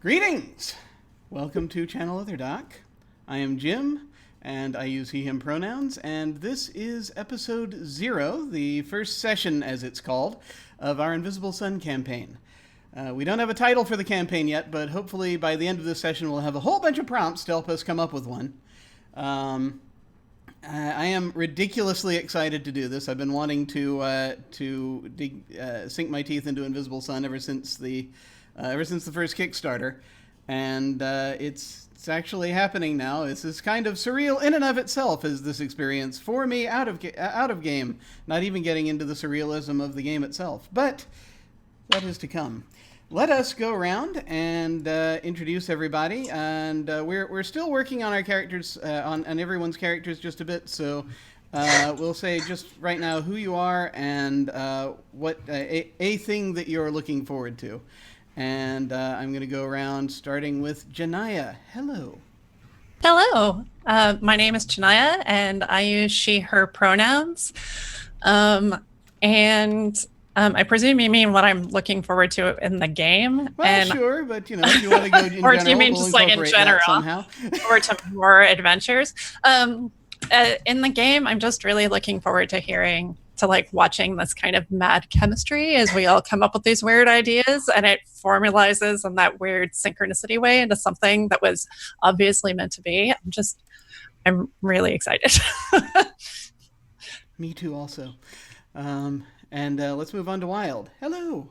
Greetings! Welcome to Channel Other Doc. I am Jim, and I use he, him pronouns, and this is episode 0, the first session, as it's called, of our Invisible Sun campaign. We don't have a title for the campaign yet, but hopefully by the end of this session we'll have a whole bunch of prompts to help us come up with one. I am ridiculously excited to do this. I've been wanting to sink my teeth into Invisible Sun ever since the first Kickstarter, and it's actually happening now. This is kind of surreal in and of itself, is this experience for me out of game. Not even getting into the surrealism of the game itself, but that is to come. Let us go around and introduce everybody, and we're still working on our characters, on everyone's characters just a bit, so we'll say just right now who you are and what a thing that you're looking forward to. And I'm going to go around starting with Djinnaya. Hello. Hello. My name is Djinnaya, and I use she, her pronouns. I presume you mean what I'm looking forward to in the game. Well, sure, but if you want to go in or general, do you mean we'll just like in general, somehow. or to more adventures? In the game, I'm just really looking forward to watching this kind of mad chemistry as we all come up with these weird ideas, and it formalizes in that weird synchronicity way into something that was obviously meant to be. I'm really excited. Me too, also. And let's move on to Wilde. Hello.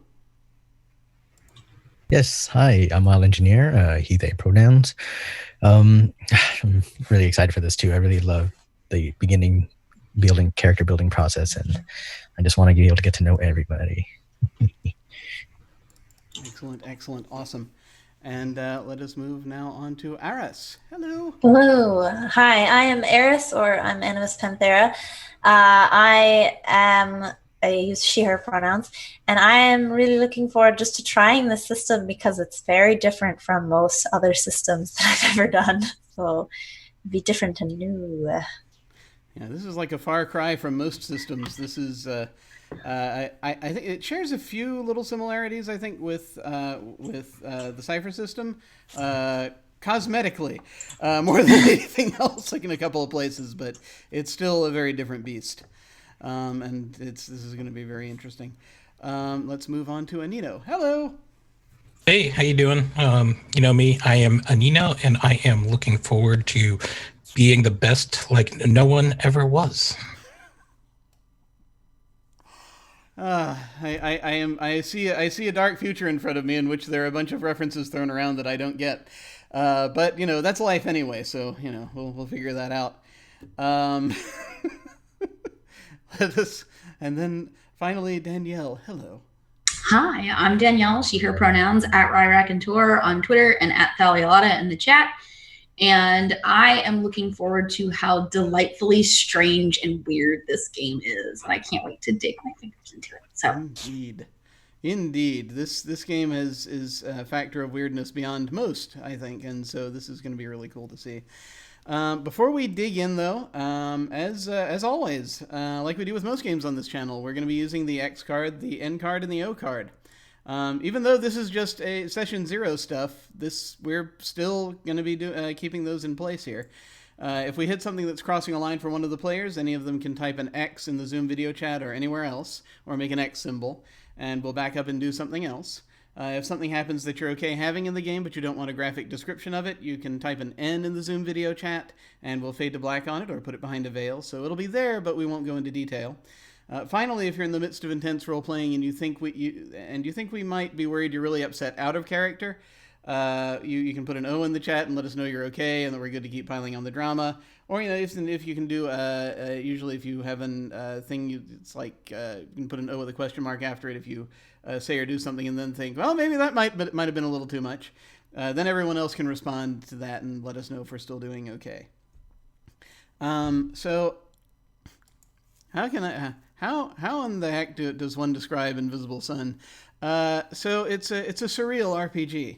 Yes, hi, I'm Wilde Engineer, he, they pronouns. I'm really excited for this too. I really love the character building process, and I just want to be able to get to know everybody. Excellent, awesome. And let us move now on to Arras. Hello. Hello. Hi, I am Arras, or I'm Animus Panthera. I use she, her pronouns, and I am really looking forward just to trying this system because it's very different from most other systems that I've ever done. So it'd be different and new. Yeah, this is like a far cry from most systems. This is, I think it shares a few little similarities, I think, with the Cypher system, cosmetically, more than anything else, like in a couple of places, but it's still a very different beast. And this is going to be very interesting. Let's move on to Anino. Hello. Hey, how you doing? You know me, I am Anino, and I am looking forward to being the best like no one ever was. I see a dark future in front of me in which there are a bunch of references thrown around that I don't get. But that's life anyway, so we'll figure that out. And then finally Danielle. Hello. Hi, I'm Danielle, she, her pronouns, at RyRacontour on Twitter and at Thaliolata in the chat. And I am looking forward to how delightfully strange and weird this game is. And I can't wait to dig my fingers into it. So Indeed. This game is a factor of weirdness beyond most, I think. And so this is going to be really cool to see. Before we dig in, though, as always, like we do with most games on this channel, we're going to be using the X card, the N card, and the O card. Even though this is just a session 0 stuff, we're still going to be keeping those in place here. If we hit something that's crossing a line for one of the players, any of them can type an X in the Zoom video chat or anywhere else, or make an X symbol, and we'll back up and do something else. If something happens that you're okay having in the game, but you don't want a graphic description of it, you can type an N in the Zoom video chat, and we'll fade to black on it or put it behind a veil. So it'll be there, but we won't go into detail. Finally, if you're in the midst of intense role-playing and you think we might be worried you're really upset out of character, you can put an O in the chat and let us know you're okay and that we're good to keep piling on the drama. Or if you can do usually if you have a thing, it's like you can put an O with a question mark after it if you say or do something and then think, well, maybe that might have been a little too much. Then everyone else can respond to that and let us know if we're still doing okay. So how in the heck does one describe Invisible Sun? So it's a surreal RPG.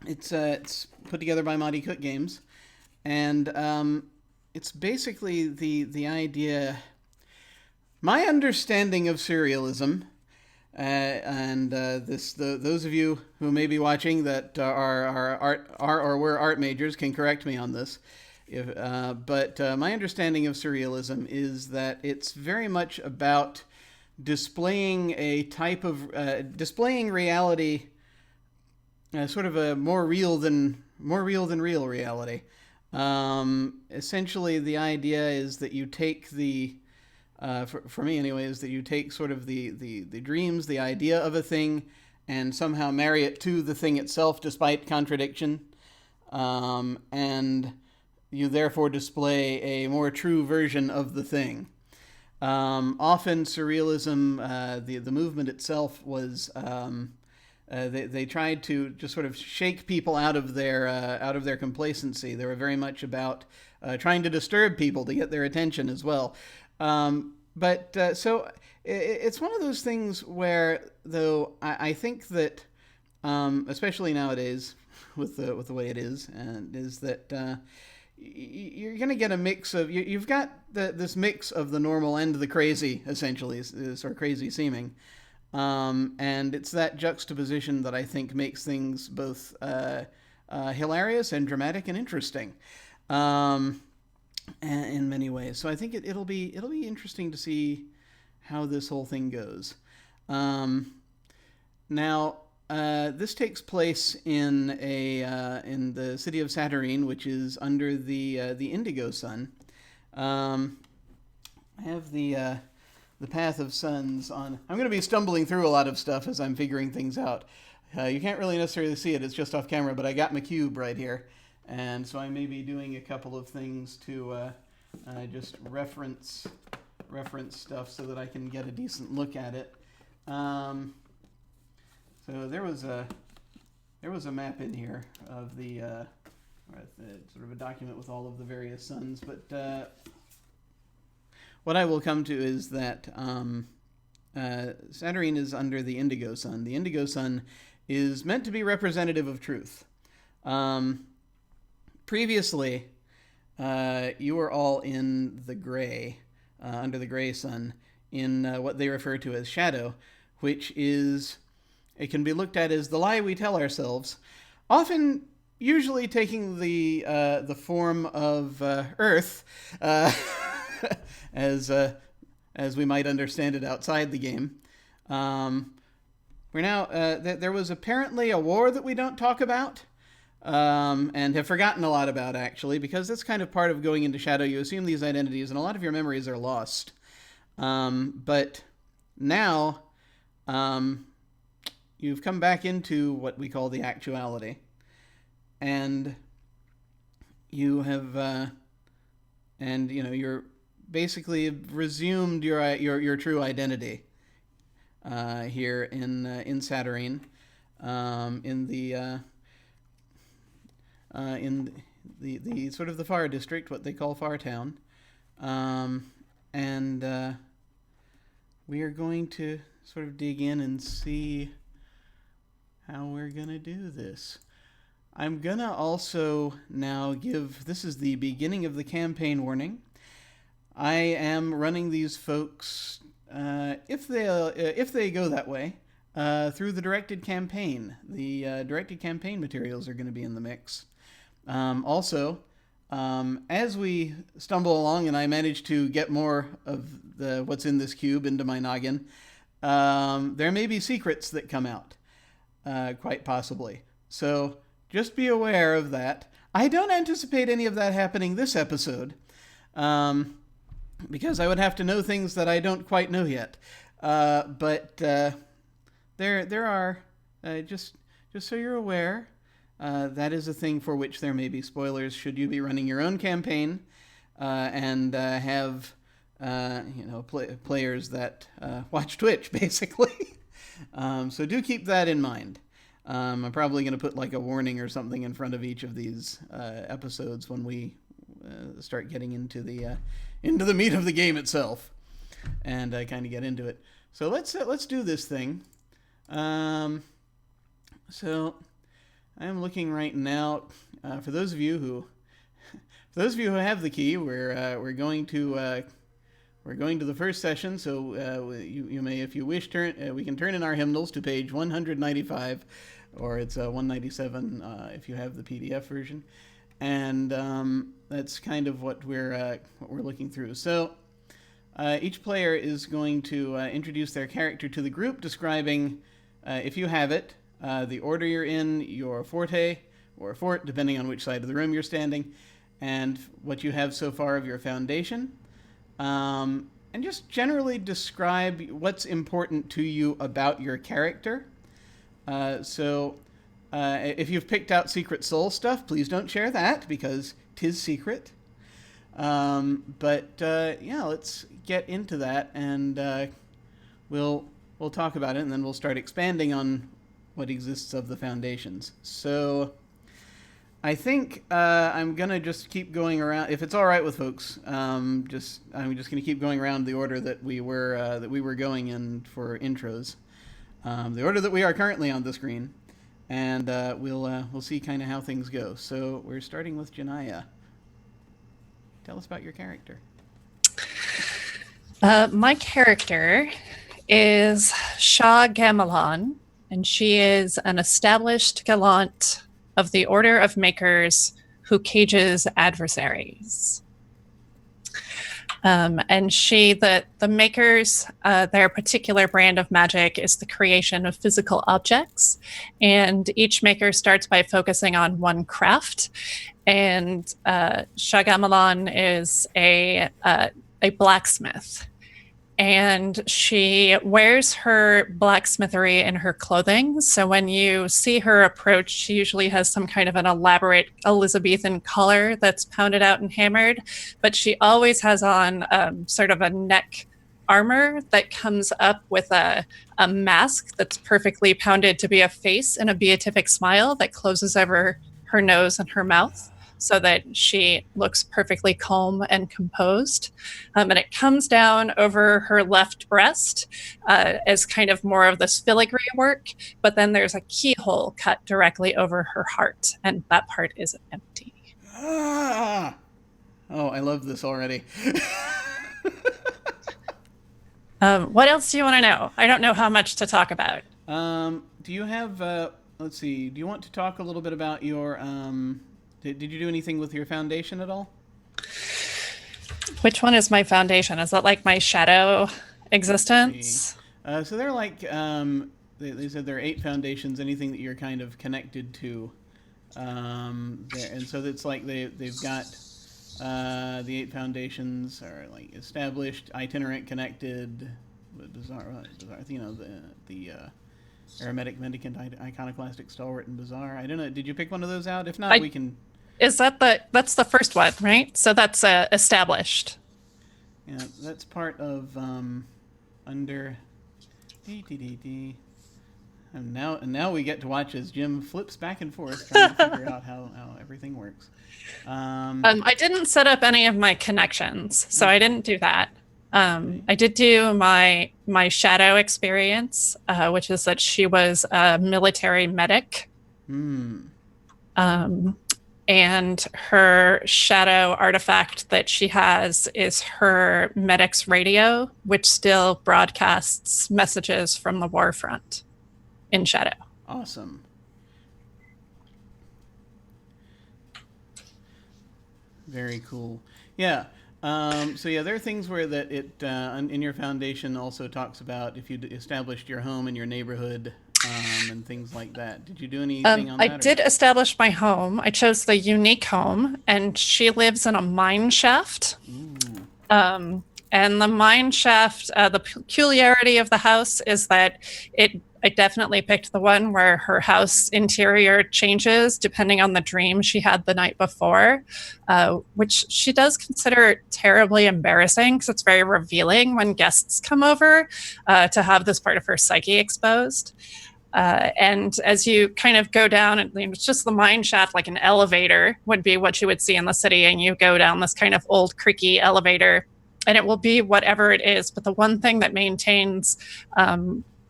It's put together by Monte Cook Games, and it's basically the idea. My understanding of surrealism those of you who may be watching that are or were art majors can correct me on this. But my understanding of surrealism is that it's very much about displaying a type of displaying reality, sort of a more real than real reality. Essentially, the idea is that you take for me anyway, is that you take sort of the dreams, the idea of a thing, and somehow marry it to the thing itself despite contradiction. And you therefore display a more true version of the thing. Often surrealism, the movement itself was, they tried to just sort of shake people out of their complacency. They were very much about trying to disturb people to get their attention as well. So it's one of those things where, though, I think that, especially nowadays with the way it is, and is that you're going to get a mix of, you've got this mix of the normal and the crazy, essentially, or crazy seeming. And it's that juxtaposition that I think makes things both hilarious and dramatic and interesting. In many ways. So I think it'll be interesting to see how this whole thing goes. Now, this takes place in the city of Saturnine, which is under the indigo sun. I have the path of suns on. I'm going to be stumbling through a lot of stuff as I'm figuring things out. You can't really necessarily see it; it's just off camera. But I got my cube right here. And so I may be doing a couple of things to just reference stuff so that I can get a decent look at it. So there was a map in here of the sort of a document with all of the various suns. But what I will come to is that Saturnine is under the indigo sun. The indigo sun is meant to be representative of truth. Previously, you were all in the gray, under the gray sun, in what they refer to as shadow, which is, it can be looked at as the lie we tell ourselves, often, usually taking the form of Earth, as we might understand it outside the game. We're now there was apparently a war that we don't talk about. And have forgotten a lot about, actually, because that's kind of part of going into shadow. You assume these identities, and a lot of your memories are lost. But now, you've come back into what we call the actuality, and you have, you're basically resumed your true identity here in Saturnine, in the sort of the Far District, what they call Far Town. And we are going to sort of dig in and see how we're going to do this. I'm going to also now this is the beginning of the campaign warning. I am running these folks, if they go that way, through the directed campaign. The directed campaign materials are going to be in the mix. Also, as we stumble along and I manage to get more of what's in this cube into my noggin, there may be secrets that come out, quite possibly. So just be aware of that. I don't anticipate any of that happening this episode, because I would have to know things that I don't quite know yet. But there are, just so you're aware, that is a thing for which there may be spoilers should you be running your own campaign and have players that watch Twitch, basically. So do keep that in mind. I'm probably going to put like a warning or something in front of each of these episodes when we start getting into the meat of the game itself, and kind of get into it. So let's do this thing. So I am looking right now. For those of you who have the key, we're going to we're going to the first session, so you may, if you wish, we can turn in our hymnals to page 195, or it's 197 if you have the PDF version, and that's kind of what we're looking through. So each player is going to introduce their character to the group, describing, if you have it, the order you're in, your forte or fort, depending on which side of the room you're standing, and what you have so far of your foundation. And just generally describe what's important to you about your character. So if you've picked out Secret Soul stuff, please don't share that, because 'tis secret. But let's get into that, and we'll talk about it, and then we'll start expanding on what exists of the foundations. So I think I'm gonna just keep going around, if it's all right with folks. I'm just gonna keep going around the order that we were going in for intros, the order that we are currently on the screen, and we'll see kind of how things go. So we're starting with Djinnaya. Tell us about your character. My character is Shah Gamelan, and she is an established gallant of the Order of Makers who cages adversaries. And the Makers, their particular brand of magic is the creation of physical objects, and each Maker starts by focusing on one craft. And Shah Gamelan is a blacksmith, and she wears her blacksmithery in her clothing. So when you see her approach, she usually has some kind of an elaborate Elizabethan collar that's pounded out and hammered, but she always has on sort of a neck armor that comes up with a mask that's perfectly pounded to be a face and a beatific smile that closes over her nose and her mouth, so that she looks perfectly calm and composed. And it comes down over her left breast as kind of more of this filigree work, but then there's a keyhole cut directly over her heart, and that part is empty. Oh, I love this already. What else do you want to know? I don't know how much to talk about. Do you have, let's see, do you want to talk a little bit about your... Did you do anything with your foundation at all? Which one is my foundation? Is that like my shadow existence? So they're like, they said there are 8 foundations, anything that you're kind of connected to. And so it's like they've got the 8 foundations are like established, itinerant, connected, bizarre, the Aromatic, Mendicant, Iconoclastic, Stalwart, and Bizarre. I don't know. Did you pick one of those out? If not, we can... Is that that's the first one, right? So that's established. Yeah, that's part of under... And now we get to watch as Jim flips back and forth trying to figure out how everything works. I didn't set up any of my connections, so I didn't do that. I did do my shadow experience, which is that she was a military medic. And her shadow artifact that she has is her medic's radio, which still broadcasts messages from the war front in shadow. Awesome. Very cool. Yeah. So yeah, there are things where that it in your foundation also talks about if you established your home in your neighborhood and things like that. Did you do anything on that? I did establish my home. I chose the unique home, and she lives in a mine shaft. And the mine shaft, the peculiarity of the house is that I definitely picked the one where her house interior changes depending on the dream she had the night before, which she does consider terribly embarrassing because it's very revealing when guests come over to have this part of her psyche exposed. And as you kind of go down, it's just the mine shaft, like an elevator would be what you would see in the city, and you go down this kind of old creaky elevator, and it will be whatever it is. But the one thing that maintains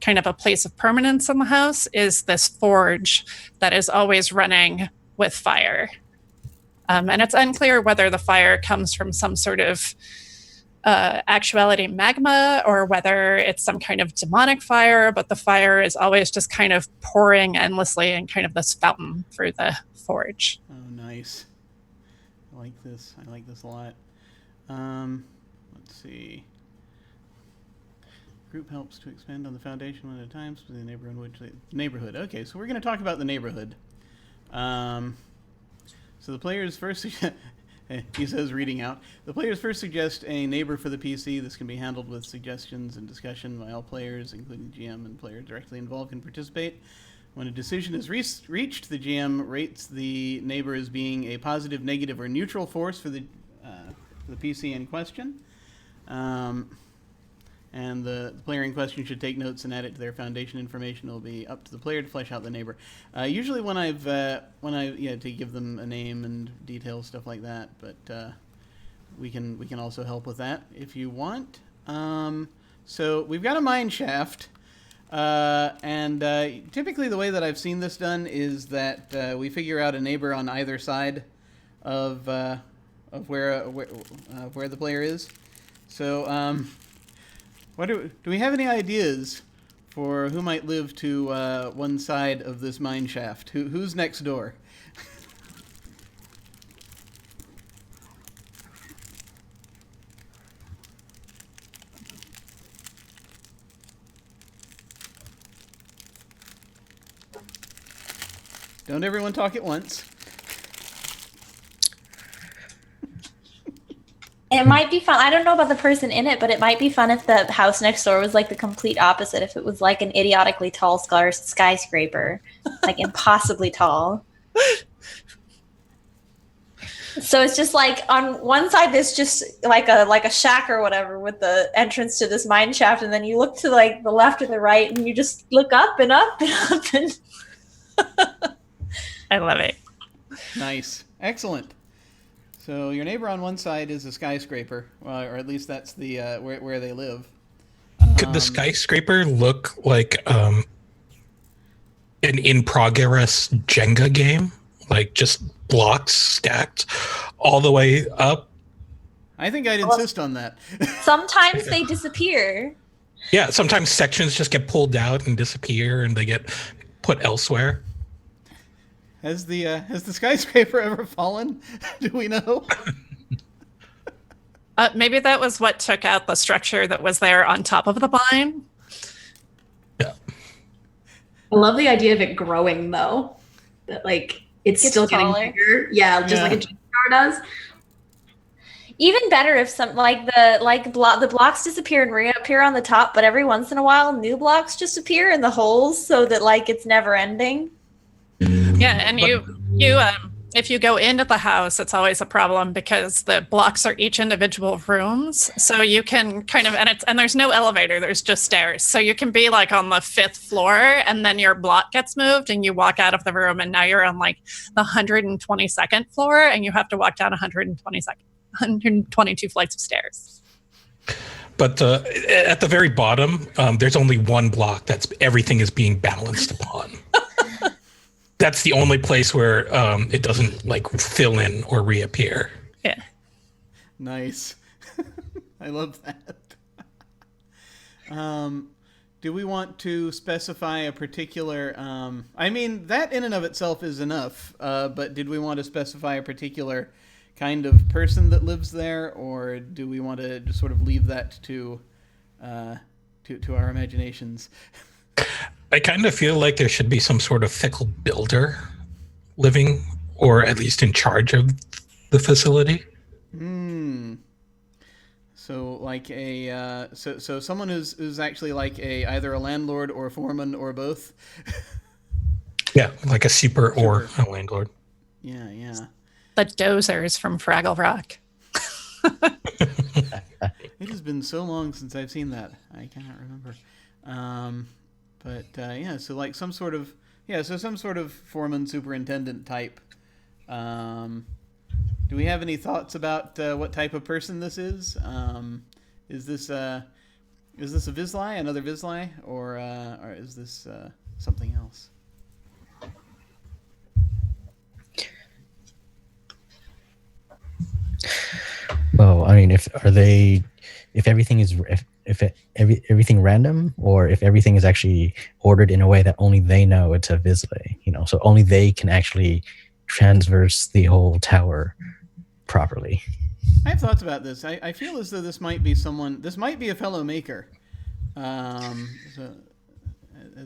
kind of a place of permanence in the house is this forge that is always running with fire. And it's unclear whether the fire comes from some sort of actuality magma, or whether it's some kind of demonic fire, but the fire is always just kind of pouring endlessly in kind of this fountain through the forge. Oh, nice. I like this. I like this a lot. Let's see. Group helps to expand on the foundation one at a time. So the neighborhood. Okay, so we're going to talk about the neighborhood. So the players first, he says, reading out, the players first suggest a neighbor for the PC. This can be handled with suggestions and discussion by all players, including GM, and players directly involved can participate. When a decision is reached, the GM rates the neighbor as being a positive, negative, or neutral force for the PC in question. And the player in question should take notes and add it to their foundation information. It'll be up to the player to flesh out the neighbor. Usually when I to give them a name and details, stuff like that. But we can also help with that if you want. So we've got a mine shaft, and typically the way that I've seen this done is that we figure out a neighbor on either side of where the player is. So. Do we have any ideas for who might live to one side of this mine shaft? Who's next door? Don't everyone talk at once. It might be fun. I don't know about the person in it, but it might be fun if the house next door was like the complete opposite. If it was like an idiotically tall skyscraper, like impossibly tall. So it's just like on one side there's just like a shack or whatever with the entrance to this mine shaft, and then you look to like the left or the right, and you just look up and up and up and. I love it. Nice, excellent. So your neighbor on one side is a skyscraper, or at least that's the where they live. Could the skyscraper look like an in-progress Jenga game? Like just blocks stacked all the way up? I think I'd insist on that. Sometimes they disappear. Yeah, sometimes sections just get pulled out and disappear, and they get put elsewhere. Has the skyscraper ever fallen? Do we know? Maybe that was what took out the structure that was there on top of the mine. Yeah. I love the idea of it growing though. That like it's still getting bigger. Yeah, just like a Jenga does. Even better if some the blocks disappear and reappear on the top, but every once in a while new blocks just appear in the holes so that like it's never ending. Yeah, and you if you go into the house, it's always a problem because the blocks are each individual rooms. So you can kind of and there's no elevator, there's just stairs. So you can be like on the 5th floor, and then your block gets moved and you walk out of the room, and now you're on like the 122nd floor, and you have to walk down 122 flights of stairs. But at the very bottom, there's only one block that's everything is being balanced upon. That's the only place where it doesn't like fill in or reappear. Yeah. Nice. I love that. Do we want to specify a particular... I mean, that in and of itself is enough, but did we want to specify a particular kind of person that lives there, or do we want to just sort of leave that to our imaginations? I kind of feel like there should be some sort of fickle builder living, or at least in charge of the facility. So like a so someone who's actually like either a landlord or a foreman or both. Yeah, like a super or a landlord. Yeah. The dozers from Fraggle Rock. It has been so long since I've seen that. I cannot remember. So like some sort of foreman superintendent type. Do we have any thoughts about what type of person this is? Is this a Vizsla, another Vizsla, or is this something else? Well, I wondering if everything is everything random, or if everything is actually ordered in a way that only they know it's a Vizsla, so only they can actually transverse the whole tower properly. I have thoughts about this. I feel as though this might be a fellow maker, as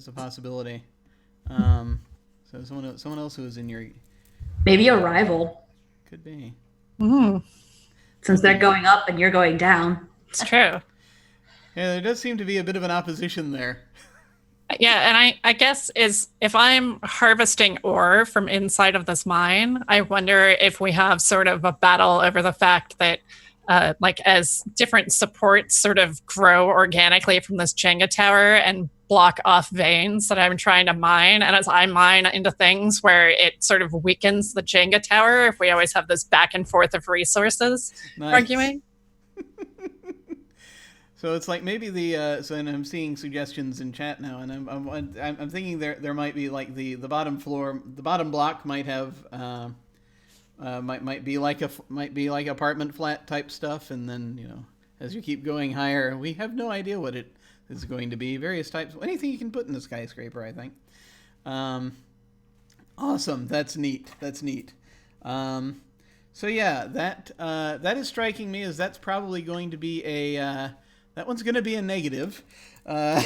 a possibility. So someone else who is in your... Maybe a rival. Could be. Since they're going up and you're going down. It's true. Yeah, there does seem to be a bit of an opposition there. Yeah, and I guess if I'm harvesting ore from inside of this mine, I wonder if we have sort of a battle over the fact that as different supports sort of grow organically from this Jenga tower and block off veins that I'm trying to mine, and as I mine into things where it sort of weakens the Jenga tower, if we always have this back and forth of resources arguing. So it's like maybe and I'm seeing suggestions in chat now, and I'm thinking there might be like the bottom floor, the bottom block might have might be like apartment flat type stuff, and then as you keep going higher, we have no idea what it is going to be. Various types, anything you can put in a skyscraper, I think. Awesome, that's neat. So yeah, that is striking me as that's probably going to be a that one's going to be a negative. I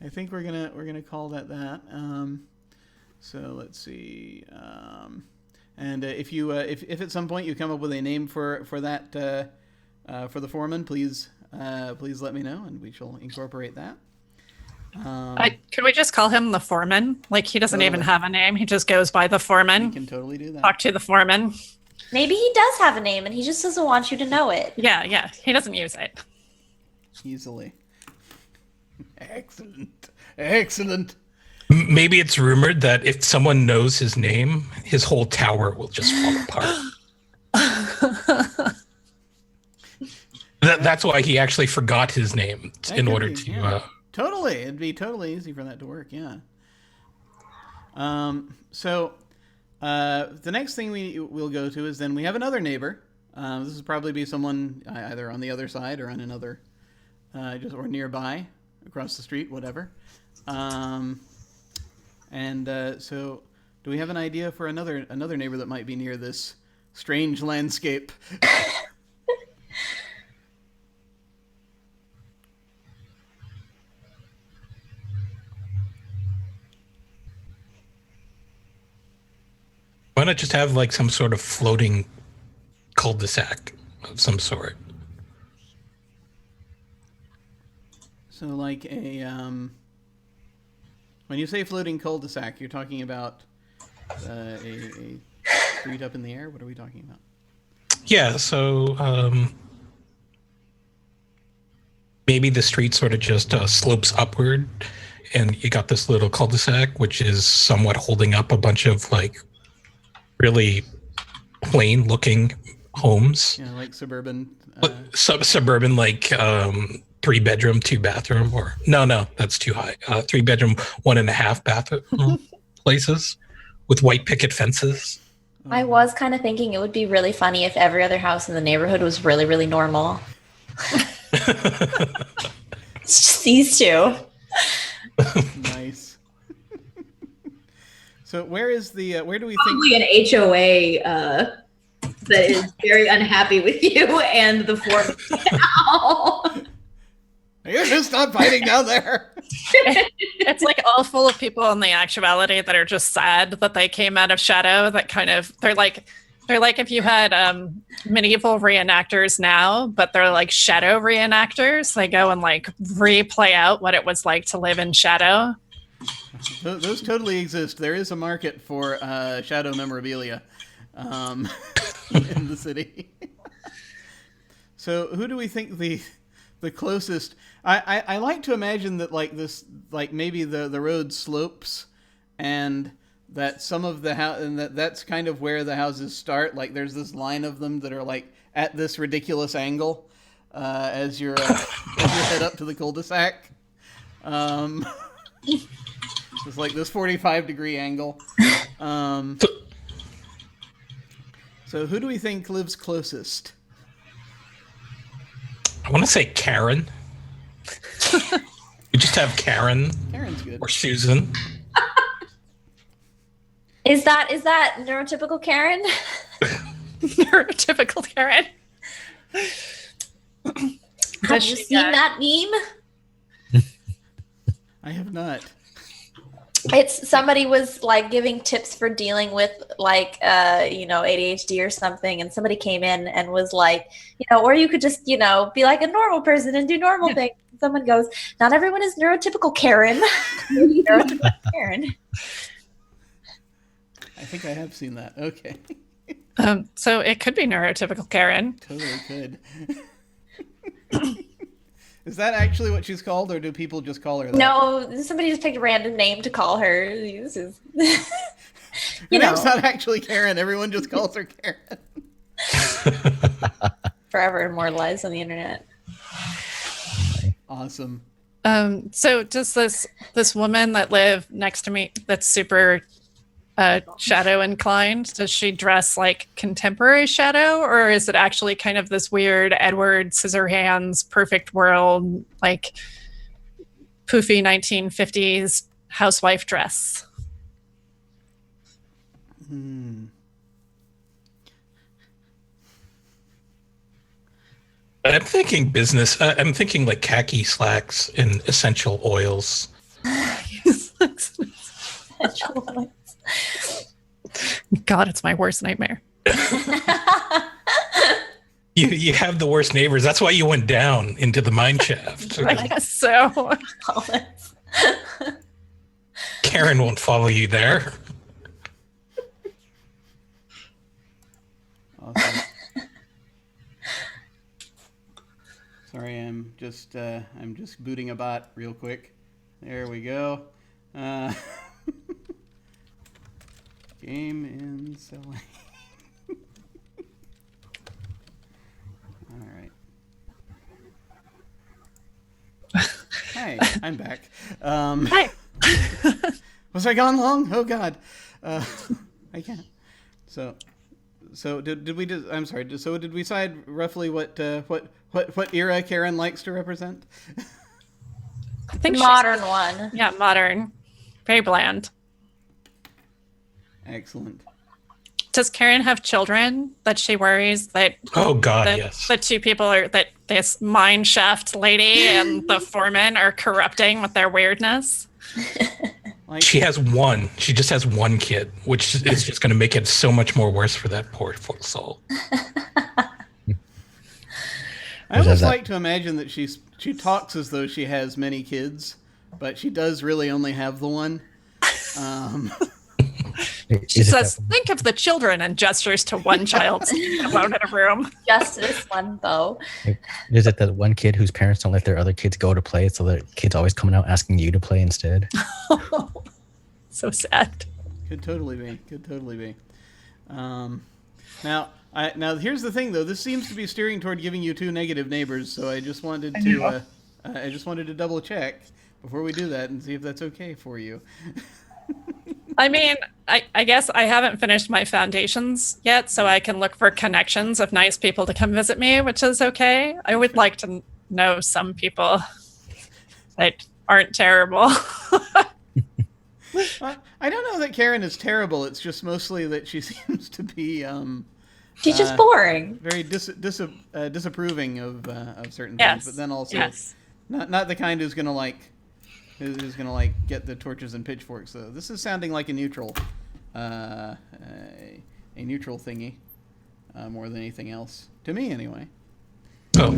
think we're gonna call that. So let's see. And if at some point you come up with a name for that for the foreman, please let me know, and we shall incorporate that. Could we just call him the foreman? Like, he doesn't even have a name. He just goes by the foreman. We can totally do that. Talk to the foreman. Maybe he does have a name and he just doesn't want you to know it. Yeah. He doesn't use it. Easily. Excellent. Maybe it's rumored that if someone knows his name, his whole tower will just fall apart. That's why he actually forgot his name in order to... Yeah. Totally. It'd be totally easy for that to work, yeah. So the next thing we'll go to is then we have another neighbor. This will probably be someone either on the other side or on another, or nearby, across the street, whatever. So do we have an idea for another neighbor that might be near this strange landscape? Why not just have like some sort of floating cul-de-sac of some sort? So like when you say floating cul-de-sac, you're talking about a street up in the air? What are we talking about? Yeah, so maybe the street sort of just slopes upward, and you got this little cul-de-sac, which is somewhat holding up a bunch of like really plain-looking homes. Yeah, like suburban. Suburban, like 3-bedroom, 2-bathroom, or no, that's too high. 3-bedroom, 1.5 bathroom places with white picket fences. I was kind of thinking it would be really funny if every other house in the neighborhood was really, really normal. It's just these two. Nice. So where do we Probably think... an HOA that is very unhappy with you and the foreman now. You should stop fighting down there. It's like all full of people in the actuality that are just sad that they came out of shadow. That kind of they're like if you had medieval reenactors now, but they're like shadow reenactors. They go and like replay out what it was like to live in shadow. Those totally exist. There is a market for shadow memorabilia in the city. So who do we think the closest... I like to imagine that like this, like maybe the road slopes, and that some of the and that's kind of where the houses start. Like there's this line of them that are like at this ridiculous angle as you head up to the cul-de-sac. It's like this 45-degree angle. So who do we think lives closest? I want to say Karen. We just have Karen Karen's good. or Susan. Is that neurotypical Karen? Neurotypical Karen. Have you seen that meme? I have not. It's somebody was like giving tips for dealing with like ADHD or something, and somebody came in and was like, or you could just be like a normal person and do normal things. Someone goes, not everyone is neurotypical Karen. Neurotypical Karen. I think I have seen that. Okay. So it could be neurotypical Karen. Totally could. Is that actually what she's called, or do people just call her that? No, somebody just picked a random name to call her. This is, Her name's not actually Karen. Everyone just calls her Karen. Forever immortalized on the internet. Awesome. So does this woman that lived next to me that's super shadow inclined, does she dress like contemporary shadow, or is it actually kind of this weird Edward Scissorhands perfect world, like poofy 1950s housewife dress? Hmm. I'm thinking business. I'm thinking like khaki slacks and essential oils. God, it's my worst nightmare. You have the worst neighbors. That's why you went down into the mine shaft. I guess so. Karen won't follow you there. Awesome. Sorry, I'm just booting a bot real quick. There we go. Game in selling. All right. Hi, I'm back. Hi. Was I gone long? Oh God, I can't. So did we? I'm sorry. So did we decide roughly what era Karen likes to represent? I think modern one. Yeah, modern. Very bland. Excellent. Does Karen have children that she worries that? Oh God, that yes. The two people that this mine shaft lady and the foreman are corrupting with their weirdness. She has one. She just has one kid, which is just going to make it so much more worse for that poor soul. I almost like to imagine that she talks as though she has many kids, but she does really only have the one. She says, think of the children, and gestures to one child sitting alone in a room. Just this one, though. Is it that one kid whose parents don't let their other kids go to play, so their kid's always coming out asking you to play instead? So sad. Could totally be. Now here's the thing, though. This seems to be steering toward giving you two negative neighbors, so I just wanted to double check before we do that and see if that's okay for you. I mean, I guess I haven't finished my foundations yet, so I can look for connections of nice people to come visit me, which is okay. I would like to know some people that aren't terrible. I don't know that Karen is terrible. It's just mostly that she seems to be she's just boring. Very disapproving of certain things, but then also not the kind who's gonna get the torches and pitchforks. So this is sounding like a neutral thingy more than anything else to me, anyway. Oh,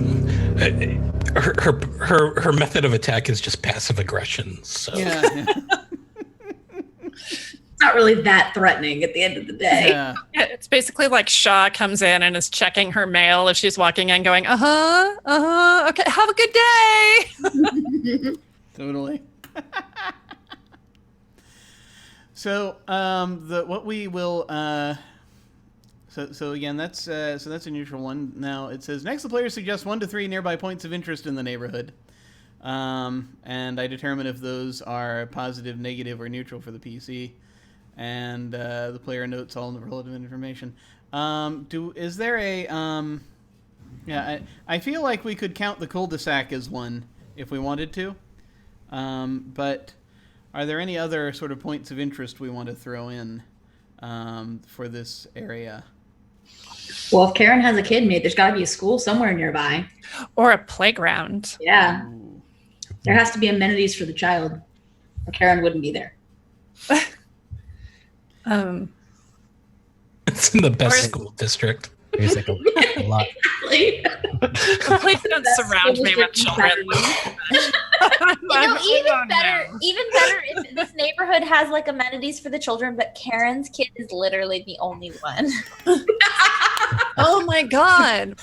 her method of attack is just passive aggression. So. Yeah. It's not really that threatening at the end of the day. Yeah. It's basically like Shaw comes in and is checking her mail as she's walking in, going, okay, have a good day. Totally. So again, that's a neutral one. Now it says next the player suggests 1 to 3 nearby points of interest in the neighborhood, and I determine if those are positive, negative, or neutral for the PC, and the player notes all the relevant information. Is there a yeah, I feel like we could count the cul-de-sac as one if we wanted to. But are there any other sort of points of interest we want to throw in for this area? Well, if Karen has a kid, mate, there's got to be a school somewhere nearby. Or a playground. Yeah. Ooh. There has to be amenities for the child, or Karen wouldn't be there. It's in the best Or- school district. There's like a lot. Exactly. Please don't surround me with children. Even better if this neighborhood has like amenities for the children, but Karen's kid is literally the only one. Oh my god.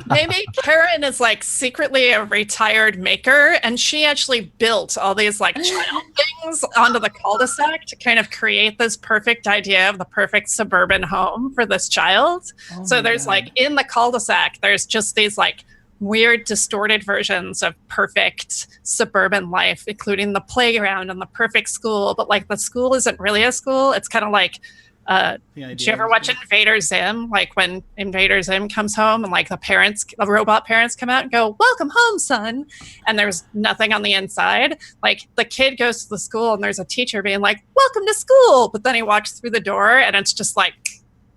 Maybe Karen is like secretly a retired maker and she actually built all these like child things onto the cul-de-sac to kind of create this perfect idea of the perfect suburban home for this child. Oh So my there's God. like in the cul-de-sac, there's just these like weird distorted versions of perfect suburban life, including the playground and the perfect school. But like the school isn't really a school. It's kind of like The idea did you ever is watch good. Invader Zim? Like when Invader Zim comes home and like the robot parents come out and go, "Welcome home, son," and there's nothing on the inside. Like the kid goes to the school and there's a teacher being like, "Welcome to school," but then he walks through the door and it's just like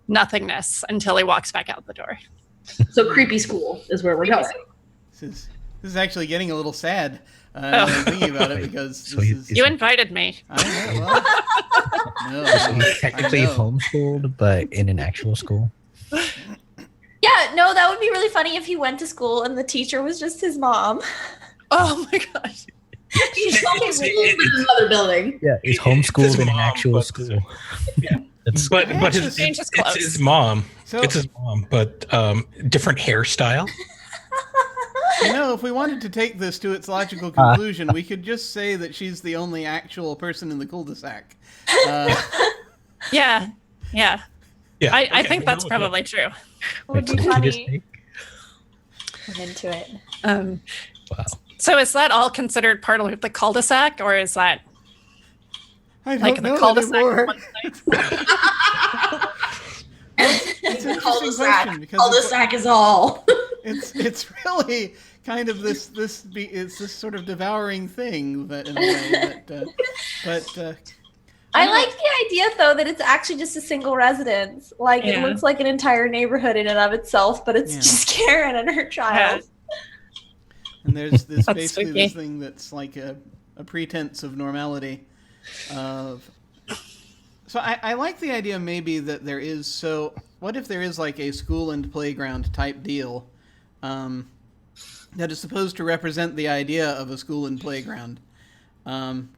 nothingness until he walks back out the door. So creepy school is where we're going. This is actually getting a little sad. Thinking about it because So this he- is. You invited me. I know. Well, no, He's technically I know. homeschooled, but in an actual school. Yeah, no, that would be really funny if he went to school and the teacher was just his mom. Oh my gosh. She's in another building. Yeah, he's It's homeschooled his in an mom, actual but- school. Yeah. That's But Change his it's clothes. his mom. So It's his mom, but different hairstyle. if we wanted to take this to its logical conclusion, we could just say that she's the only actual person in the cul-de-sac. Yeah. Yeah. Yeah, I okay, think we that's know probably true. Would Wait, be so did you just funny. take- I'm into it. Wow. So is that all considered part of the cul-de-sac, or is that I don't like the know cul-de-sac? anymore. one thing? It's an interesting question because Cul-de-sac is all. it's really kind of it's this sort of devouring thing that in a way but I like the idea though that it's actually just a single residence. Like it Yeah. looks like an entire neighborhood in and of itself, but it's Yeah. just Karen and her child. and there's this That's basically spooky. this thing that's like a pretense of normality of so I like the idea maybe that there is so what if there is like a school and playground type deal that is supposed to represent the idea of a school and playground.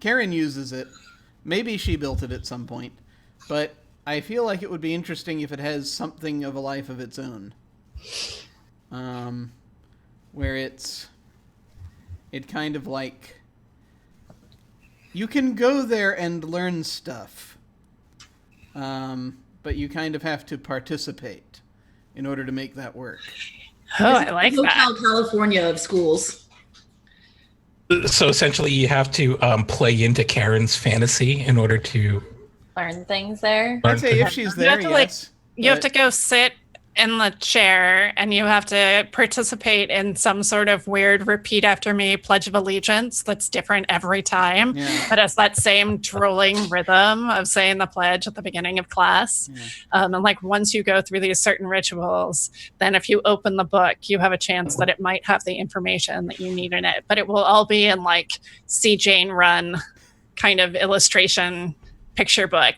Karen uses it. Maybe she built it at some point, but I feel like it would be interesting if it has something of a life of its own, where it kind of like you can go there and learn stuff, but you kind of have to participate in order to make that work. Oh, I like that. Hotel California of schools. So essentially, you have to play into Karen's fantasy in order to. Learn things there. I'd say if she's You there, have to, like, yes. You have to but- go sit in the chair and you have to participate in some sort of weird repeat after me Pledge of Allegiance that's different every time. Yeah. But it's that same drooling rhythm of saying the pledge at the beginning of class. Yeah. And like once you go through these certain rituals, then if you open the book, you have a chance that it might have the information that you need in it. But it will all be in like C. Jane Run kind of illustration picture book.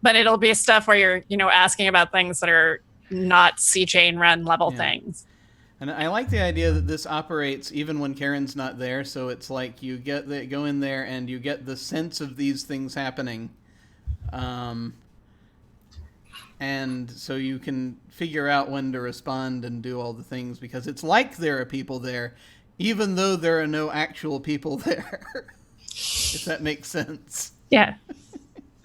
But it'll be stuff where you're, asking about things that are not C. Jane Run level Yeah. things. And I like the idea that this operates even when Karen's not there. So it's like you go in there and you get the sense of these things happening, and so you can figure out when to respond and do all the things because it's like there are people there, even though there are no actual people there. If that makes sense. Yeah.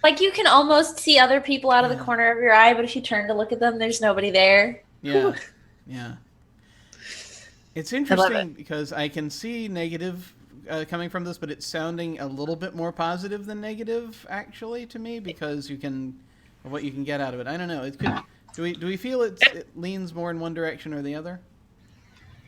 Like you can almost see other people out of the corner of your eye, but if you turn to look at them, there's nobody there. Yeah, yeah. It's interesting because I can see negative coming from this, but it's sounding a little bit more positive than negative, actually, to me, because of what you can get out of it. I don't know. It Do we feel it leans more in one direction or the other?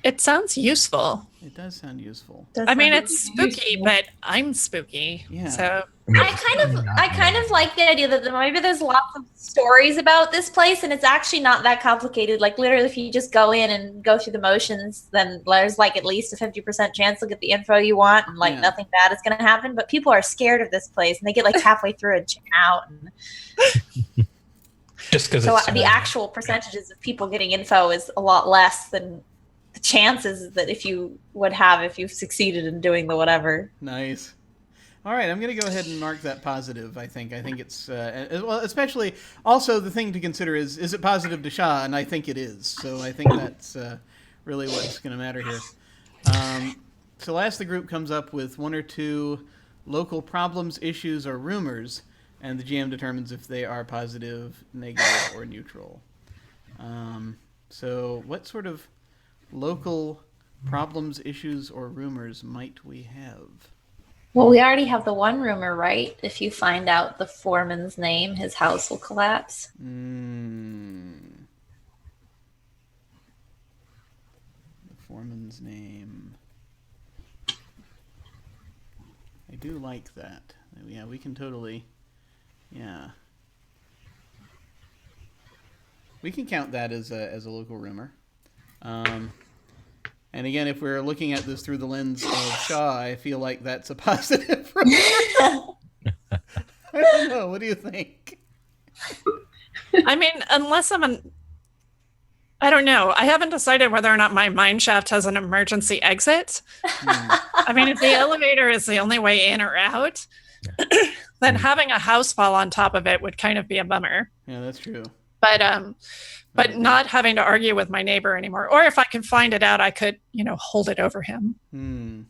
It sounds useful. It does sound useful. I mean, it's spooky, but I'm spooky. Yeah. So I kind of like the idea that maybe there's lots of stories about this place, and it's actually not that complicated. Like literally, if you just go in and go through the motions, then there's like at least a 50% chance to get the info you want, and like nothing bad is going to happen. But people are scared of this place, and they get like halfway through and check out. And Just because. so the actual percentages of people getting info is a lot less than the chances that if you would have if you've succeeded in doing the whatever. Nice. All right, I'm going to go ahead and mark that positive. I think it's well, especially also the thing to consider is it positive to Shah, and I think it is. So I think that's really what's going to matter here. So last the group comes up with one or two local problems, issues, or rumors, and the GM determines if they are positive, negative, or neutral. So what sort of local problems, issues, or rumors might we have? Well, we already have the one rumor, right? If you find out the foreman's name, his house will collapse. The foreman's name. I do like that. Yeah, we can totally... Yeah. We can count that as a local rumor. And again, if we're looking at this through the lens of Shaw, I feel like that's a positive. I don't know. What do you think? I mean, unless I don't know. I haven't decided whether or not my mine shaft has an emergency exit. I mean, if the elevator is the only way in or out, then having a house fall on top of it would kind of be a bummer. Yeah, that's true. But not having to argue with my neighbor anymore. Or if I can find it out, I could, hold it over him. And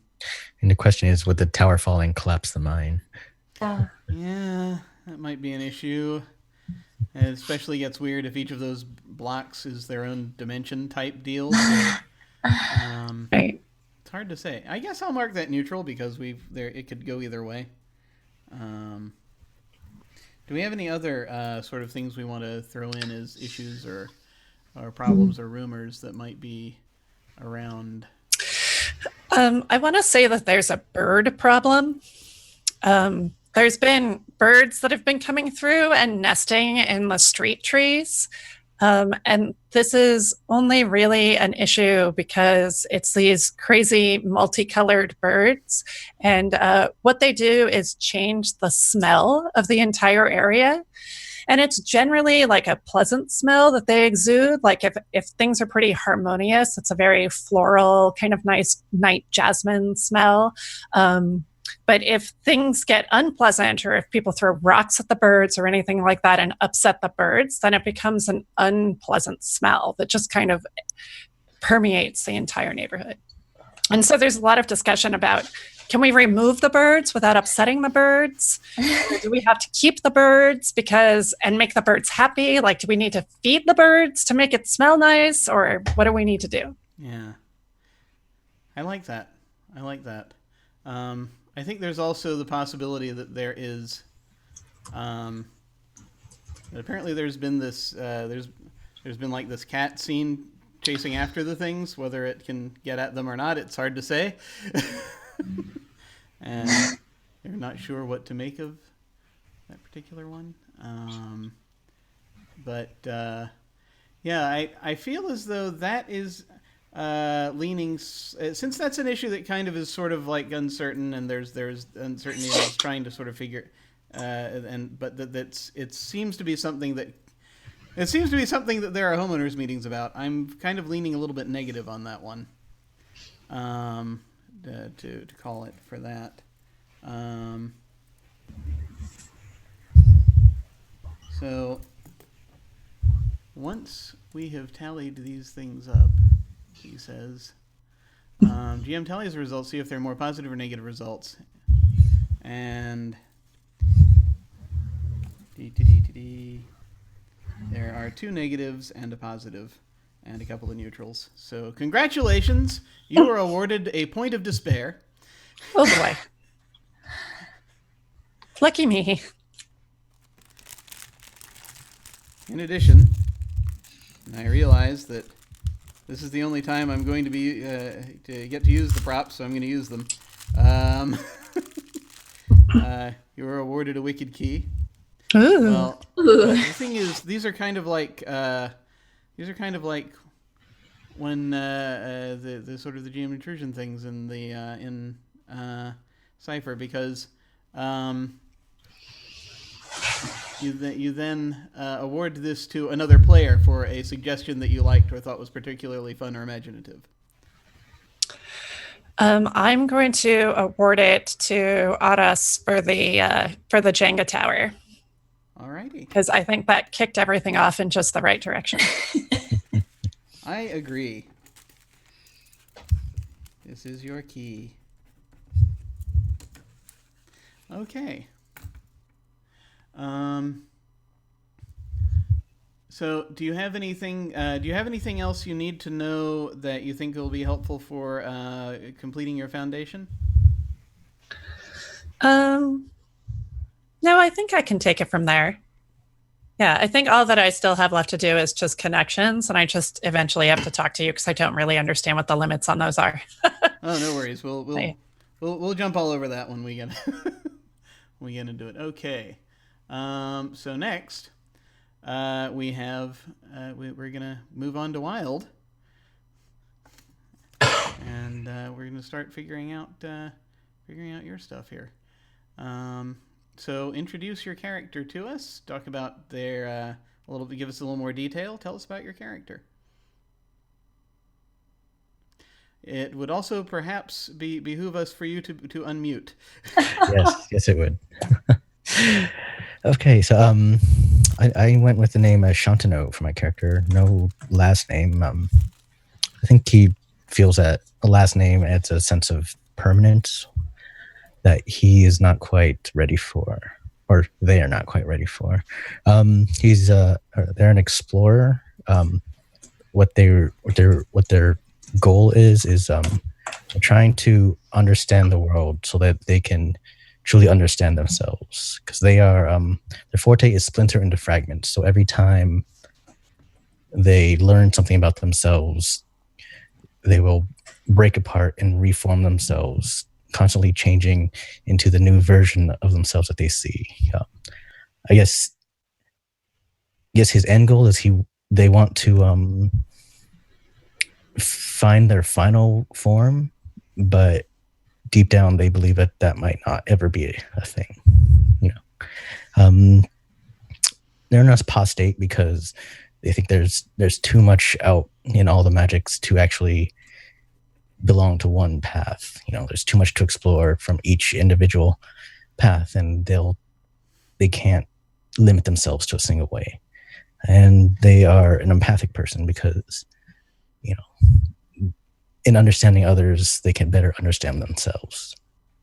the question is, would the tower falling collapse the mine? Yeah, that might be an issue. And it especially gets weird if each of those blocks is their own dimension type deal. So, right. It's hard to say. I guess I'll mark that neutral because it could go either way. Do we have any other sort of things we want to throw in as issues or problems or rumors that might be around? I want to say that there's a bird problem. There's been birds that have been coming through and nesting in the street trees. And this is only really an issue because it's these crazy multicolored birds. And what they do is change the smell of the entire area. And it's generally like a pleasant smell that they exude. Like if things are pretty harmonious, it's a very floral, kind of nice night jasmine smell. But if things get unpleasant or if people throw rocks at the birds or anything like that and upset the birds, then it becomes an unpleasant smell that just kind of permeates the entire neighborhood. And so there's a lot of discussion about, can we remove the birds without upsetting the birds? Or do we have to keep the birds and make the birds happy? Like, do we need to feed the birds to make it smell nice? Or what do we need to do? Yeah. I like that. I think there's also the possibility that there is, apparently there's been this, there's been like this cat scene chasing after the things, whether it can get at them or not, it's hard to say. And they're not sure what to make of that particular one. Yeah, I feel as though that is leaning, since that's an issue that kind of is sort of like uncertain, and there's uncertainty and it's trying to sort of figure, it seems to be something that there are homeowners meetings about. I'm kind of leaning a little bit negative on that one, to call it for that. So once we have tallied these things up, he says, GM tallies the results, see if they're more positive or negative results. And there are 2 negatives and a positive and a couple of neutrals. So congratulations, you are awarded a point of despair. Oh boy. Lucky me. In addition, And I realize that this is the only time I'm going to be to get to use the props, so I'm going to use them. You were awarded a wicked key. Ooh. Well, the thing is, these are kind of like when the sort of the GM intrusion things in the in Cypher, because you then award this to another player for a suggestion that you liked or thought was particularly fun or imaginative. I'm going to award it to Arras for the Jenga tower. Alrighty. Because I think that kicked everything off in just the right direction. I agree. This is your key. Okay. So, do you have anything else you need to know that you think will be helpful for completing your foundation? No, I think I can take it from there. Yeah, I think all that I still have left to do is just connections, and I just eventually have to talk to you because I don't really understand what the limits on those are. Oh, no worries. We'll jump all over that when we get when we get into it. Okay. So next, we have we're gonna move on to Wilde, and we're gonna start figuring out your stuff here. So introduce your character to us. Talk about their give us a little more detail. Tell us about your character. It would also perhaps behoove us for you to unmute. Yes, it would. Okay, so I went with the name Shantano for my character. No last name. I think he feels that a last name adds a sense of permanence that he is not quite ready for, or they are not quite ready for. They're an explorer. What their goal is trying to understand the world so that they can truly understand themselves, because they are their forte is splinter into fragments. So every time they learn something about themselves, they will break apart and reform themselves, constantly changing into the new version of themselves that they see. I guess his end goal is they want to find their final form, but deep down they believe that might not ever be a thing. They're in a apostate because they think there's too much out in all the magics to actually belong to one path. There's too much to explore from each individual path, and they can't limit themselves to a single way. And they are an empathic person because in understanding others, they can better understand themselves.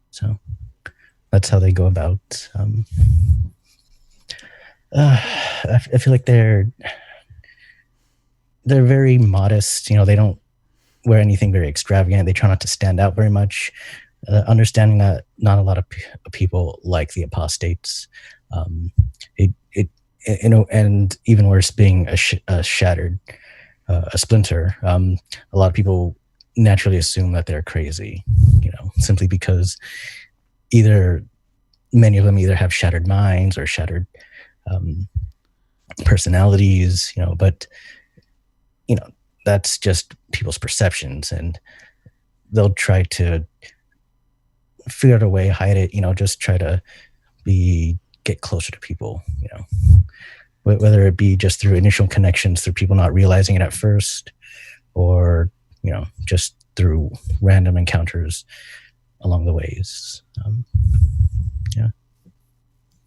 So that's how they go about. I feel like they're very modest. They don't wear anything very extravagant. They try not to stand out very much. Understanding that not a lot of people like the apostates. And even worse, being a shattered, a splinter. A lot of people naturally assume that they're crazy, simply because many of them either have shattered minds or shattered personalities, but that's just people's perceptions, and they'll try to figure out a way, hide it, just try to get closer to people, whether it be just through initial connections, through people not realizing it at first, or just through random encounters along the ways.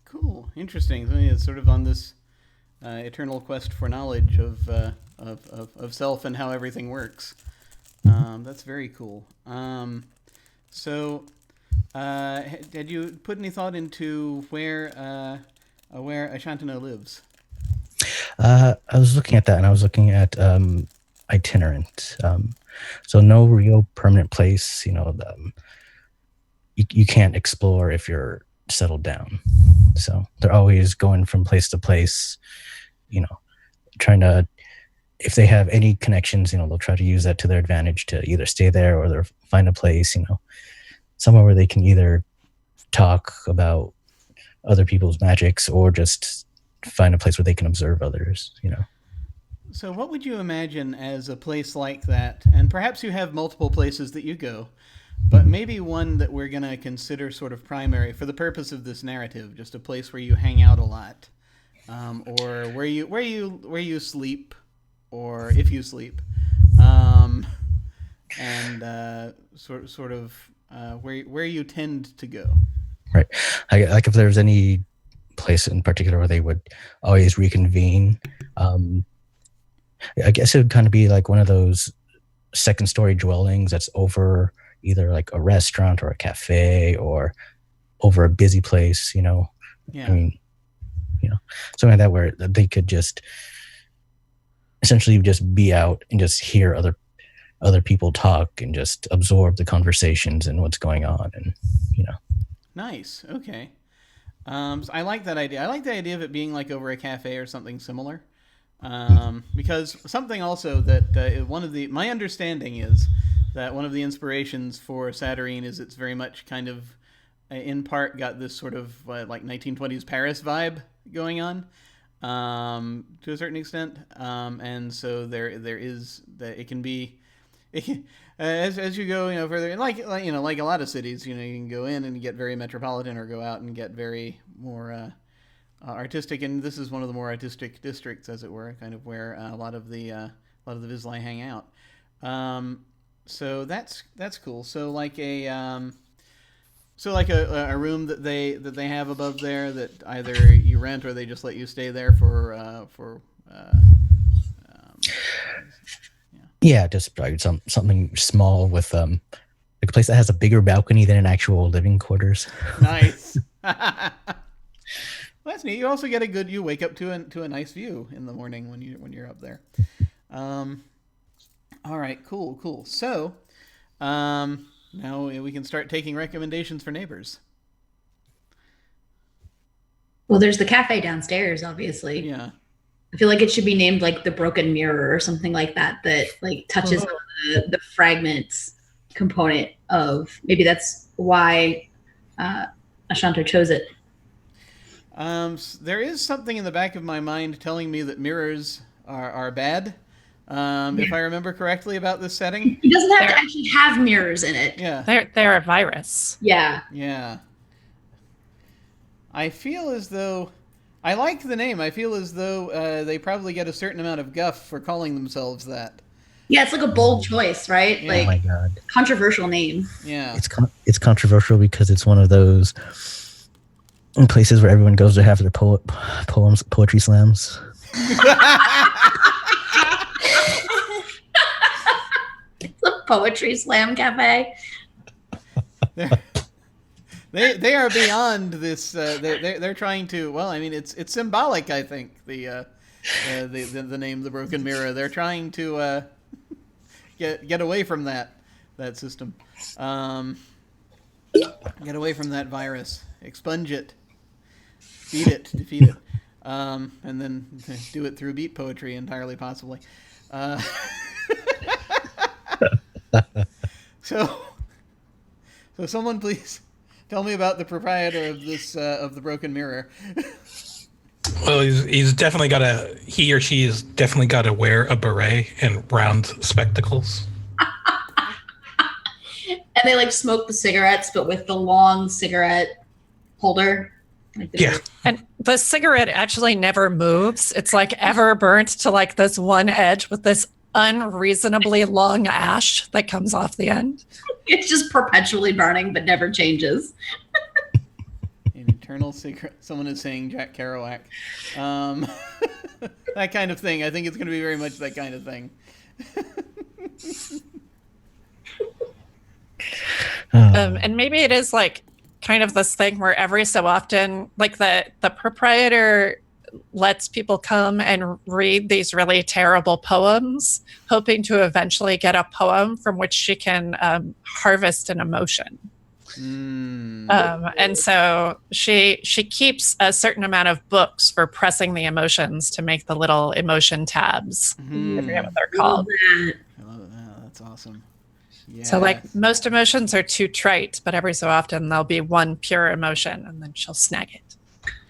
Cool, interesting. So it's sort of on this eternal quest for knowledge of self and how everything works. That's very cool. So, had you put any thought into where Ashantano lives? I was looking at that, and I was looking at itinerant. So no real permanent place. You can't explore if you're settled down. So they're always going from place to place, trying to if they have any connections, they'll try to use that to their advantage to either stay there or they'll find a place, somewhere where they can either talk about other people's magics or just find a place where they can observe others. So what would you imagine as a place like that? And perhaps you have multiple places that you go, but maybe one that we're going to consider sort of primary for the purpose of this narrative, just a place where you hang out a lot, or where you sleep, or if you sleep, and sort of where you tend to go. Right. Like if there's any place in particular where they would always reconvene, I guess it would kind of be like one of those second-story dwellings that's over either like a restaurant or a cafe or over a busy place, Yeah. I mean, something like that where they could just essentially just be out and just hear other people talk and just absorb the conversations and what's going on, and Nice. Okay. So I like that idea. I like the idea of it being like over a cafe or something similar. Because something also that my understanding is that one of the inspirations for Saturnine is it's very much kind of in part got this sort of like 1920s Paris vibe going on, to a certain extent, and so there is that it can be, as you go further, like a lot of cities, you can go in and get very metropolitan or go out and get very more artistic, and this is one of the more artistic districts, as it were, kind of where a lot of the Vizsla hang out. So that's cool. So like a room that they have above there that either you rent or they just let you stay there for. Yeah, just something small with like a place that has a bigger balcony than an actual living quarters. Nice. Well, that's neat. You also get you wake up to a nice view in the morning when you're up there. All right, cool. So, now we can start taking recommendations for neighbors. Well, there's the cafe downstairs, obviously. Yeah. I feel like it should be named like the Broken Mirror or something like that like touches on the fragments component of, maybe that's why Ashanto chose it. There is something in the back of my mind telling me that mirrors are bad. If I remember correctly about this setting. It doesn't have to actually have mirrors in it. Yeah. They're a virus. Yeah. Yeah. I feel as though I like the name. I feel as though they probably get a certain amount of guff for calling themselves that. Yeah, it's like a bold choice, right? Yeah. Like, oh my God. Controversial name. Yeah. It's controversial because it's one of those places where everyone goes to have their poetry slams. It's a poetry slam cafe. They are beyond this. They're trying to. Well, I mean, it's symbolic. I think the name, the Broken Mirror. They're trying to get away from that system. Get away from that virus. Expunge it. Defeat it, and then do it through beat poetry entirely, possibly. So someone please tell me about the proprietor of this of the Broken Mirror. Well, he's definitely he or she has definitely got to wear a beret and round spectacles. And they like smoke the cigarettes, but with the long cigarette holder. Yeah. And the cigarette actually never moves. It's like ever burnt to like this one edge with this unreasonably long ash that comes off the end. It's just perpetually burning, but never changes. An eternal cigarette. Someone is saying Jack Kerouac. That kind of thing. I think it's going to be very much that kind of thing. And maybe it is like kind of this thing where every so often, like the proprietor lets people come and read these really terrible poems, hoping to eventually get a poem from which she can harvest an emotion. And so she keeps a certain amount of books for pressing the emotions to make the little emotion tabs. I forget what they're called. I love that. That's awesome. Yeah. So like most emotions are too trite, but every so often there'll be one pure emotion and then she'll snag it.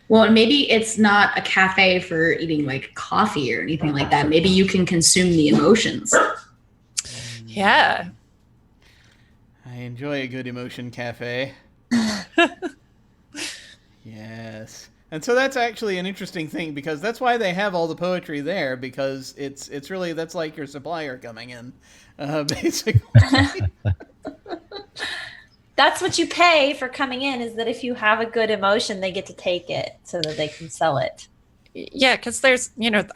Well, and maybe it's not a cafe for eating like coffee or anything like that. Maybe you can consume the emotions. Yeah. I enjoy a good emotion cafe. Yes. And so that's actually an interesting thing, because that's why they have all the poetry there, because it's really, that's like your supplier coming in, basically. That's what you pay for coming in, is that if you have a good emotion, they get to take it so that they can sell it. Yeah, because there's,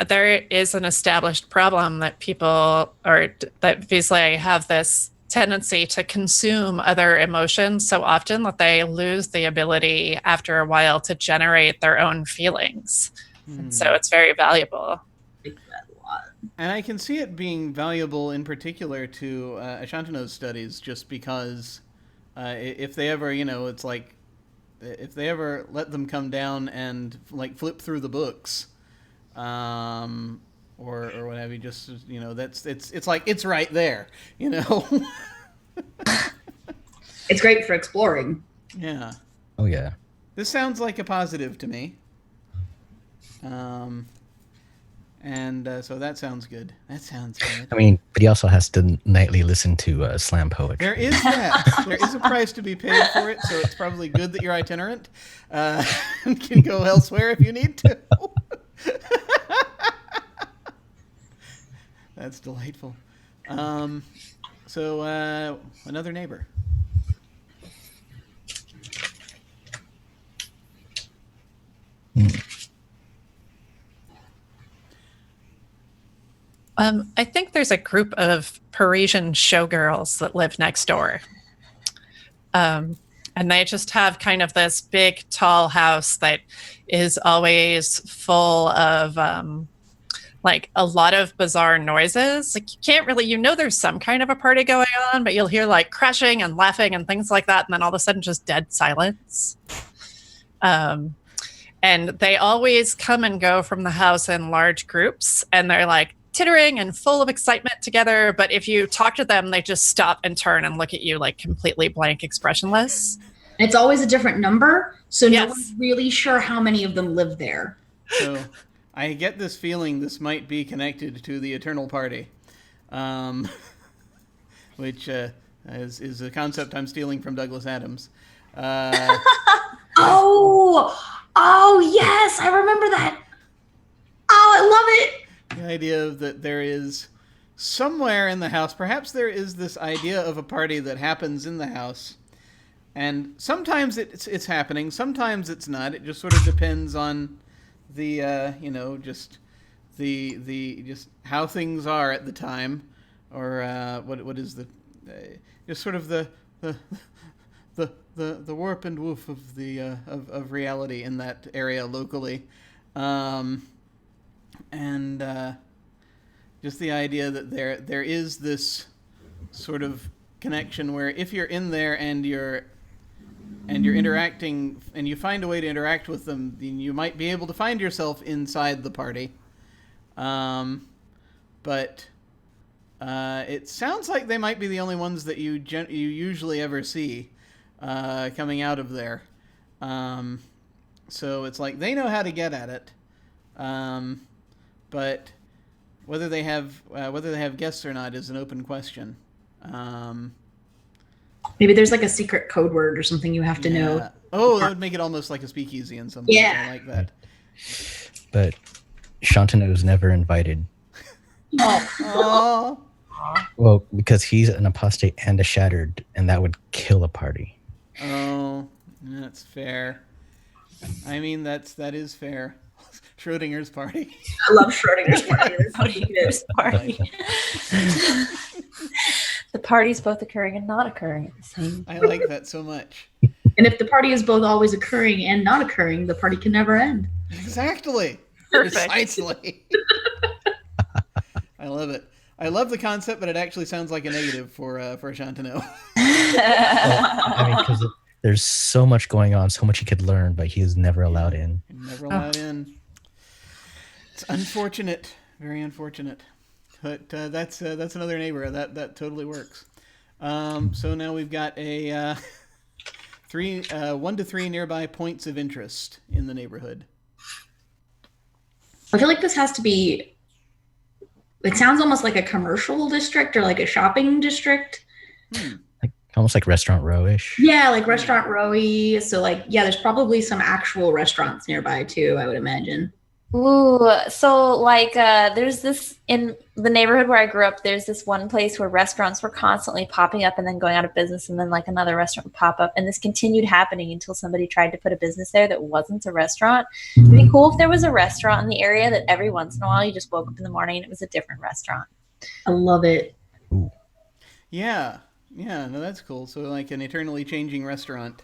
there is an established problem that people, or that Vizsla have this tendency to consume other emotions so often that they lose the ability after a while to generate their own feelings. And so it's very valuable. And I can see it being valuable in particular to Ashantano's studies, just because if they ever, it's like, if they ever let them come down and like flip through the books, or what have you, just, that's, it's like, it's right there, It's great for exploring. Yeah. Oh yeah. This sounds like a positive to me. So that sounds good. That sounds good. I mean, but he also has to nightly listen to slam poetry. There is that. There is a price to be paid for it, so it's probably good that you're itinerant and can go elsewhere if you need to. That's delightful. So another neighbor. I think there's a group of Parisian showgirls that live next door. And they just have kind of this big, tall house that is always full of like a lot of bizarre noises. Like you can't really, there's some kind of a party going on, but you'll hear like crashing and laughing and things like that. And then all of a sudden just dead silence. And they always come and go from the house in large groups, and they're like tittering and full of excitement together. But if you talk to them, they just stop and turn and look at you like completely blank, expressionless. It's always a different number, so Yes. no one's really sure how many of them live there. So I get this feeling this might be connected to the Eternal Party, which is a concept I'm stealing from Douglas Adams. Oh, yes, I remember that. Oh, I love it. The idea that there is somewhere in the house, perhaps there is this idea of a party that happens in the house, and sometimes it's happening, sometimes it's not. It just sort of depends on the just just how things are at the time, or what is the just sort of the warp and woof of the of reality in that area locally, and just the idea that there is this sort of connection where if you're in there and you're interacting and you find a way to interact with them, then you might be able to find yourself inside the party. But it sounds like they might be the only ones that you usually ever see coming out of there. So it's like they know how to get at it. But whether they have guests or not is an open question. Maybe there's like a secret code word or something you have to know. Oh, that would make it almost like a speakeasy in some ways. Yeah. I like that. But Shantano's never invited. Oh. Well, because he's an apostate and a shattered, and that would kill a party. Oh, that's fair. I mean, that is fair. Schrodinger's party. I love Schrodinger's party. Schrodinger's party. The party's both occurring and not occurring at the same time. I like that so much. And if the party is both always occurring and not occurring, the party can never end. Exactly. Perfect. Precisely. I love it. I love the concept, but it actually sounds like a negative for Sean to know. Well, I mean, because there's so much going on, so much he could learn, but he is never allowed in. Never allowed in. It's unfortunate, very unfortunate. But that's another neighbor that totally works. So now we've got a 1 to 3 nearby points of interest in the neighborhood. I feel like this has to be. It sounds almost like a commercial district or like a shopping district. Almost like Restaurant Row-ish. Yeah, like Restaurant Rowy. So like, yeah, there's probably some actual restaurants nearby too, I would imagine. Ooh, so like there's this in the neighborhood where I grew up, there's this one place where restaurants were constantly popping up and then going out of business, and then like another restaurant would pop up, and this continued happening until somebody tried to put a business there that wasn't a restaurant. It'd be cool if there was a restaurant in the area that every once in a while you just woke up in the morning and it was a different restaurant. I love it. Yeah, no, that's cool. So like an eternally changing restaurant.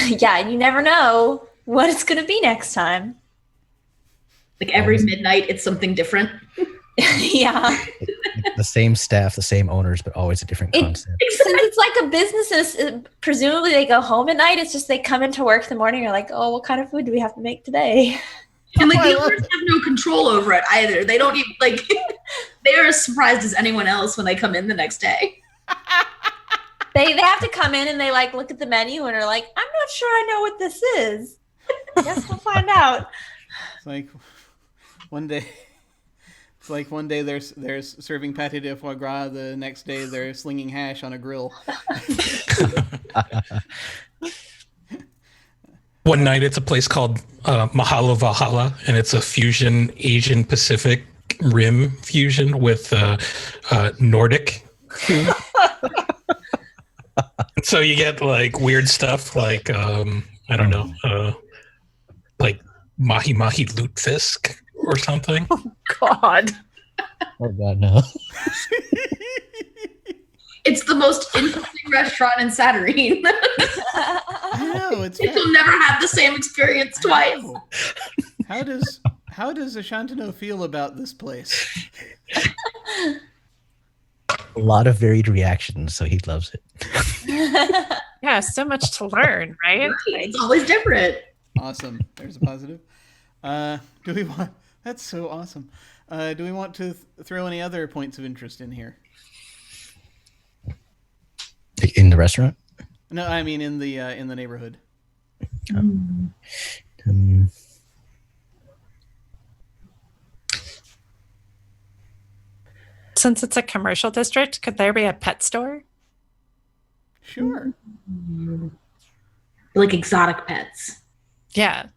Yeah, and you never know what it's going to be next time. Like every midnight, it's something different. Yeah. The same staff, the same owners, but always a different concept. Since it's like a business, and presumably they go home at night. It's just they come into work in the morning. You're like, oh, what kind of food do we have to make today? And like the owners have no control over it either. They don't even like. They are as surprised as anyone else when they come in the next day. They have to come in and they like look at the menu and are like, I'm not sure I know what this is. Guess we'll find out. It's like one day they're serving pâté de foie gras. The next day they're slinging hash on a grill. One night it's a place called Mahalo Valhalla, and it's a fusion Asian Pacific Rim fusion with Nordic food. So you get like weird stuff like I don't know, like mahi lutefisk or something. God. Oh God, no. It's the most interesting restaurant in Saturnine. I know You'll never have the same experience twice. How does Ashantano feel about this place? A lot of varied reactions, so he loves it. Yeah, so much to learn, right? It's always different. Awesome. There's a positive. Do we want? That's so awesome. Do we want to throw any other points of interest in here? In the restaurant? No, I mean in the neighborhood. Since it's a commercial district, could there be a pet store? Sure. Like exotic pets. Yeah.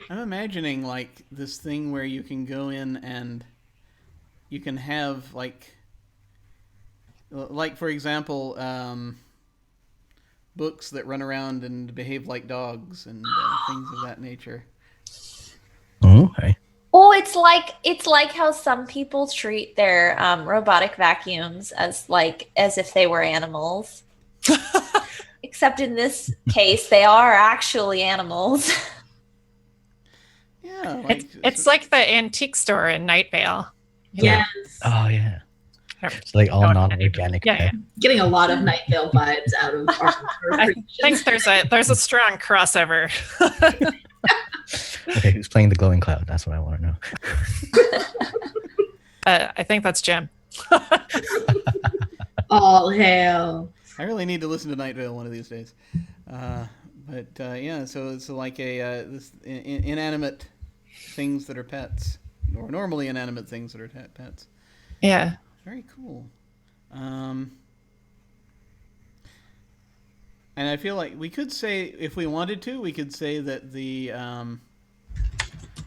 I'm imagining like this thing where you can go in and you can have like for example, books that run around and behave like dogs and things of that nature. Oh, okay. Oh, it's like how some people treat their robotic vacuums as if they were animals. Except in this case, they are actually animals. Yeah, it's like the antique store in Night Vale. Yes. Oh yeah. It's like all non-organic. Yeah. Getting a lot of Night Vale vibes out of our I think there's a strong crossover. Okay, who's playing the glowing cloud? That's what I want to know. I think that's Jim. All hail. I really need to listen to Night Vale one of these days. But yeah, so it's like this inanimate things that are pets, or normally inanimate things that are pets. Yeah. Very cool. And I feel like we could say, if we wanted to, we could say that the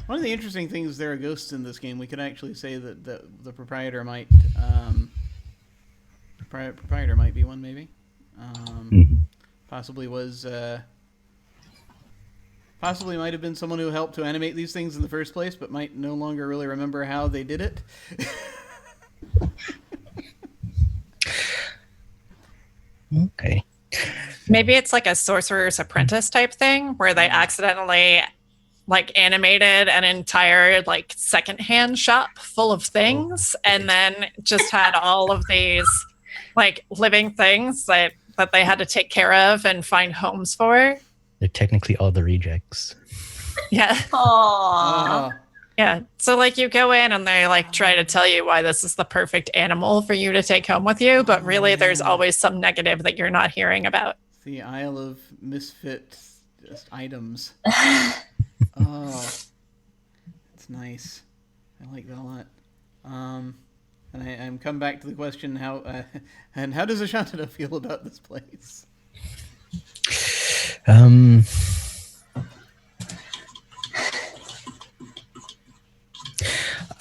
one of the interesting things, there are ghosts in this game. We could actually say that the proprietor might be one, maybe. Possibly might have been someone who helped to animate these things in the first place, but might no longer really remember how they did it. Okay. Maybe it's like a sorcerer's apprentice type thing where they accidentally like animated an entire like secondhand shop full of things, and then just had all of these like living things that they had to take care of and find homes for. They're technically all the rejects. Yeah. Aww. Oh, Yeah. So like you go in and they like try to tell you why this is the perfect animal for you to take home with you, but really there's always some negative that you're not hearing about. the Isle of Misfit just items. Oh, it's nice. I like that a lot. And I'm come back to the question how does Ashantana feel about this place?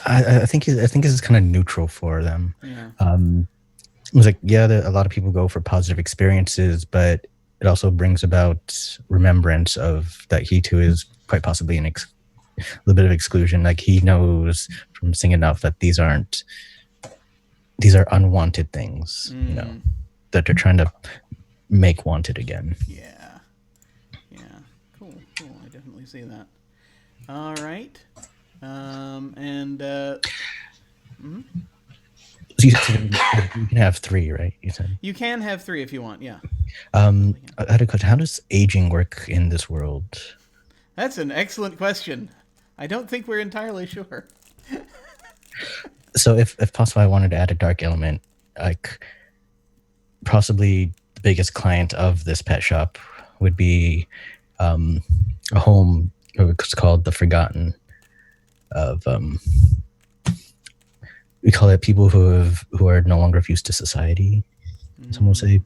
I think this is kind of neutral for them. Yeah. It was like, yeah, a lot of people go for positive experiences, but it also brings about remembrance of that he too is quite possibly a little bit of exclusion. Like he knows from seeing enough that these are unwanted things, you know, that they're trying to make wanted again. Yeah. Yeah. Cool. I definitely see that. All right. So you can have 3, right? You said You can have 3 if you want. Yeah. I had a question. How does aging work in this world? That's an excellent question. I don't think we're entirely sure. So if possible, I wanted to add a dark element. Like possibly the biggest client of this pet shop would be a home. It's called the Forgotten. Of we call it people who are no longer of use to society. Some will say.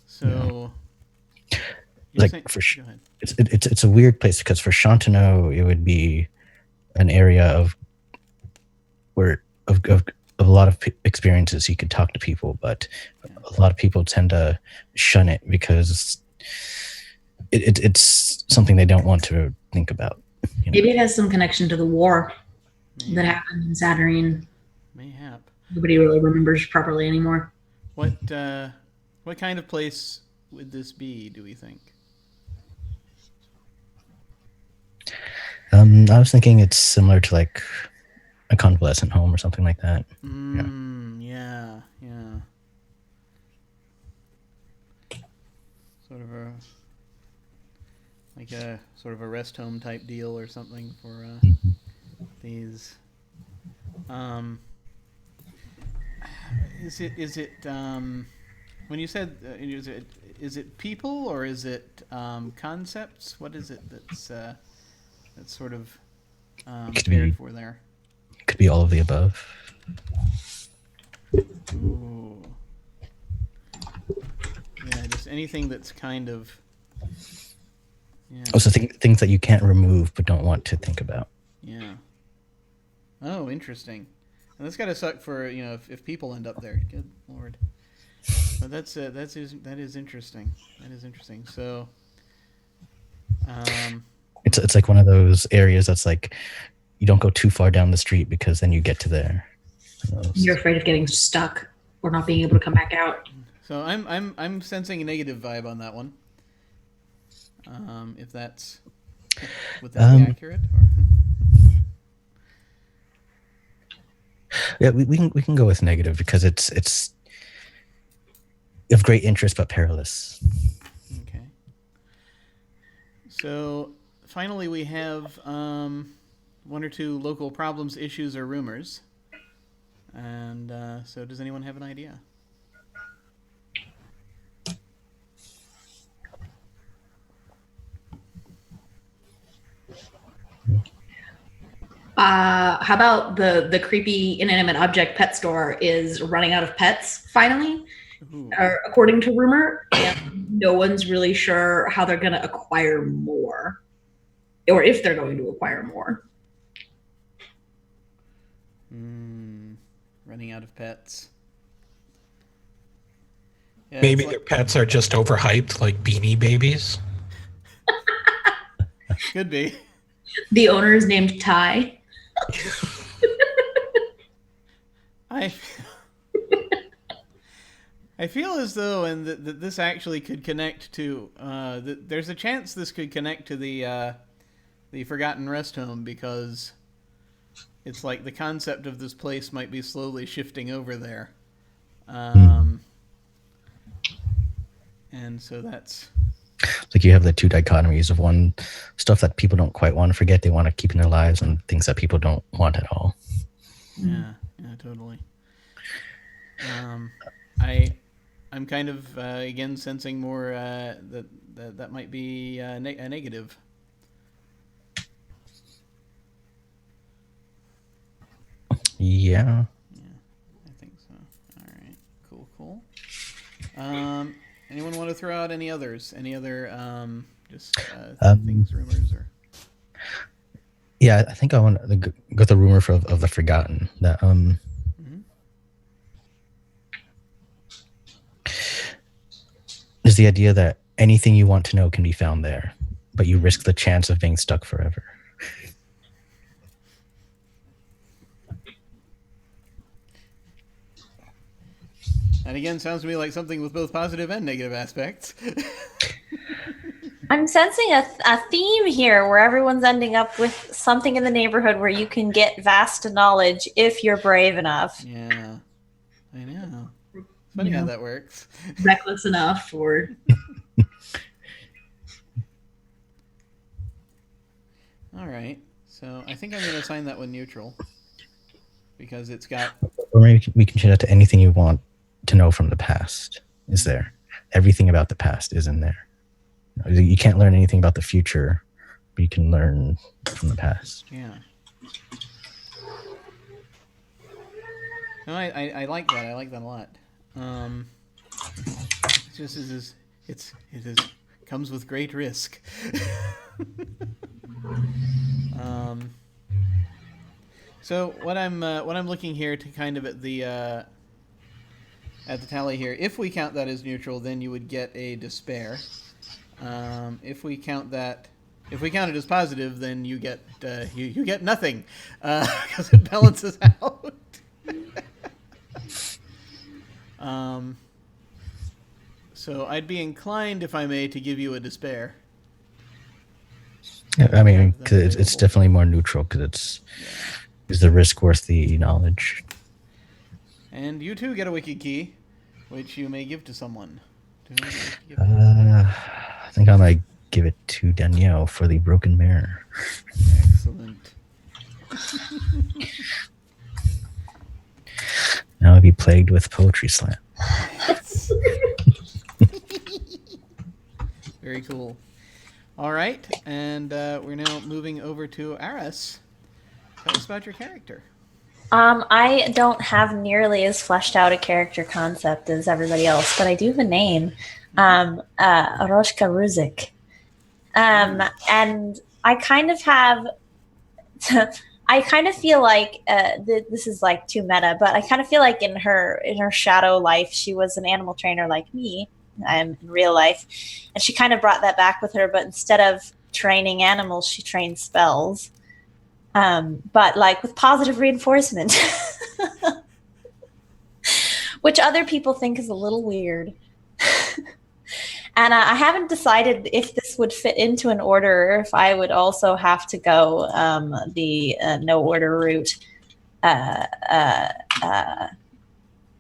So, like it's a weird place because for Chantano it would be an area of a lot of experiences. You could talk to people, but a lot of people tend to shun it because it's something they don't want to think about. You know? Maybe it has some connection to the war that happened in Saturnine. Mayhap. Nobody really remembers properly anymore. What kind of place would this be, do we think? I was thinking it's similar to like a convalescent home or something like that. Yeah. Sort of a rest home type deal or something for these. Is it when you said is it people or is it concepts? What is it that's sort of cared for there? It could be all of the above. Ooh. Yeah, just anything that's kind of. Yeah. Oh, so things that you can't remove but don't want to think about. Yeah. Oh, interesting. And that's got to suck for if people end up there. Good Lord. But that is interesting. That is interesting. So. It's like one of those areas that's like you don't go too far down the street because then you get to there. You're afraid of getting stuck or not being able to come back out. So I'm sensing a negative vibe on that one. If that's would that be accurate? Or? Yeah, we can go with negative because it's of great interest but perilous. Okay. So finally, we have 1 or 2 local problems, issues, or rumors. And so, does anyone have an idea? How about the creepy inanimate object pet store is running out of pets finally, according to rumor, and no one's really sure how they're going to acquire more, or if they're going to acquire more. Running out of pets. Yeah, maybe their pets are just overhyped, like Beanie Babies. Could be. The owner is named Ty. I I feel as though, and that this actually could connect to. There's a chance this could connect to the Forgotten Rest Home, because it's like the concept of this place might be slowly shifting over there, and so that's. It's like you have the two dichotomies of one stuff that people don't quite want to forget, they want to keep in their lives, and things that people don't want at all. Yeah, totally. I'm kind of again sensing more that might be a negative. Yeah. I think so. All right, cool. Anyone want to throw out any others? Any other things, rumors, or? Yeah, I think I want to go with the rumor of the Forgotten. That is the idea that anything you want to know can be found there, but you risk the chance of being stuck forever. And again, sounds to me like something with both positive and negative aspects. I'm sensing a theme here where everyone's ending up with something in the neighborhood where you can get vast knowledge if you're brave enough. Yeah, I know. It's funny how that works. Reckless enough, or all right. So I think I'm going to assign that one neutral, because it's got. Or maybe we can change that to anything you want to know from the past is there. Everything about the past is in there. You can't learn anything about the future, but you can learn from the past. Yeah. No, I like that. I like that a lot. It's just it is comes with great risk. So what I'm looking here to kind of at the tally here, if we count that as neutral, then you would get a despair. If we count it as positive, then you get you get nothing, because it balances out. So I'd be inclined, if I may, to give you a despair. Yeah, I mean, cause it's definitely more neutral, because is the risk worth the knowledge? And you too get a wicked key, which you may give to someone. I think I might give it to Danielle for the broken mirror. Excellent. Now I'll be plagued with poetry slam. Very cool. All right, and we're now moving over to Arras. Tell us about your character. I don't have nearly as fleshed out a character concept as everybody else, but I do have a name, Roshka Ruzik. And I kind of have, I kind of feel like this is like too meta, but I kind of feel like in her shadow life, she was an animal trainer like me. In real life, and she kind of brought that back with her, but instead of training animals, she trained spells, but like with positive reinforcement, which other people think is a little weird. And I haven't decided if this would fit into an order, or if I would also have to go the no order route.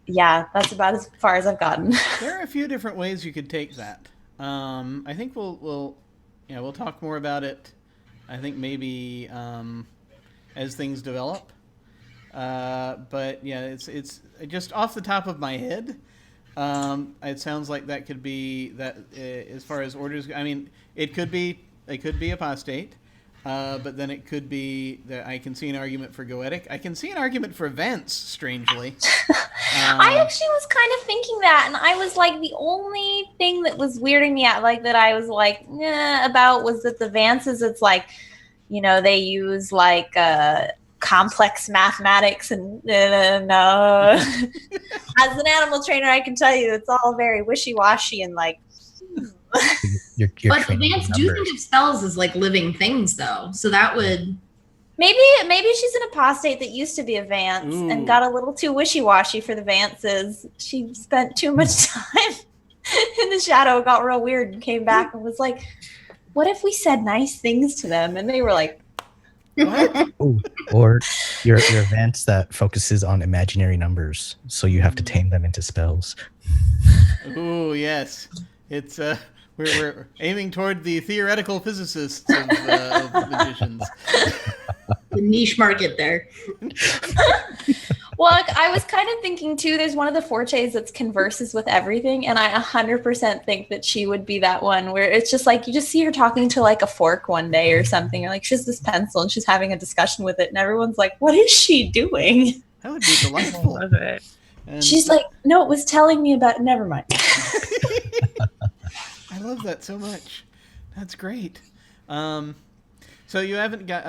Yeah, that's about as far as I've gotten. There are a few different ways you could take that. I think we'll talk more about it. I think maybe as things develop. But yeah, it's just off the top of my head. It sounds like that could be that as far as orders. I mean, it could be apostate. But then it could be that I can see an argument for goetic. I can see an argument for Vance, strangely. I actually was kind of thinking that, and I was like, the only thing that was weirding me out, like that I was like, about was that the Vances, it's like, they use like complex mathematics and no. As an animal trainer, I can tell you it's all very wishy-washy and like. You're but the Vance do think of spells as like living things, though. So that would. Maybe she's an apostate that used to be a Vance Ooh. and got a little too wishy-washy for the Vances. She spent too much time in the shadow, got real weird, and came back and was like, what if we said nice things to them? And they were like, What? Ooh, or your events that focuses on imaginary numbers, so you have to tame them into spells. Ooh, yes. It's we're aiming toward the theoretical physicists of magicians. The niche market there. well, I was kind of thinking too, there's one of the Fortes that's converses with everything, and I 100% think that she would be that one where it's just like you just see her talking to like a fork one day or something, or like she has this pencil and she's having a discussion with it, and everyone's like, what is she doing? That would be delightful. Love it. And She's like, no, it was telling me about, never mind. I love that so much. That's great. So you haven't got.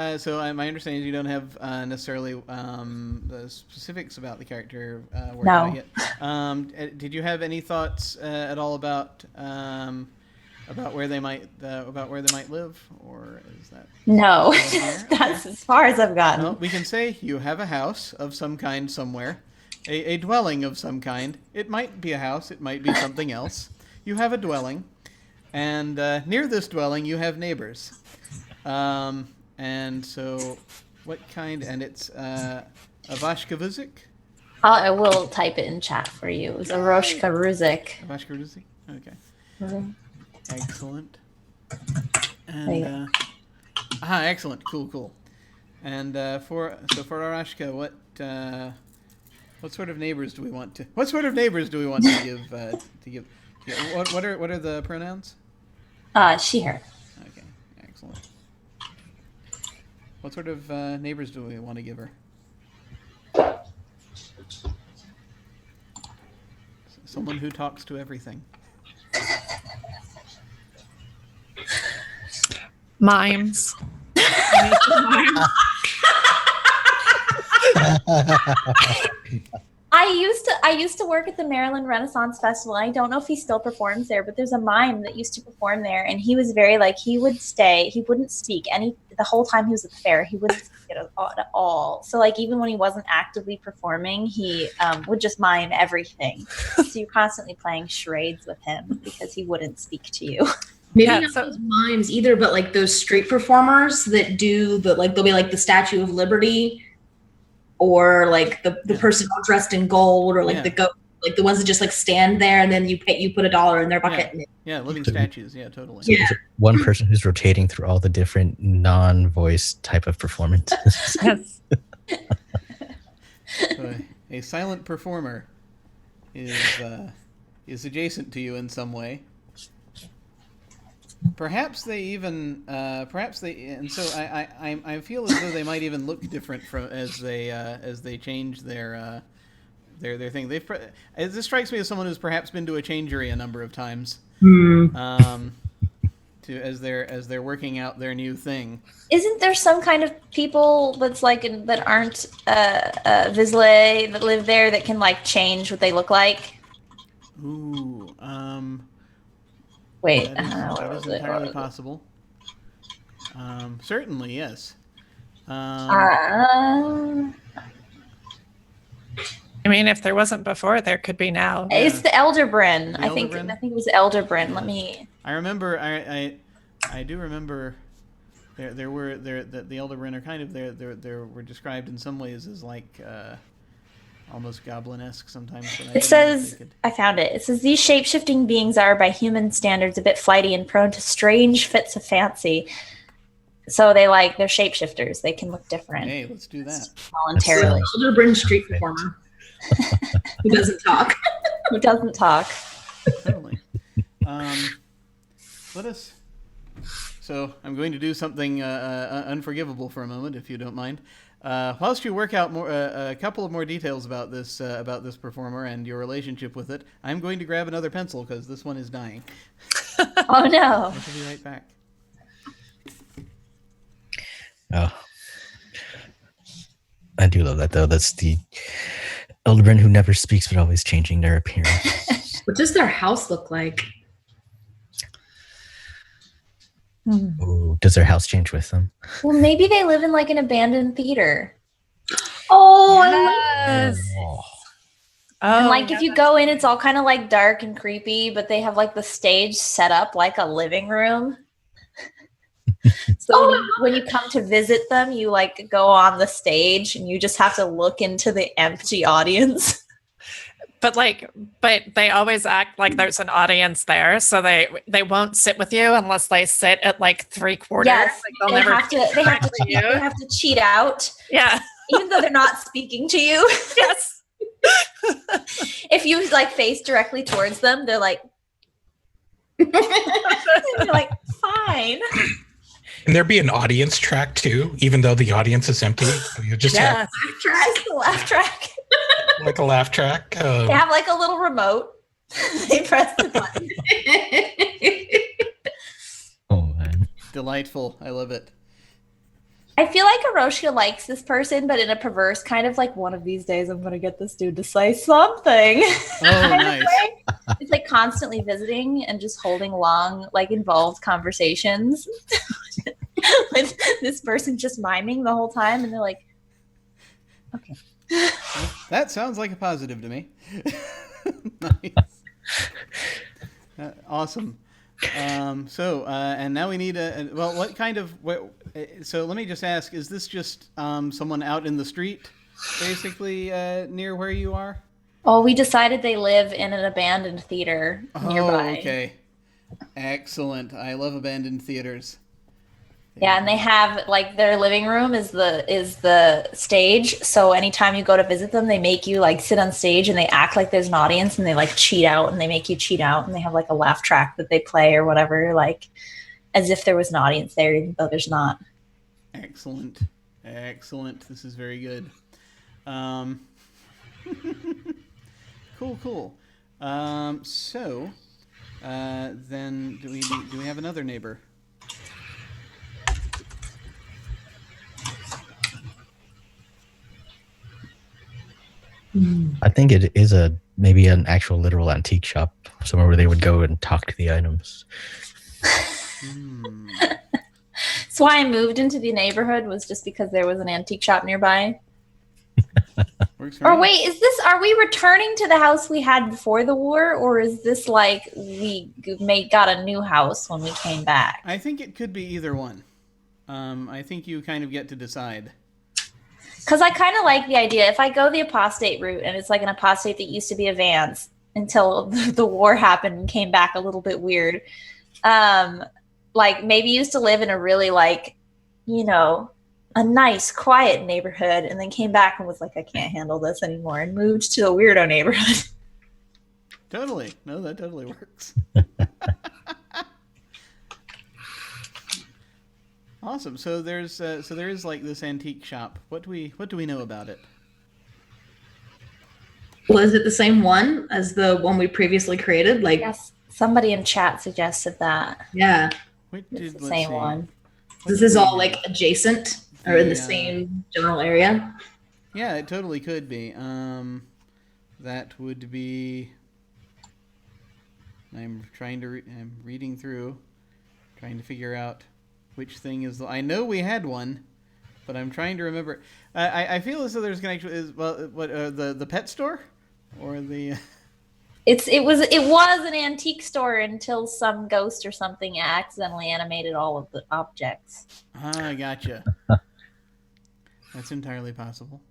My understanding is you don't have necessarily the specifics about the character worked out yet. Did you have any thoughts at all about where they might live, or is that No, there? that's as far as I've gotten. Well, we can say you have a house of some kind somewhere, a dwelling of some kind. It might be a house. It might be something else. You have a dwelling, and near this dwelling you have neighbors. And so, what kind? And it's a Vashkavuzik? I will type it in chat for you. It was a Roshka Ruzik. A Vashkavuzik? Okay. Mm-hmm. Excellent. There you And, excellent. Cool. And, for Arashka, what sort of neighbors do we want to give, what are the pronouns? She, her. Okay, excellent. What sort of neighbors do we want to give her? Someone who talks to everything. Mimes. I used to work at the Maryland Renaissance Festival. I don't know if he still performs there, but there's a mime that used to perform there, and he was very he would stay. He wouldn't speak the whole time he was at the fair. He wouldn't speak at all. So even when he wasn't actively performing, he would just mime everything. So you're constantly playing charades with him because he wouldn't speak to you. Maybe not those mimes either, but those street performers that do they'll be the Statue of Liberty, or the person all dressed in gold, or the goat, the ones that just stand there and then you put $1 in their bucket. Yeah, living statues. Yeah, totally. Yeah. One person who's rotating through all the different non-voice type of performances. Yes. So a silent performer is adjacent to you in some way. Perhaps they even I feel as though they might even look different as they change their thing. This strikes me as someone who's perhaps been to a changery a number of times. As they're working out their new thing. Isn't there some kind of people that's that aren't Vizsla that live there that can change what they look like? Ooh, Wait, that is entirely possible. Certainly, yes. I mean, if there wasn't before, there could be now. It's the Elderbryn. I think Elderbryn? it was Elderbryn. Let me. I remember. I do remember. The Elderbryn are kind of they were described in some ways as almost goblin-esque sometimes. It says, I found it. It says, these shape-shifting beings are, by human standards, a bit flighty and prone to strange fits of fancy. So they're shapeshifters. They can look different. Hey, let's do that. Voluntarily. Elderbryn street performer who doesn't talk. Who doesn't talk. Totally. So I'm going to do something unforgivable for a moment, if you don't mind. Whilst you work out a couple of more details about this performer and your relationship with it, I'm going to grab another pencil because this one is dying. Oh no! I'll be right back. Oh, I do love that though. That's the Elderbryn who never speaks but always changing their appearance. What does their house look like? Ooh, does their house change with them? Well, maybe they live in like an abandoned theater. Oh, Yes. Oh. Oh, And like yeah, if you go in, it's all kind of like dark and creepy, but they have like the stage set up like a living room. So when you come to visit them, you like go on the stage and you just have to look into the empty audience. but they always act like there's an audience there, so they won't sit with you unless they sit at like 3/4. Yes, Like, they'll they never have to. They have to. for you. They have to cheat out, Yeah. even though they're not speaking to you. Yes. If you like face directly towards them, they're like, and you're like, fine. Can there be an audience track too, even though the audience is empty? You just have Yes. Just the laugh track. like a laugh track. They have like a little remote. They press the button. Oh man. Delightful. I love it. I feel like Hiroshika likes this person, but in a perverse kind of like, one of these days I'm gonna get this dude to say something. Oh, kind of nice. way. It's like constantly visiting and just holding long, like involved conversations with this person just miming the whole time, and they're like, okay. That sounds like a positive to me. Nice. Awesome. And now we need what kind of, so let me just ask, is this just someone out in the street, basically, near where you are? Oh, we decided they live in an abandoned theater nearby. Oh, okay. Excellent. I love abandoned theaters. Yeah, and they have like their living room is the stage. So anytime you go to visit them, they make you like sit on stage and they act like there's an audience and they like cheat out and they make you cheat out and they have like a laugh track that they play or whatever, like as if there was an audience there, even though there's not. Excellent. Excellent. This is very good. Cool. Then do we have another neighbor? I think it is maybe an actual literal antique shop, somewhere where they would go and talk to the items. That's why I moved into the neighborhood, was just because there was an antique shop nearby. Works for Or me. wait, are we returning to the house we had before the war, or is this like we got a new house when we came back? I think it could be either one. I think you kind of get to decide. Because I kind of like the idea. If I go the apostate route, and it's like an apostate that used to be a Vance until the war happened and came back a little bit weird. Like maybe used to live in a really like, a nice, quiet neighborhood, and then came back and was like, I can't handle this anymore, and moved to a weirdo neighborhood. Totally. No, that totally works. Awesome. So there is like this antique shop. What do we know about it? Was it the same one as the one we previously created? Like, Yes, somebody in chat suggested that. yeah, It's the Let's same see. one. this is all like adjacent or in the Yeah. same general area. Yeah, it totally could be. That would be. I'm reading through, trying to figure out which thing is. I know we had one, but I'm trying to remember. I feel as though there's going to actually the pet store, or the. It was an antique store until some ghost or something accidentally animated all of the objects. Ah, gotcha. That's entirely possible.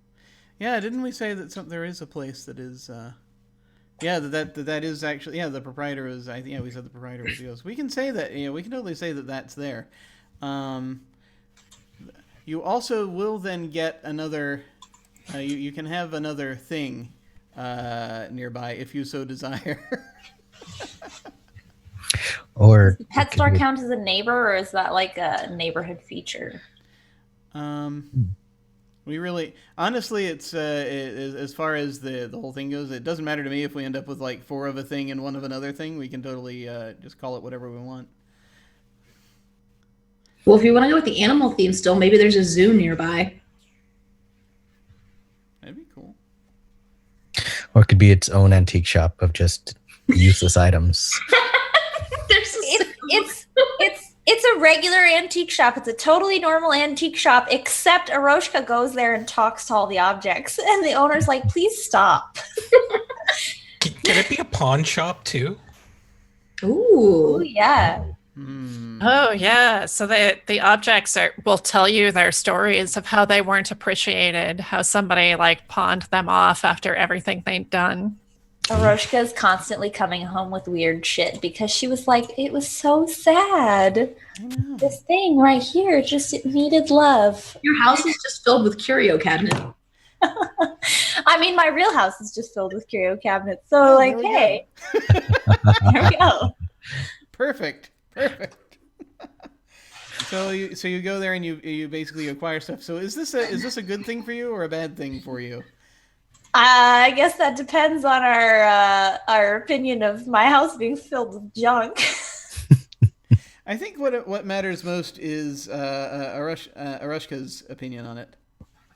Yeah, didn't we say that there is a place that is? Yeah, that is actually, yeah, the proprietor is. We said the proprietor was the ghost. We can say that. We can totally say that that's there. You also will then get another. You can have another thing nearby if you so desire. Or Does the pet store count as a neighbor, or is that like a neighborhood feature? We really, honestly, it's as far as the whole thing goes, it doesn't matter to me if we end up with like 4 of a thing and 1 of another thing. We can totally just call it whatever we want. Well, if you want to go with the animal theme still, maybe there's a zoo nearby. That'd be cool. Or it could be its own antique shop of just useless items. There's a zoo. It's a regular antique shop. It's a totally normal antique shop, except Aroshka goes there and talks to all the objects. And the owner's like, please stop. Can it be a pawn shop too? Ooh, Ooh. yeah. Oh yeah, so the objects will tell you their stories of how they weren't appreciated, how somebody like pawned them off after everything they'd done. Aroshka is constantly coming home with weird shit because she was like, it was so sad. This thing right here, it needed love. Your house is just filled with curio cabinets. I mean, my real house is just filled with curio cabinets. So, hey, there we go. Perfect. So you go there and you basically acquire stuff. So is this a good thing for you or a bad thing for you? I guess that depends on our opinion of my house being filled with junk. I think what matters most is Arushka's opinion on it.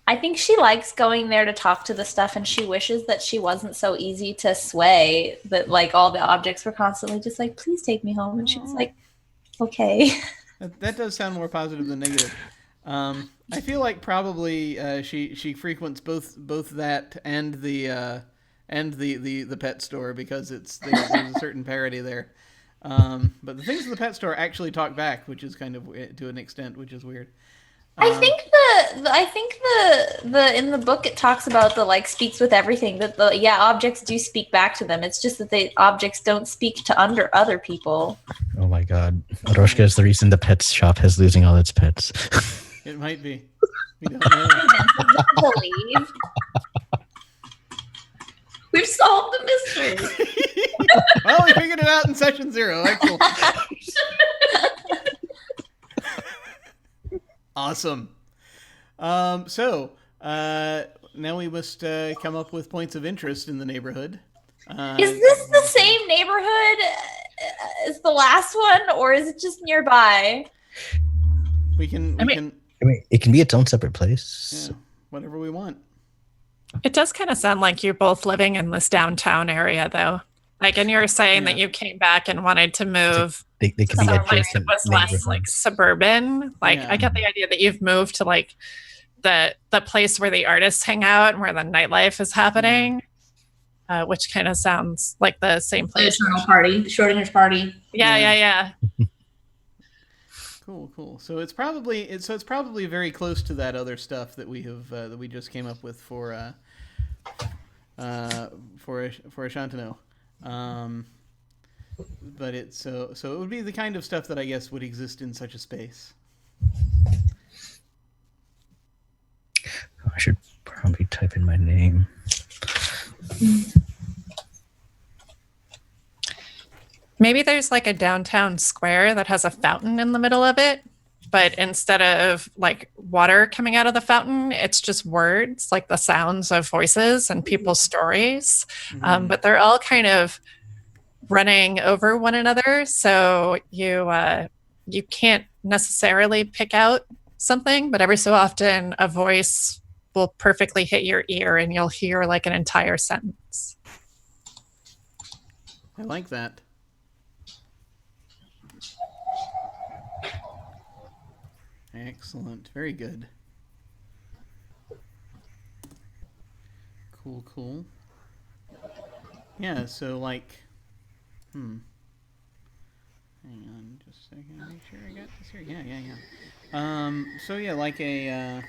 I think she likes going there to talk to the stuff, and she wishes that she wasn't so easy to sway, that like all the objects were constantly just like, please take me home. And she was like, okay. That does sound more positive than negative. I feel like probably she frequents both that and the pet store because there's a certain parody there. But the things in the pet store actually talk back, which is kind of to an extent, which is weird. I think the in the book it talks about the like speaks with everything, that objects do speak back to them. It's just that the objects don't speak to other people. Oh my god. Aroshka is the reason the pet shop is losing all its pets. It might be. We don't know. Believe. We've solved the mystery. Well, we figured it out in session 0. Excellent. Awesome. So now we must come up with points of interest in the neighborhood. Is this the same neighborhood as the last one, or is it just nearby? We can. I mean, it can be its own separate place. Yeah, whatever we want. It does kind of sound like you're both living in this downtown area, though. Like, and you're saying that you came back and wanted to move. They could be adjacent. It was less like suburban. Like, I get the idea that you've moved to like the place where the artists hang out and where the nightlife is happening, which kind of sounds like the same place. The Eternal Party, the Schrodinger's Party. Yeah. Cool. So it's probably very close to that other stuff that we have that we just came up with for Ashantano. But it's so it would be the kind of stuff that I guess would exist in such a space. I should probably type in my name. Maybe there's like a downtown square that has a fountain in the middle of it, but instead of like water coming out of the fountain, it's just words, like the sounds of voices and people's stories. But they're all kind of running over one another, so you can't necessarily pick out something, but every so often a voice will perfectly hit your ear and you'll hear like an entire sentence. I like that. Excellent. Very good. Cool. Yeah, so like hang on just a second, make sure I got this here. Yeah. So yeah, like a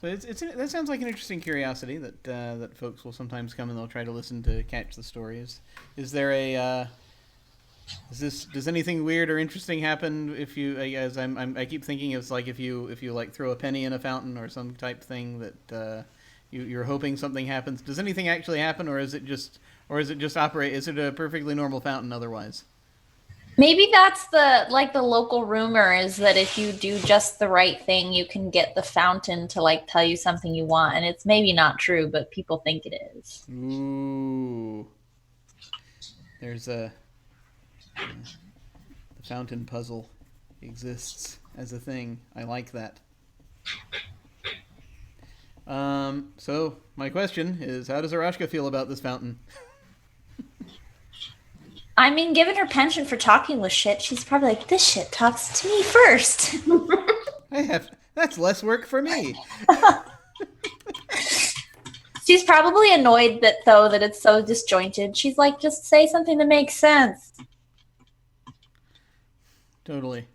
so that sounds like an interesting curiosity that folks will sometimes come and they'll try to listen to catch the stories. Is there a does anything weird or interesting happen if you, as I keep thinking it's like if you like throw a penny in a fountain or some type thing that you're hoping something happens. Does anything actually happen, or is it just operate? Is it a perfectly normal fountain otherwise? Maybe that's the local rumor is that if you do just the right thing, you can get the fountain to like tell you something you want, and it's maybe not true, but people think it is. Ooh, there's the fountain puzzle exists as a thing. I like that. So my question is, how does Arashka feel about this fountain? I mean, given her penchant for talking with shit, she's probably like, this shit talks to me first. That's less work for me. She's probably annoyed that it's so disjointed. She's like, just say something that makes sense. Totally.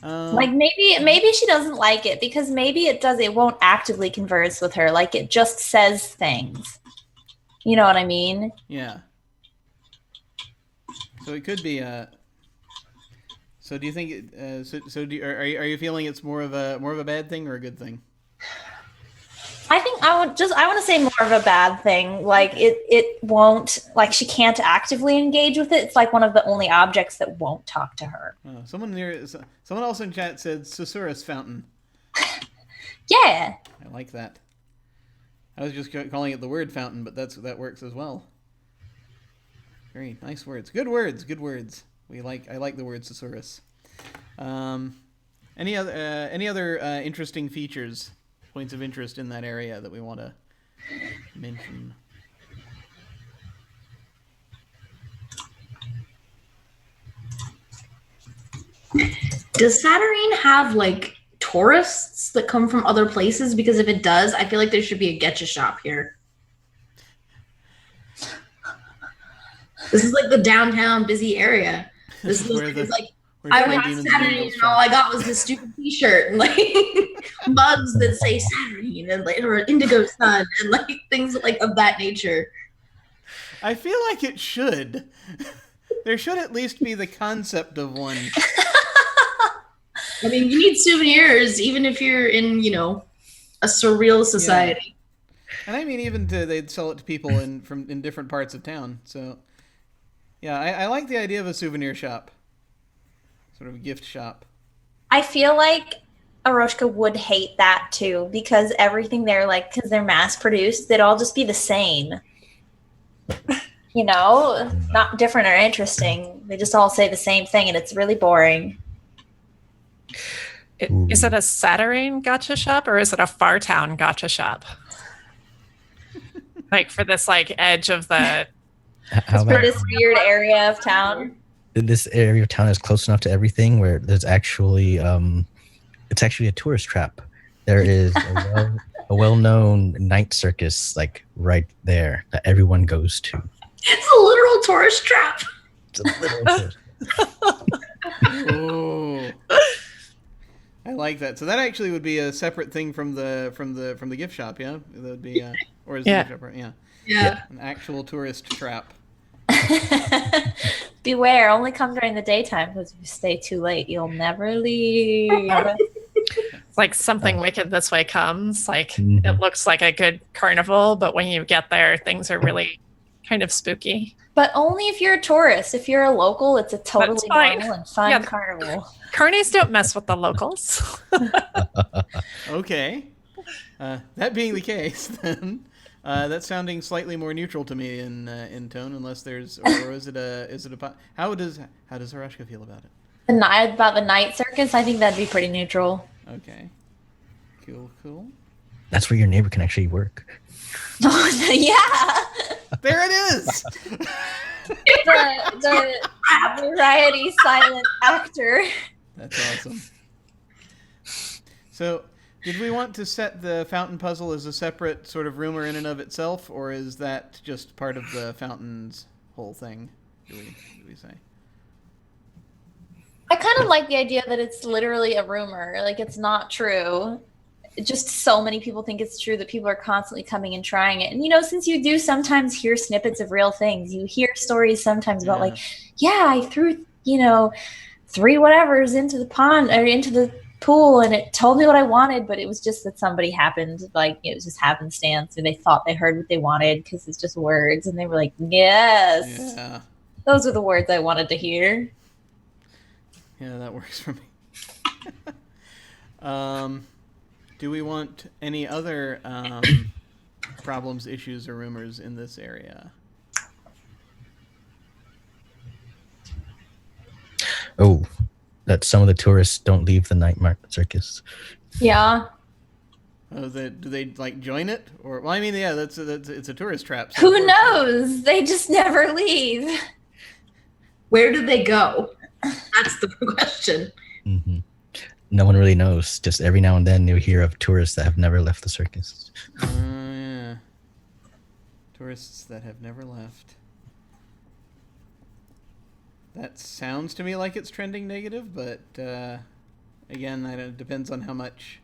Like maybe she doesn't like it because maybe it won't actively converse with her. Like it just says things. You know what I mean? Yeah. So it could be. So do you think? Are you feeling it's more of a bad thing or a good thing? I think I want to say more of a bad thing. Like it won't, like she can't actively engage with it. It's like one of the only objects that won't talk to her. Someone else in chat said Susurrus fountain. Yeah. I like that. I was just calling it the word fountain, but that works as well. Very nice words. Good words. I like the word Susurrus. Any other interesting features? Points of interest in that area that we want to mention? Does Saturnine have like tourists that come from other places? Because if it does, I feel like there should be a getcha shop here. This is like the downtown busy area. This is like I went to Saturnine and all I got was this stupid T-shirt and like mugs that say Saturnine and like or Indigo Sun and like things like of that nature. I feel like it should. There should at least be the concept of one. I mean, you need souvenirs even if you're in, a surreal society. Yeah. And I mean, even they'd sell it to people in different parts of town. So, yeah, I like the idea of a souvenir shop. Sort of a gift shop. I feel like Aroshka would hate that too because everything there, like, because they're mass produced, they'd all just be the same. Not different or interesting. They just all say the same thing, and it's really boring. Is it a Saturnine gotcha shop or is it a Fartown gotcha shop? Like for this like edge of the for this weird area of town. This area of town is close enough to everything where there's actually it's actually a tourist trap. There is a well-known night circus like right there that everyone goes to. It's a literal tourist trap. It's a literal tourist. Oh. I like that. So that actually would be a separate thing from the gift shop, yeah? That would be or is the gift shop right? Yeah. Yeah. An actual tourist trap. Beware, only come during the daytime because if you stay too late, you'll never leave. It's like something wicked this way comes. Like it looks like a good carnival, but when you get there, things are really kind of spooky. But only if you're a tourist. If you're a local, it's a totally normal and fun carnival. Carnies don't mess with the locals. Okay. That being the case, then that's sounding slightly more neutral to me in tone, unless there's or is it a how does Harashka feel about it? About the night circus, I think that'd be pretty neutral. Okay. Cool. That's where your neighbor can actually work. Yeah. There it is. the variety silent actor. That's awesome. So, did we want to set the fountain puzzle as a separate sort of rumor in and of itself, or is that just part of the fountain's whole thing? Do we say? I kind of like the idea that it's literally a rumor. Like, it's not true. Just so many people think it's true that people are constantly coming and trying it. And, since you do sometimes hear snippets of real things, you hear stories sometimes about I threw, 3 whatevers into the pond or into the pool and it told me what I wanted, but it was just that somebody happened, it was just happenstance, and they thought they heard what they wanted because it's just words, and they were like, yes, those are the words I wanted to hear. Yeah, that works for me. Do we want any other problems, issues, or rumors in this area? Oh, that some of the tourists don't leave the night circus. Yeah. Oh, do they like join it, or well, I mean, yeah, that's it's a tourist trap. So Who knows? They just never leave. Where do they go? That's the question. Mm-hmm. No one really knows. Just every now and then you hear of tourists that have never left the circus. Yeah, tourists that have never left. That sounds to me like it's trending negative, but again, it depends on how much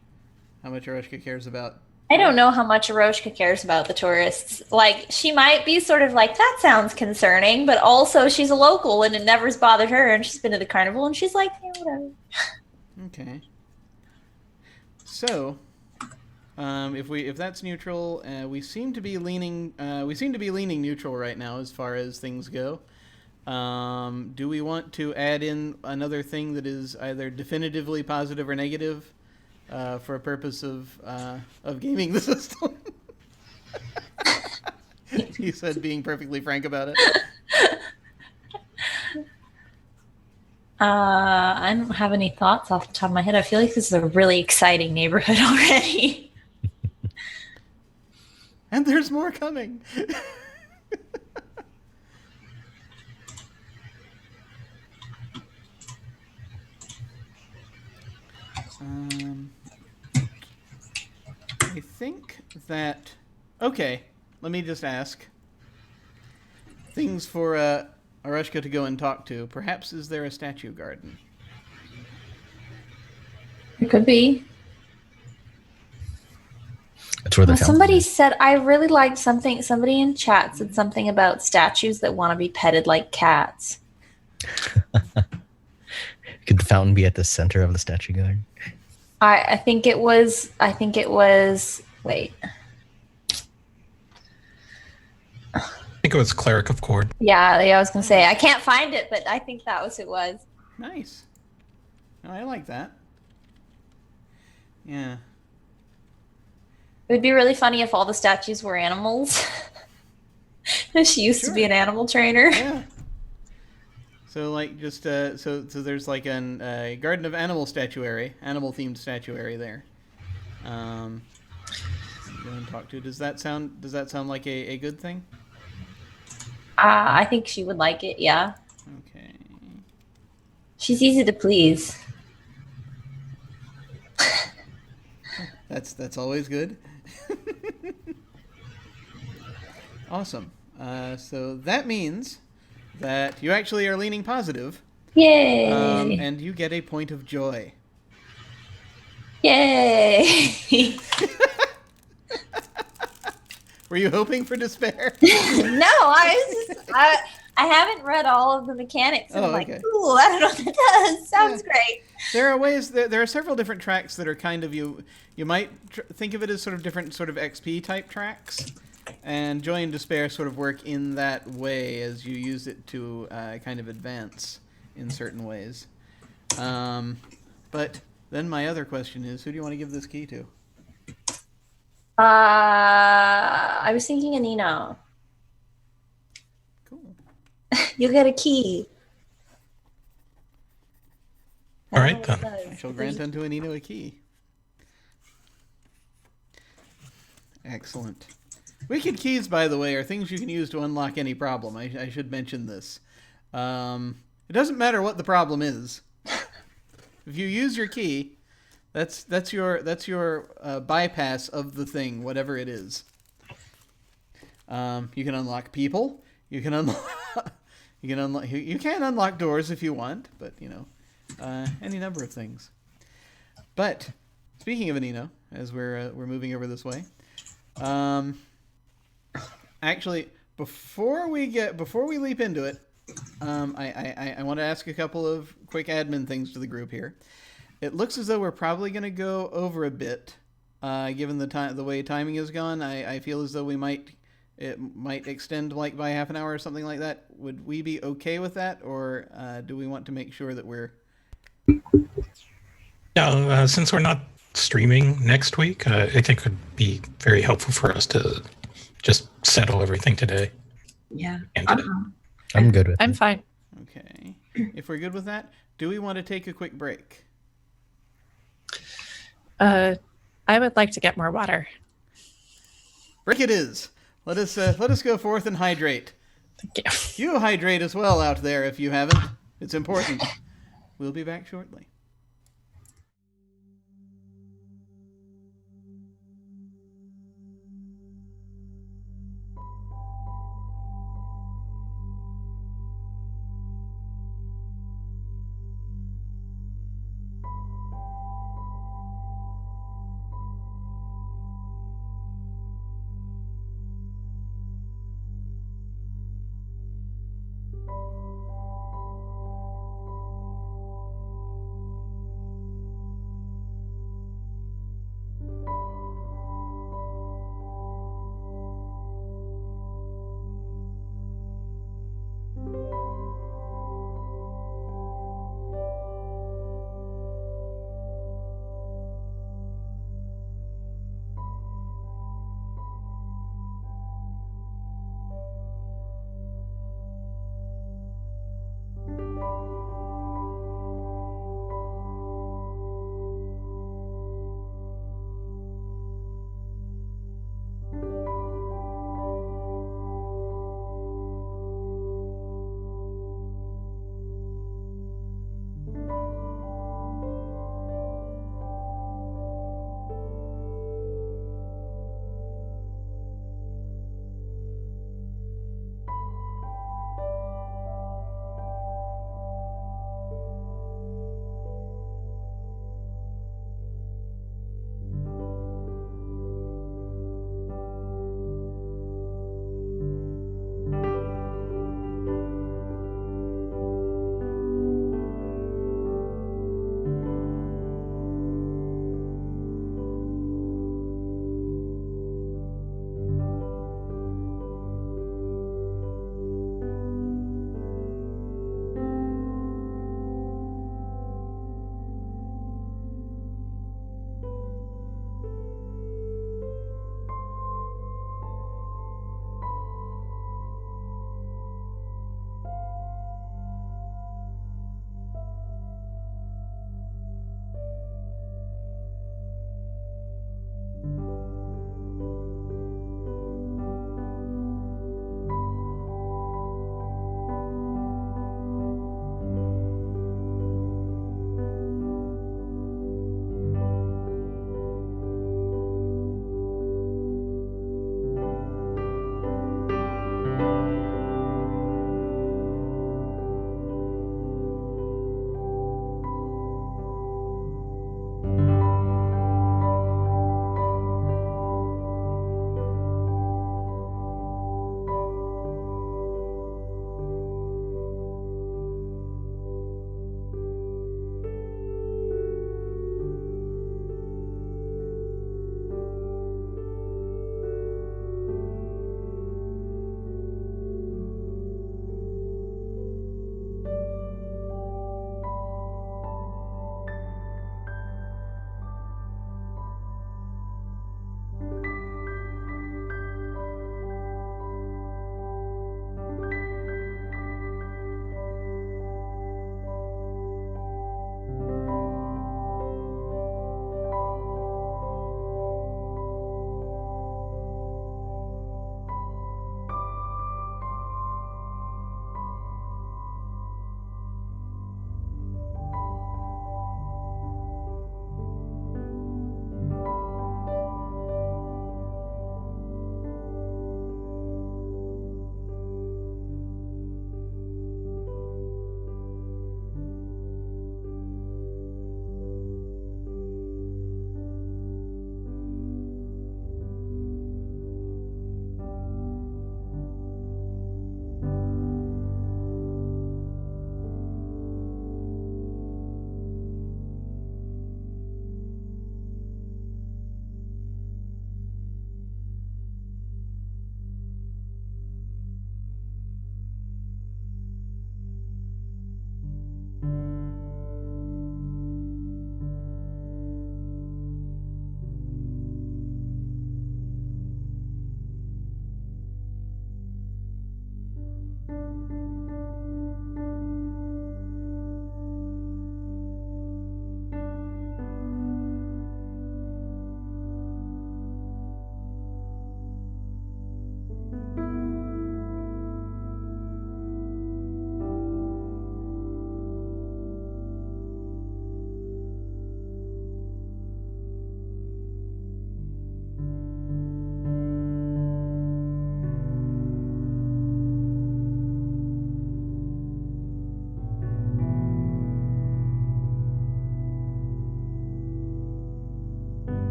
Arushka cares about. I don't know how much Aroshka cares about the tourists. Like, she might be sort of like, that sounds concerning, but also she's a local and it never's bothered her, and she's been to the carnival and she's like, yeah, whatever. Okay. So, if that's neutral, we seem to be leaning neutral right now as far as things go. Do we want to add in another thing that is either definitively positive or negative? For a purpose of gaming the system. He said, being perfectly frank about it. I don't have any thoughts off the top of my head. I feel like this is a really exciting neighborhood already. And there's more coming. I think that... Okay, let me just ask. Things for Arushka to go and talk to. Perhaps is there a statue garden? It could be. That's where the fountain Somebody is. said, I really liked something. Somebody in chat said something about statues that want to be petted like cats. Could the fountain be at the center of the statue garden? I think it was. Wait. I think it was Cleric of Cord. Yeah, I was gonna say I can't find it, but I think that was who it was. Nice. Oh, I like that. Yeah. It would be really funny if all the statues were animals. She used to be an animal trainer. Yeah. So like just so there's like a garden of animal statuary, animal themed statuary there. Go and talk to. Does that sound like a good thing? I think she would like it. Yeah. Okay. She's easy to please. That's always good. Awesome. So that means that you actually are leaning positive. Yay! And you get a point of joy. Yay! Were you hoping for despair? No, I haven't read all of the mechanics, and I'm like, okay. ooh, I don't know what that does. Sounds great. There are ways. There are several different tracks that are kind of you might think of it as sort of different sort of XP type tracks, and joy and despair sort of work in that way as you use it to kind of advance in certain ways. But then my other question is, who do you want to give this key to? I was thinking Anino. Cool. You'll get a key. All right, then. I shall grant unto Anino a key. Excellent. Wicked keys, by the way, are things you can use to unlock any problem. I should mention this. It doesn't matter what the problem is. If you use your key, that's your bypass of the thing, whatever it is. You can unlock people. You can unlock doors if you want, but any number of things. But speaking of Anino, as we're moving over this way, actually, before we leap into it, I want to ask a couple of quick admin things to the group here. It looks as though we're probably going to go over a bit, given the way timing has gone. I feel as though it might extend like by half an hour or something like that. Would we be okay with that, or do we want to make sure that we're? No, since we're not streaming next week, I think it would be very helpful for us to just settle everything today. Yeah. I'm good with I'm it. fine. Okay. If we're good with that, do we want to take a quick break? I would like to get more water. Break it is. Let us go forth and hydrate. Thank you. You hydrate as well out there if you haven't. It's important. We'll be back shortly.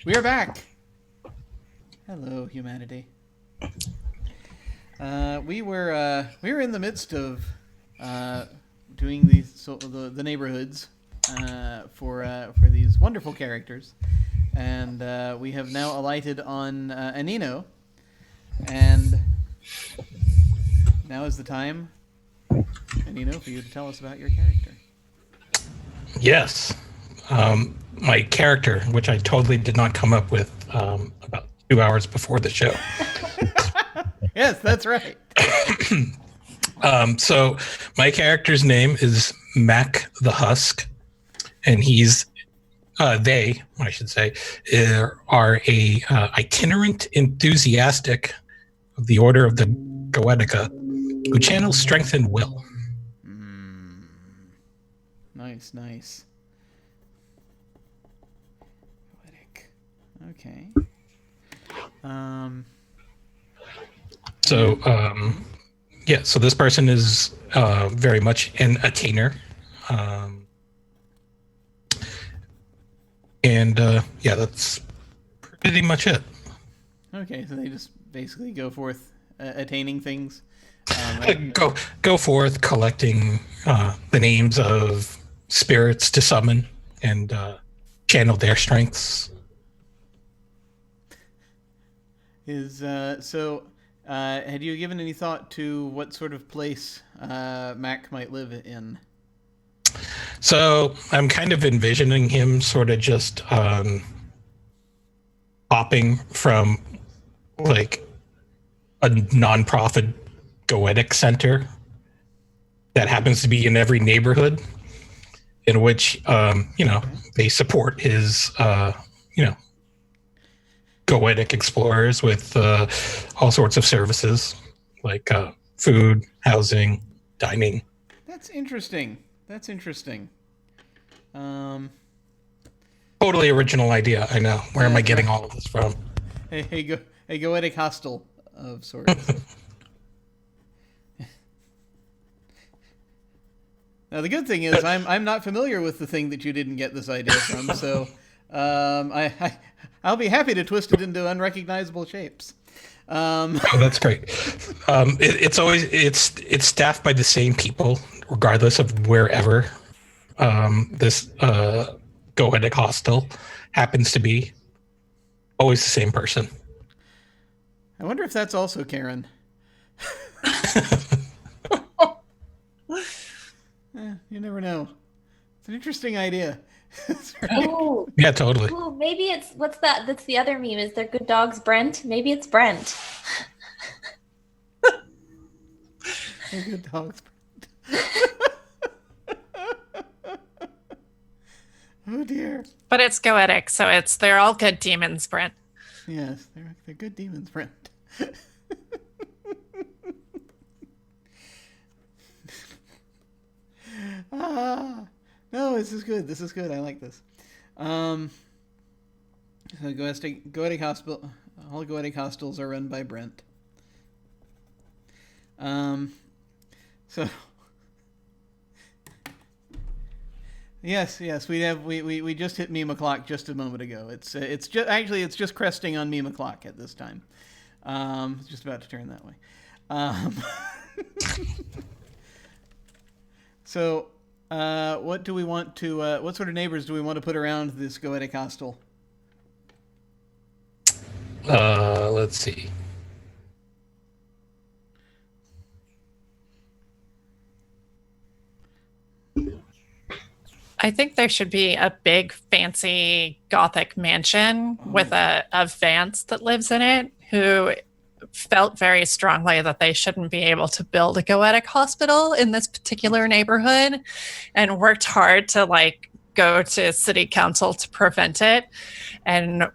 We are back. Hello, humanity. We were in the midst of doing the neighborhoods for these wonderful characters, and we have now alighted on Anino, and now is the time, Anino, for you to tell us about your character. Yes. My character, which I totally did not come up with about 2 hours before the show. Yes, that's right. So my character's name is Mac the Husk, and they, I should say, are a itinerant enthusiastic of the Order of the Goetica who channels strength and will. Nice. Poetic. Okay. So this person is very much an attainer. That's pretty much it. Okay, so they just basically go forth attaining things. Go forth collecting the names of spirits to summon and channel their strengths. Had you given any thought to what sort of place Mac might live in? So I'm kind of envisioning him sort of just hopping from like a nonprofit goetic center that happens to be in every neighborhood, in which they support his goetic explorers with all sorts of services like food, housing, dining. That's interesting. Totally original idea. I know. Where am I getting all of this from? A goetic hostel of sorts. Now the good thing is I'm not familiar with the thing that you didn't get this idea from, so I'll be happy to twist it into unrecognizable shapes. Oh, that's great. It's staffed by the same people, regardless of wherever this goetic hostel happens to be. Always the same person. I wonder if that's also Karen. You never know. It's an interesting idea. Oh, yeah, totally. Ooh, maybe it's what's that? That's the other meme. Is there good dogs, Brent? Maybe it's Brent. Good dogs, Brent. Oh dear. But it's goetic, so they're all good demons, Brent. Yes, they're good demons, Brent. No, this is good. I like this. So goetic hospital. All goetic hostels are run by Brent. So yes, we just hit meme o'clock just a moment ago. It's just cresting on meme o'clock at this time. It's just about to turn that way. So, what do we want to? What sort of neighbors do we want to put around this goetic hostel? Let's see. I think there should be a big, fancy Gothic mansion with a Vance that lives in it, who felt very strongly that they shouldn't be able to build a goetic hospital in this particular neighborhood, and worked hard to go to city council to prevent it. And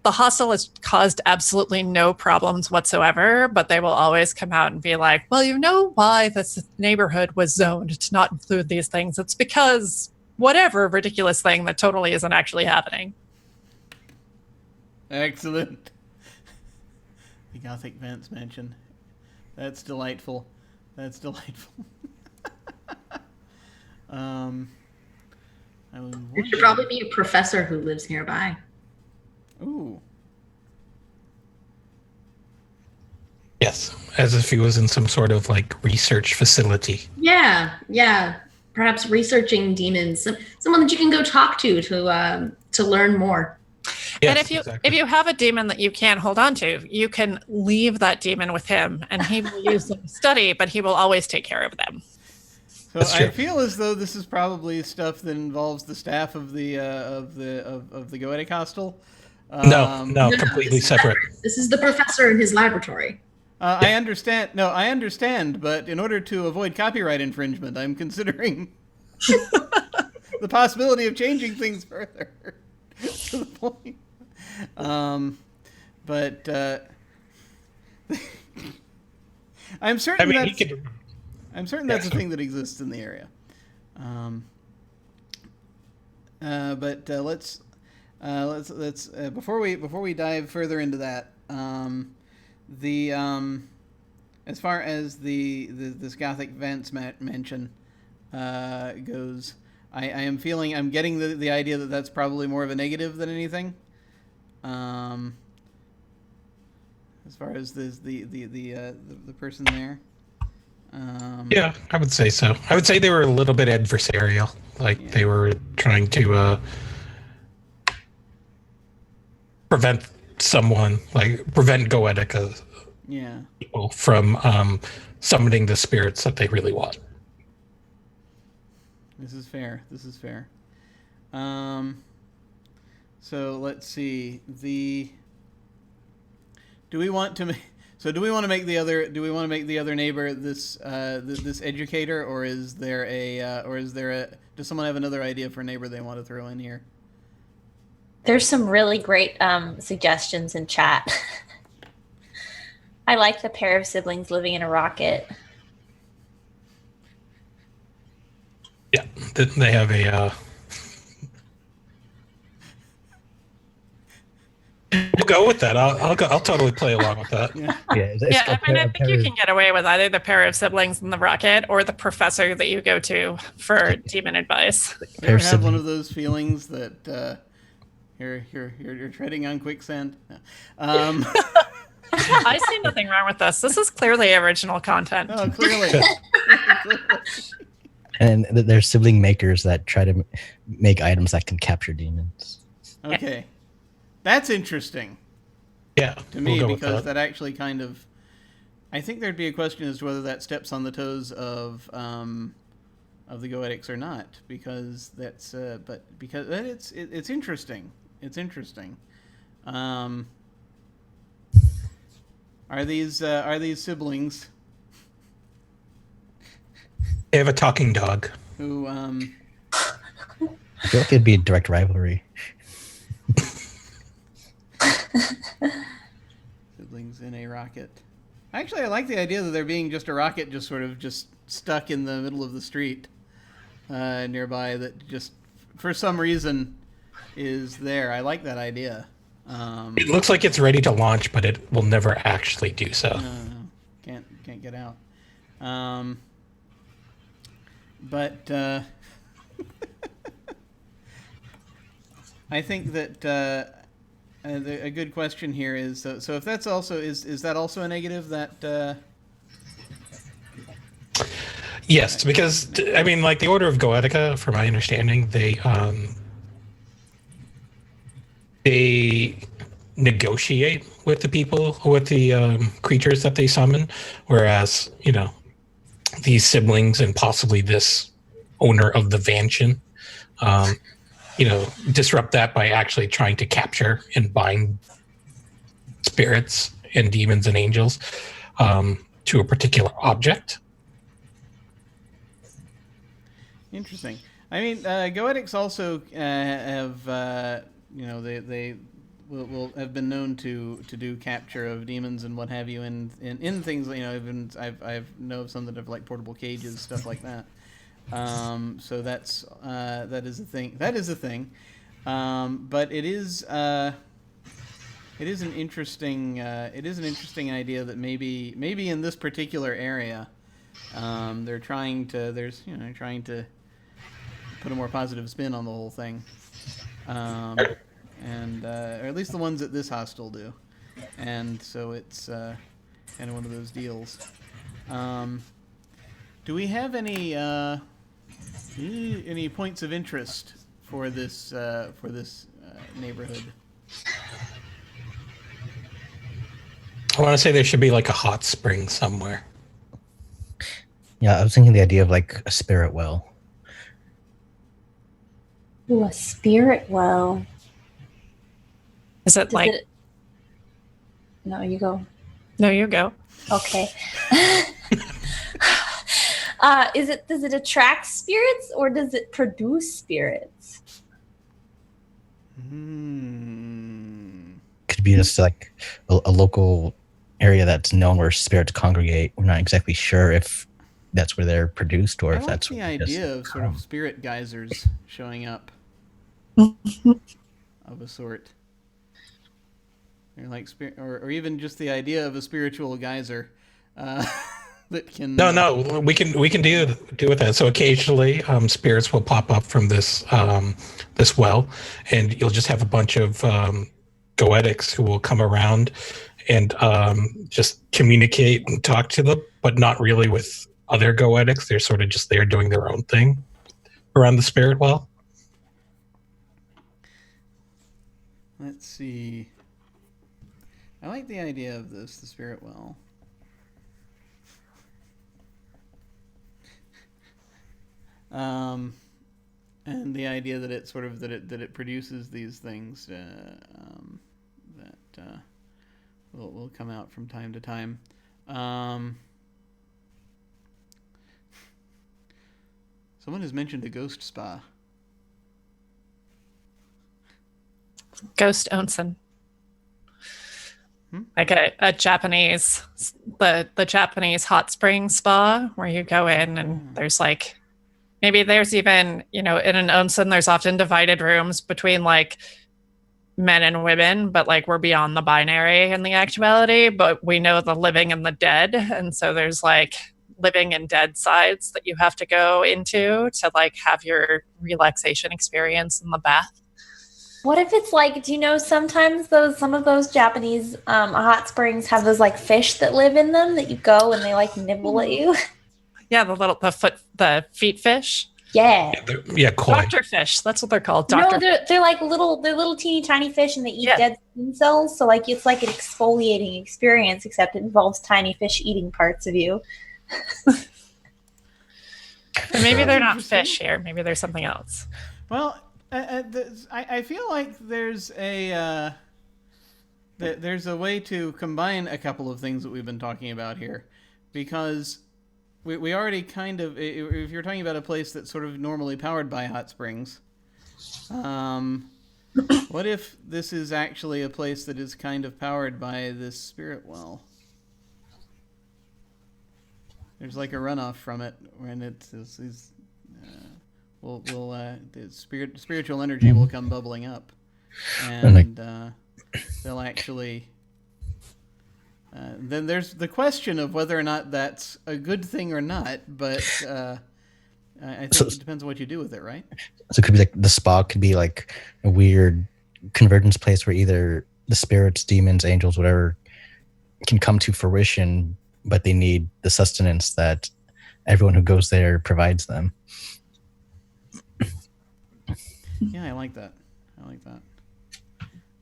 the hostel has caused absolutely no problems whatsoever, but they will always come out and be like, well, you know why this neighborhood was zoned to not include these things? It's because whatever ridiculous thing that totally isn't actually happening. Excellent. The Gothic Vance Mansion. That's delightful. There should probably be a professor who lives nearby. Ooh. Yes, as if he was in some sort of like research facility. Yeah. Perhaps researching demons. Someone that you can go talk to learn more. Yes, And if you have a demon that you can't hold on to, you can leave that demon with him, and he will use them to study, but he will always take care of them. So I feel as though this is probably stuff that involves the staff of the Goetic hostel. No, completely separate. This is the professor in his laboratory. I understand. No, I understand. But in order to avoid copyright infringement, I'm considering the possibility of changing things further to the point. But I'm certain that's a thing that exists in the area. But let's before we dive further into that. As far as this Gothic Vance mention goes, I'm getting the idea that that's probably more of a negative than anything. As far as the person there. Yeah, I would say so. I would say they were a little bit adversarial, like they were trying to prevent Goetica people from summoning the spirits that they really want. This is fair. So let's see. Do we want to make the other neighbor this educator, or does someone have another idea for a neighbor they want to throw in here? There's some really great suggestions in chat. I like the pair of siblings living in a rocket. Yeah, they have a. We'll go with that. I'll totally play along with that. I think you can get away with either the pair of siblings in the rocket or the professor that you go to for demon advice. You ever have one of those feelings that you're treading on quicksand? I see nothing wrong with this. This is clearly original content. Oh, clearly. And there's sibling makers that try to make items that can capture demons. Okay. That's interesting. Yeah. To me, because that actually kind of... I think there'd be a question as to whether that steps on the toes of the Goetics or not, because that's... it's interesting. It's interesting. Are these siblings? They have a talking dog. Who I feel like it'd be a direct rivalry. Siblings in a rocket. Actually, I like the idea that there being just a rocket just sort of just stuck in the middle of the street nearby that just for some reason is there. I like that idea. It looks like it's ready to launch, but it will never actually do so. No. Can't get out. But I think that a good question here is so if that's also is that also a negative that Yes, because I mean, like the Order of Goetica, from my understanding, they negotiate with the people, with the creatures that they summon, whereas these siblings and possibly this owner of the mansion, disrupt that by actually trying to capture and bind spirits and demons and angels to a particular object. Interesting. I mean, Goetics also have, they will have been known to do capture of demons and what have you in things. Even I know of some that have like portable cages, stuff like that. So that is a thing. That is a thing. But it is an interesting idea that maybe in this particular area, they're trying to put a more positive spin on the whole thing. And or at least the ones at this hostel do. And so it's kind of one of those deals. Do we have any points of interest for this neighborhood? I want to say there should be like a hot spring somewhere. Yeah, I was thinking the idea of like a spirit well. Ooh, a spirit well. Is it like? No, you go. No, you go. Okay. Does it attract spirits or does it produce spirits? Could be just like a local area that's known where spirits congregate. We're not exactly sure if that's where they're produced or I if like that's the where they idea just of sort of spirit geysers showing up of a sort. Or like or even just the idea of a spiritual geyser that can. No, we can do with that. So occasionally, spirits will pop up from this this well, and you'll just have a bunch of goetics who will come around and just communicate and talk to them, but not really with other goetics. They're sort of just there doing their own thing around the spirit well. Let's see. I like the idea of the spirit well. And the idea that it sort of that it produces these things that will come out from time to time. Someone has mentioned a ghost spa. Ghost onsen. Like a Japanese, the Japanese hot spring spa where you go in and there's like, maybe there's even, in an onsen, there's often divided rooms between like men and women, but like we're beyond the binary in the actuality, but we know the living and the dead. And so there's like living and dead sides that you have to go into to like have your relaxation experience in the bath. What if it's like, do you know sometimes some of those Japanese hot springs have those like fish that live in them that you go and they like nibble at you? Yeah, the feet fish. Yeah. Koi. Doctor fish. That's what they're called. No, they're like little teeny tiny fish and they eat dead skin cells. So like it's like an exfoliating experience, except it involves tiny fish eating parts of you. And maybe they're not fish here. Maybe there's something else. Well, I feel like there's a way to combine a couple of things that we've been talking about here, because we already kind of, if you're talking about a place that's sort of normally powered by hot springs, what if this is actually a place that is kind of powered by this spirit well? There's like a runoff from it, and it's these. The spiritual energy will come bubbling up, and they'll actually. Then there's the question of whether or not that's a good thing or not, but I think it depends on what you do with it, right? So it could be like the spa could be like a weird convergence place where either the spirits, demons, angels, whatever, can come to fruition, but they need the sustenance that everyone who goes there provides them. Yeah, I like that.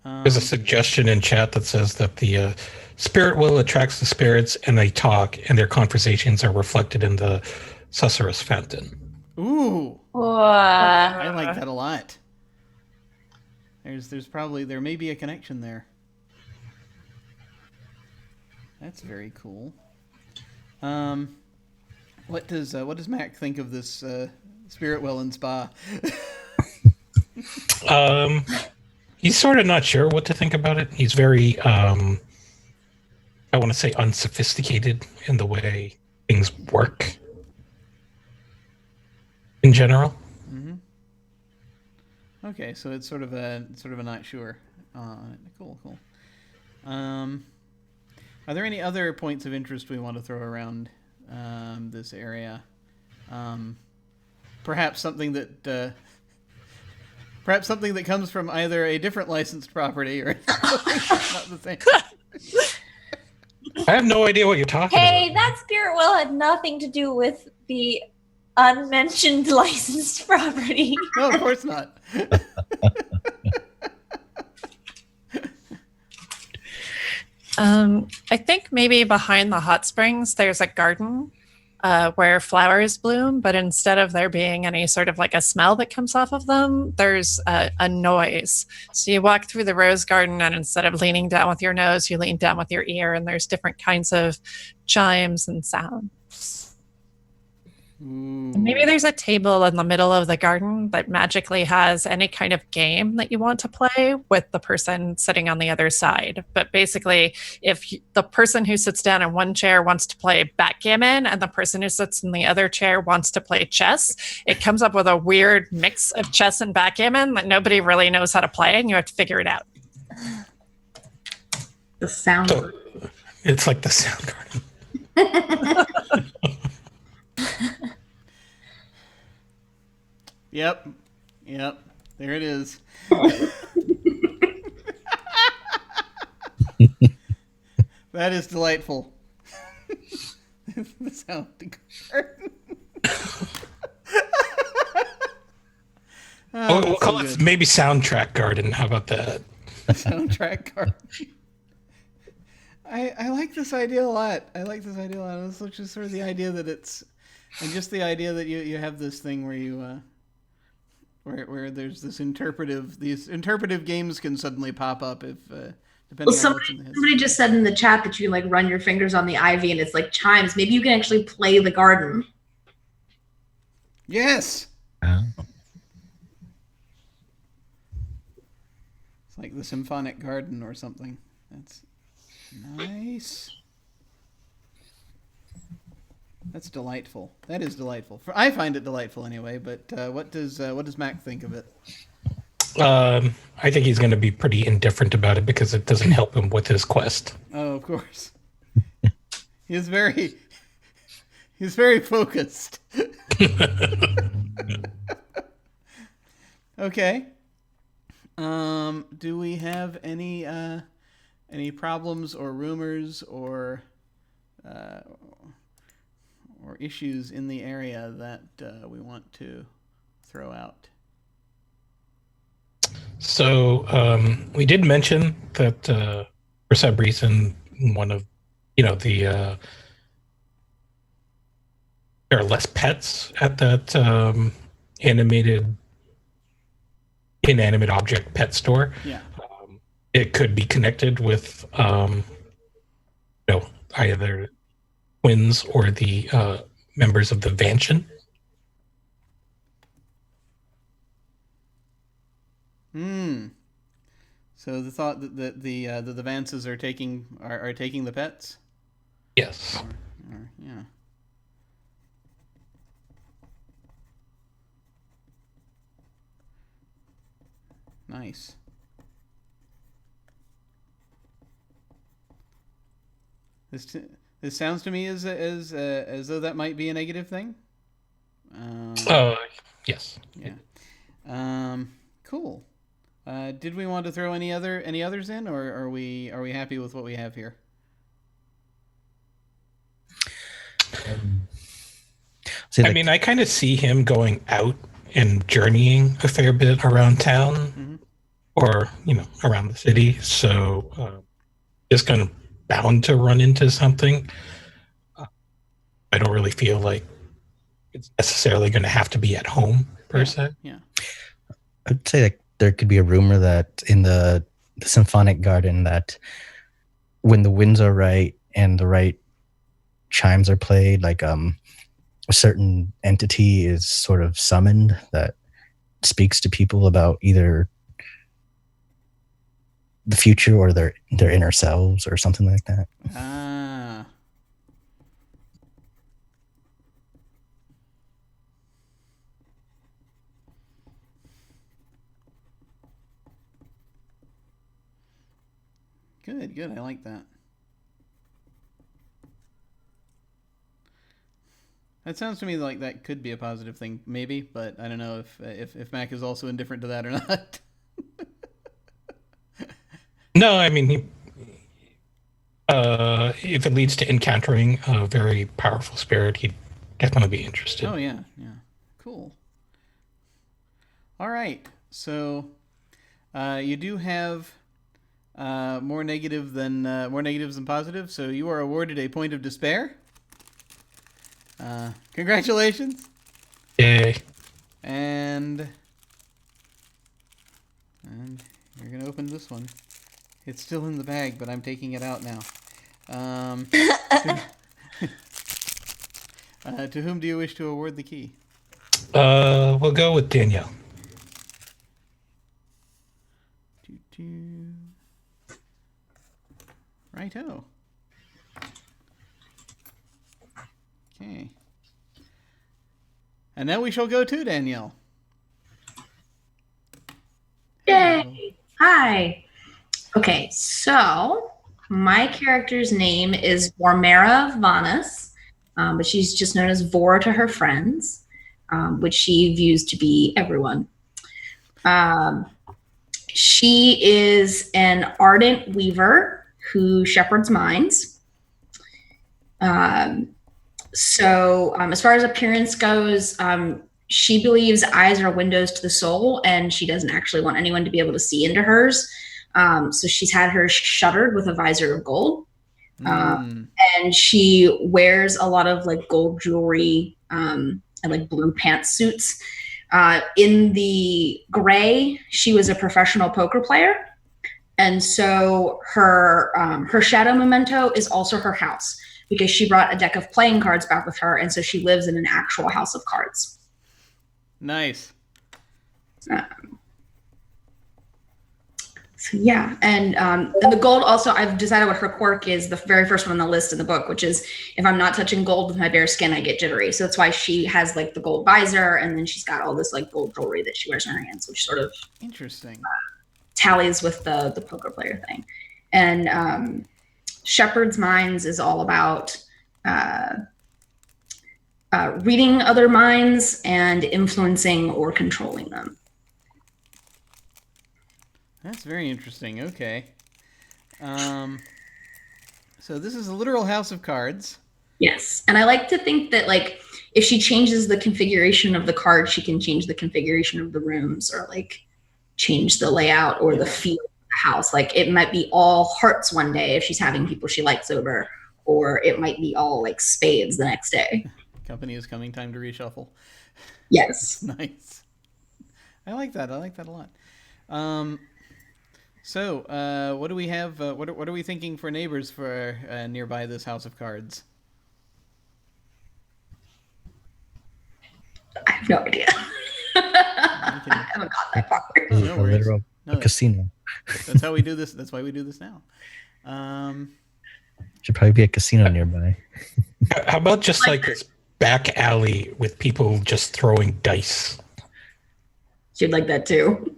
There's a suggestion in chat that says that the spirit will attracts the spirits and they talk and their conversations are reflected in the susurrus fountain. Ooh. I like that a lot. There may be a connection there. That's very cool. What does Mac think of this spirit well and spa? He's sort of not sure what to think about it. He's very, I want to say, unsophisticated in the way things work in general. Mm-hmm. Okay, so it's sort of a not sure. Cool. Are there any other points of interest we want to throw around this area? perhaps something that comes from either a different licensed property or something that's not the same. I have no idea what you're talking Hey, about. that spirit well had nothing to do with the unmentioned licensed property. No, of course not. I think maybe behind the hot springs there's a garden where flowers bloom, but instead of there being any sort of like a smell that comes off of them, there's a noise. So you walk through the rose garden, and instead of leaning down with your nose, you lean down with your ear, and there's different kinds of chimes and sounds. And maybe there's a table in the middle of the garden that magically has any kind of game that you want to play with the person sitting on the other side. But basically, if the person who sits down in one chair wants to play backgammon and the person who sits in the other chair wants to play chess, it comes up with a weird mix of chess and backgammon that nobody really knows how to play, and you have to figure it out. The sound. So, it's like the sound garden. Yep. There it is. That is delightful. The sound garden. We'll call it maybe soundtrack garden. How about that? Soundtrack garden. I like this idea a lot. It's just sort of the idea that it's, and just the idea that you have this thing where you where there's these interpretive games can suddenly pop up if depending on what's in the history. Somebody just said in the chat that you like run your fingers on the ivy and it's like chimes. Maybe you can actually play the garden. Yes. Oh. It's like the symphonic garden or something. That's nice. That's delightful. That is delightful. I find it delightful anyway. But what does Mac think of it? I think he's going to be pretty indifferent about it because it doesn't help him with his quest. Oh, of course. He's very focused. Okay. Do we have any problems or rumors or issues in the area that we want to throw out? So we did mention that for some reason one of there are less pets at that inanimate object pet store. Yeah. It could be connected with either twins or the members of the Vansion. So the thought that the Vances are taking the pets? Yes. Or, yeah. Nice. This sounds to me as though that might be a negative thing. Yes. Yeah. Cool. Did we want to throw any others in, or are we happy with what we have here? I kind of see him going out and journeying a fair bit around town, or around the city. So just kind of bound to run into something. I don't really feel like it's necessarily going to have to be at home per se. Yeah. I'd say that there could be a rumor that in the symphonic garden that when the winds are right and the right chimes are played, like a certain entity is sort of summoned that speaks to people about either the future or their inner selves or something like that. Ah. Good. I like that. That sounds to me like that could be a positive thing, maybe, but I don't know if Mac is also indifferent to that or not. No, I mean, if it leads to encountering a very powerful spirit, he'd definitely be interested. Oh yeah, cool. All right, so you do have more negatives than positives, so you are awarded a point of despair. Congratulations. Yay. And you're gonna open this one. It's still in the bag, but I'm taking it out now. To whom do you wish to award the key? We'll go with Danielle. Righto. Okay. And now we shall go to Danielle. Yay! Hi. Okay, so my character's name is Vormera Vanas, but she's just known as Vor to her friends, which she views to be everyone. She is an ardent weaver who shepherds minds. So as far as appearance goes, she believes eyes are windows to the soul, and she doesn't actually want anyone to be able to see into hers. So she's had hers shuttered with a visor of gold. And she wears a lot of like gold jewelry and like blue pantsuits. In the gray, she was a professional poker player. And so her shadow memento is also her house, because she brought a deck of playing cards back with her, and so she lives in an actual house of cards. Nice. So yeah, and the gold also, I've decided what her quirk is, the very first one on the list in the book, which is if I'm not touching gold with my bare skin, I get jittery. So that's why she has like the gold visor, and then she's got all this like gold jewelry that she wears in her hands, which sort of interesting tallies with the poker player thing. And Shepherd's Minds is all about reading other minds and influencing or controlling them. That's very interesting. Okay. So this is a literal house of cards. Yes. And I like to think that like if she changes the configuration of the card, she can change the configuration of the rooms, or like change the layout or the feel of the house. Like it might be all hearts one day if she's having people she likes over, or it might be all like spades the next day. Company is coming, time to reshuffle. Yes. Nice. I like that. I like that a lot. So, what do we have? What are we thinking for neighbors for nearby this house of cards? I have no idea. I haven't got that far. No worries. Literal No, casino. That's how we do this. That's why we do this now. Should probably be a casino nearby. How about just like this back alley with people just throwing dice? She'd like that too.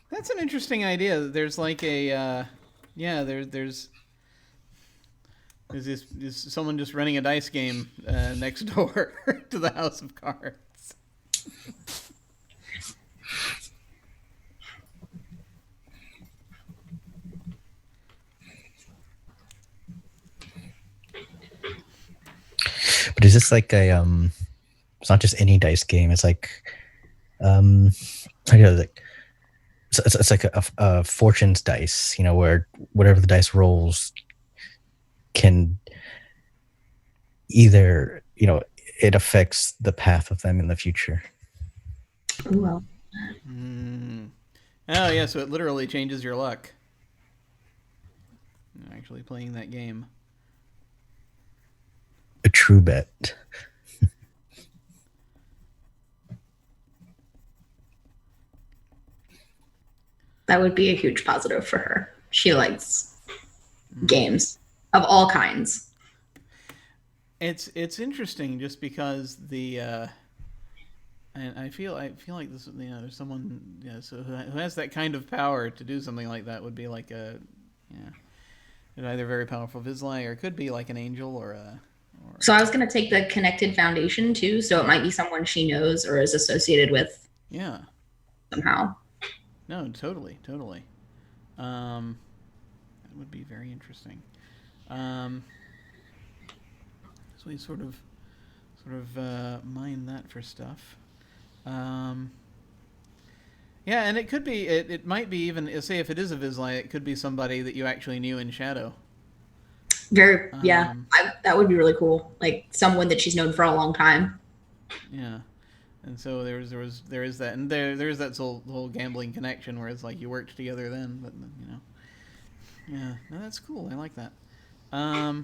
That's an interesting idea. There's like a, there's this someone just running a dice game next door to the house of cards. But is this like a it's not just any dice game, it's like I don't know, like it's like a fortune's dice, you know, where whatever the dice rolls can either, you know, it affects the path of them in the future. Well. Oh yeah, so it literally changes your luck. I'm actually playing that game. A true bet. That would be a huge positive for her. She likes games of all kinds. It's interesting just because the and I feel like this, you know, there's someone, you know, so who has that kind of power to do something like that would be like a, yeah, either very powerful Vizsla, or it could be like an angel or So I was going to take the connected foundation too. So it might be someone she knows or is associated with. Yeah. Somehow. No, totally. That would be very interesting. So we sort of mine that for stuff. Yeah, and it could be, it might be even, say if it is a Vizsla, it could be somebody that you actually knew in Shadow. That would be really cool. Like someone that she's known for a long time. Yeah, and so there is that, and there is that whole gambling connection where it's like you worked together then, but you know, yeah, no, that's cool. I like that. All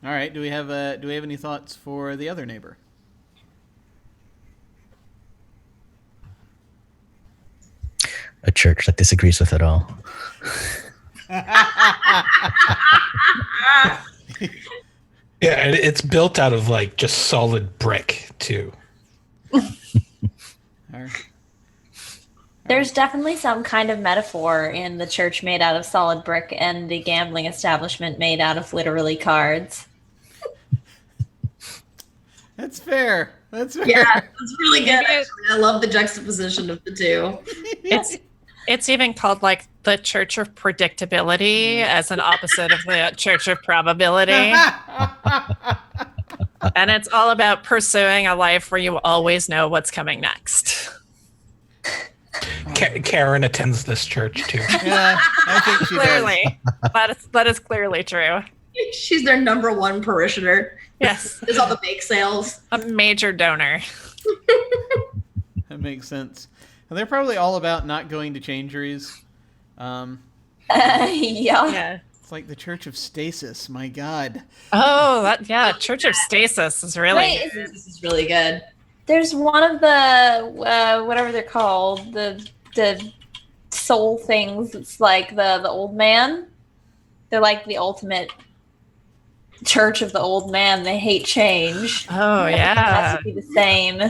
right, do we have any thoughts for the other neighbor? A church that disagrees with it all. Yeah, it's built out of like just solid brick too. There's definitely some kind of metaphor in the church made out of solid brick and the gambling establishment made out of literally cards. That's fair. That's fair. Yeah, it's really good. Actually. I love the juxtaposition of the two. It's even called like the Church of Predictability as an opposite of the Church of Probability. And it's all about pursuing a life where you always know what's coming next. Karen attends this church too. Yeah, I think she Clearly. That is clearly true. She's their number one parishioner. Yes. There's all the bake sales. A major donor. That makes sense. And they're probably all about not going to changeries. Yeah. It's like the Church of Stasis. My God. Oh, Church of Stasis is really. Wait, This is really good. there's one of the whatever they're called, the soul things. It's like the old man. They're like the ultimate church of the old man. They hate change. Oh It yeah. has to be the same.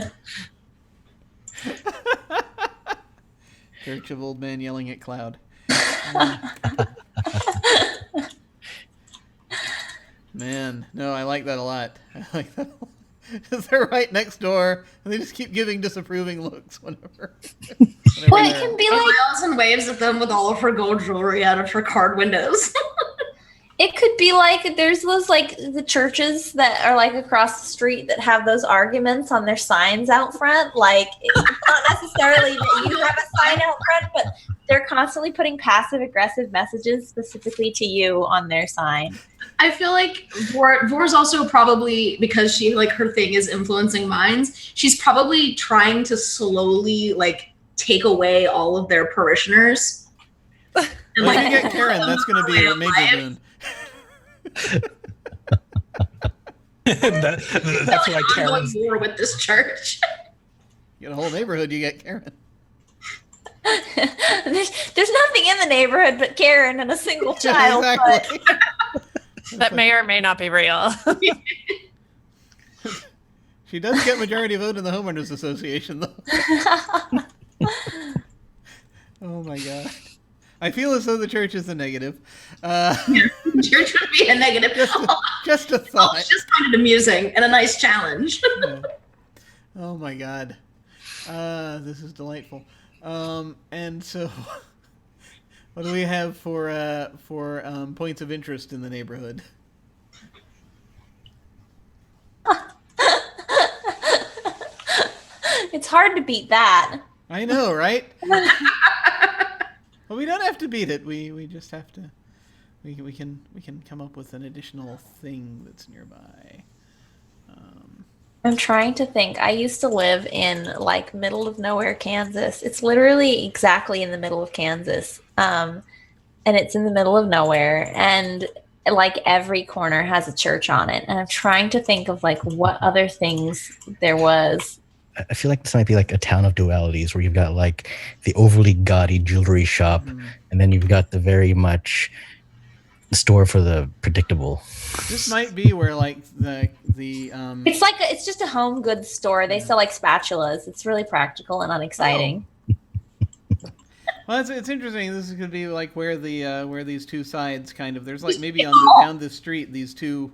Church of Old Man Yelling at Cloud. Man, no, I like that a lot. I like that a lot. 'Cause they're right next door, and they just keep giving disapproving looks whenever Well, it they're- can be And like Miles and waves at them with all of her gold jewelry out of her card windows. it could be like there's those like the churches that are like across the street that have those arguments on their signs out front. Like it's not necessarily that you have a sign out front, but they're constantly putting passive aggressive messages specifically to you on their sign. I feel like Vor's also probably, because she like her thing is influencing minds, she's probably trying to slowly like take away all of their parishioners. And, Well, if you get Karen, that's going to be a major boon. That's why I'm going Karen's. war with this church. You get a whole neighborhood, you get Karen. There's nothing in the neighborhood but Karen and a single child. Exactly. That may or may not be real. She does get majority vote in the homeowners association, though. Oh my god. I feel as though the church is a negative. Church would be a negative. Just a Oh, thought. it's just kind of amusing and a nice challenge. Yeah. Oh my god. This is delightful. And so, what do we have for points of interest in the neighborhood? It's hard to beat that. I know, right? Well, we don't have to beat it. We just have to. We can come up with an additional thing that's nearby. I'm trying to think. I used to live in like middle of nowhere, Kansas. It's literally exactly in the middle of Kansas. And it's in the middle of nowhere. And like every corner has a church on it. And I'm trying to think of like what other things there was. I feel like this might be like a town of dualities where you've got like the overly gaudy jewelry shop, and then you've got the very much store for the predictable. This might be where like the It's like it's just a home goods store. They sell like spatulas. It's really practical and unexciting. Well, it's interesting. This could be like where the where these two sides kind of there's like maybe down the street these two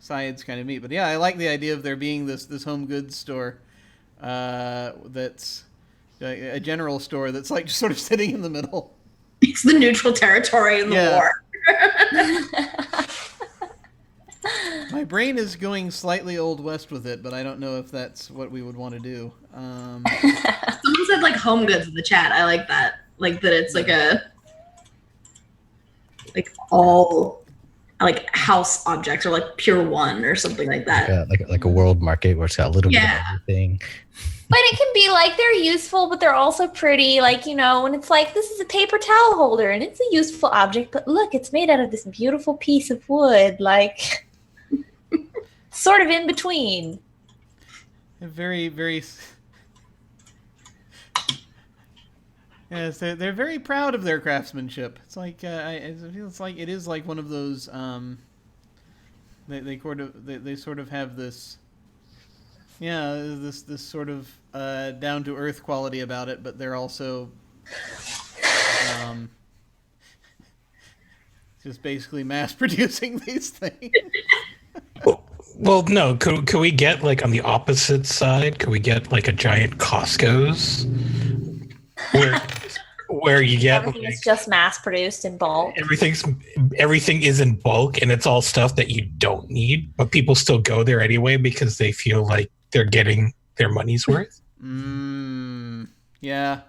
sides kind of meet. But yeah, I like the idea of there being this home goods store that's a general store that's like just sort of sitting in the middle. It's the neutral territory in the war. My brain is going slightly Old West with it, but I don't know if that's what we would want to do. Someone said like home goods in the chat. I like that. Like that it's like all like house objects or like pure one or something like that. Like a world market where it's got a little bit of everything. But it can be like they're useful, but they're also pretty. Like, you know, when it's like, this is a paper towel holder and it's a useful object, but look, it's made out of this beautiful piece of wood. Like, sort of in between. Very, very... Yes, they're very proud of their craftsmanship. It's like it feels like it is like one of those. They sort of have this. Yeah, this sort of down to earth quality about it, but they're also just basically mass producing these things. Well, no. Could we get like on the opposite side? Could we get like a giant Costco's where you get everything is just mass produced in bulk. Everything is in bulk, and it's all stuff that you don't need, but people still go there anyway because they feel like they're getting their money's worth. Yeah,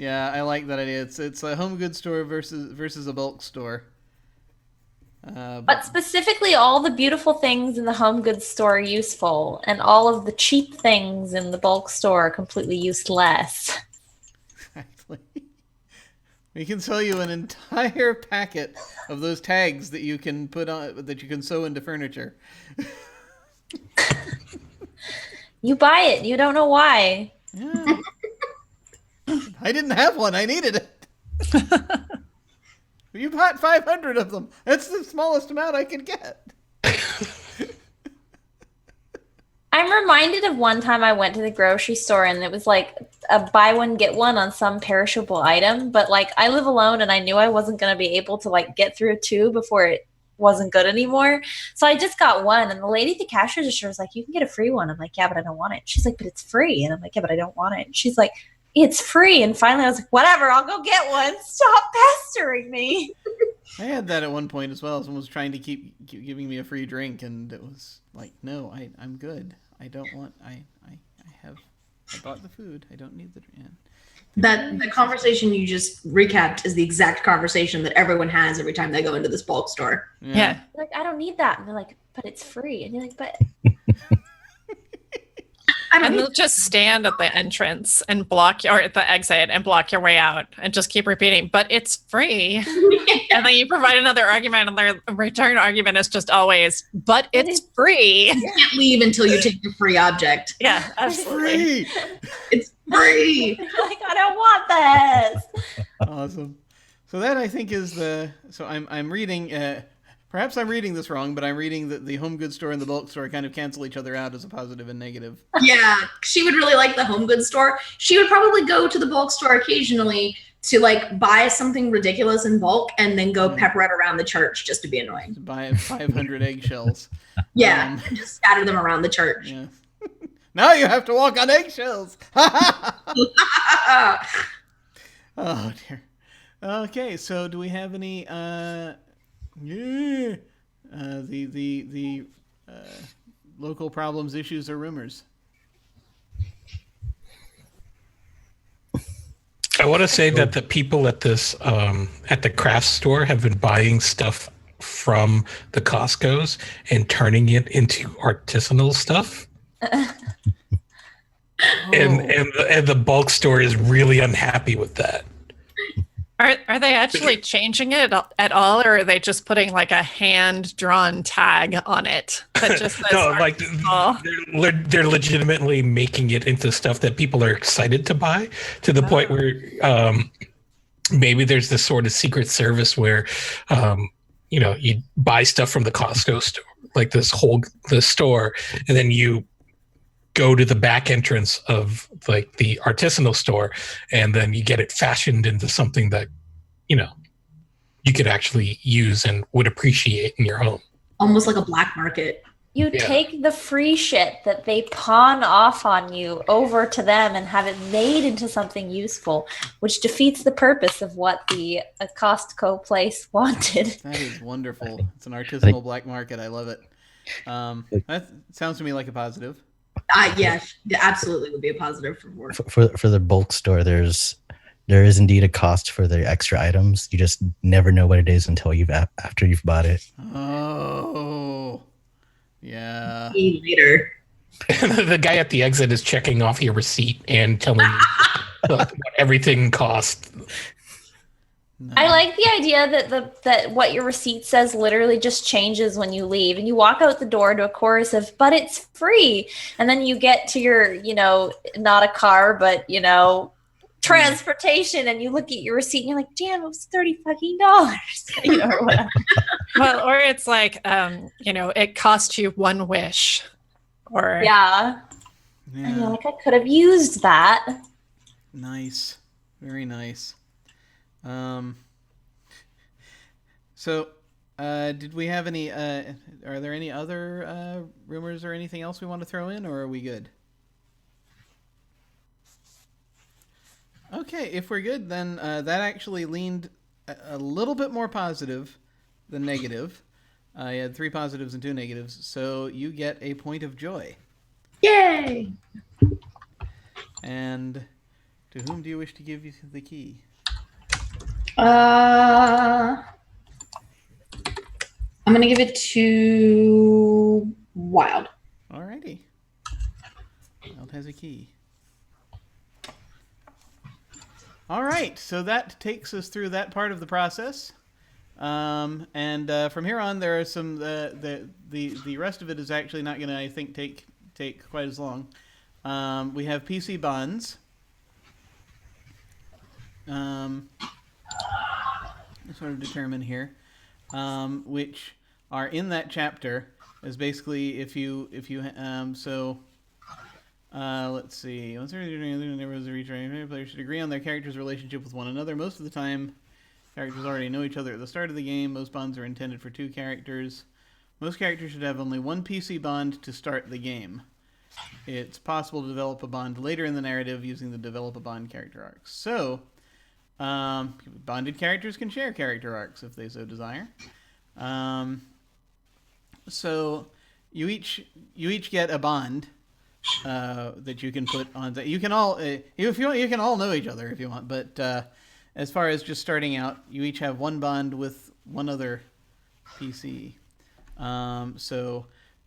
I like that idea. It's a home goods store versus a bulk store. But specifically, all the beautiful things in the home goods store are useful, and all of the cheap things in the bulk store are completely useless. Exactly. We can sell you an entire packet of those tags that you can put on, that you can sew into furniture. You buy it. You don't know why. Yeah. I didn't have one. I needed it. You bought 500 of them. That's the smallest amount I could get. I'm reminded of one time I went to the grocery store and it was like a buy one, get one on some perishable item. But like I live alone and I knew I wasn't going to be able to like get through two before it wasn't good anymore. So I just got one, and the lady at the cash register was like, you can get a free one. I'm like, yeah, but I don't want it. She's like, but it's free. And I'm like, yeah, but I don't want it. She's like, it's free. And finally I was like, whatever, I'll go get one. Stop pestering me. I had that at one point as well. Someone was trying to keep giving me a free drink, and it was like, no, I'm good. I don't want. I bought the food. I don't need the drink. That the conversation you just recapped is the exact conversation that everyone has every time they go into this bulk store. Yeah. Like, I don't need that. And they're like, but it's free. And you're like, but And they'll just stand at the entrance and block or at the exit and block your way out and just keep repeating, but it's free. And then you provide another argument, and their return argument is just always, but it's free. You can't leave until you take the free object. Yeah, absolutely. Free. It's free. like, I don't want this. Awesome. So that I think is I'm reading. Perhaps I'm reading this wrong, but I'm reading that the home goods store and the bulk store kind of cancel each other out as a positive and negative. Yeah, she would really like the home goods store. She would probably go to the bulk store occasionally to like buy something ridiculous in bulk and then go pepper it around the church just to be annoying. To buy 500 eggshells. Yeah, and just scatter them around the church. Yeah. Now you have to walk on eggshells. Oh dear. Okay, so do we have any? The local problems, issues, or rumors. I want to say that the people at this at the craft store have been buying stuff from the Costco's and turning it into artisanal stuff. And the bulk store is really unhappy with that. Are they actually changing it at all, or are they just putting like a hand-drawn tag on it that just says no, like they're legitimately making it into stuff that people are excited to buy, to the point where maybe there's this sort of secret service where you buy stuff from the Costco store, like the store, and then you go to the back entrance of like the artisanal store, and then you get it fashioned into something that you could actually use and would appreciate in your home. almost like a black market. You take the free shit that they pawn off on you over to them and have it made into something useful, which defeats the purpose of what the Costco place wanted. That is wonderful. It's an artisanal black market. I love it. That sounds to me like a positive. Yeah, absolutely would be a positive for more. For the bulk store, there is indeed a cost for the extra items. You just never know what it is until after you've bought it. Oh, yeah. Later. The guy at the exit is checking off your receipt and telling you what everything cost. No. I like the idea that what your receipt says literally just changes when you leave, and you walk out the door to a chorus of "but it's free," and then you get to your, not a car, but transportation, and you look at your receipt and you're like, damn, it was $30 fucking, or whatever. Well, or it's like, it cost you one wish, or yeah. And you're like, I could have used that. Nice, very nice. So, did we have any? Are there any other rumors or anything else we want to throw in, or are we good? Okay, if we're good, then that actually leaned a little bit more positive than negative. You had 3 positives and 2 negatives, so you get a point of joy. Yay! And to whom do you wish to give you the key? I'm gonna give it to Wilde. Alrighty. Wilde has a key. All right, so that takes us through that part of the process, and from here on, there are some the rest of it is actually not going to, I think, take quite as long. We have PC bonds. Sort of determine here, which are in that chapter. Is basically if you let's see. Once players should agree on their character's relationship with one another. Most of the time, characters already know each other at the start of the game. Most bonds are intended for 2 characters. Most characters should have only 1 PC bond to start the game. It's possible to develop a bond later in the narrative using the develop a bond character arcs. So, bonded characters can share character arcs if they so desire. So, you each get a bond. That you can put on. You can all, if you want, you can all know each other if you want. But as far as just starting out, you each have 1 bond with one other PC. So,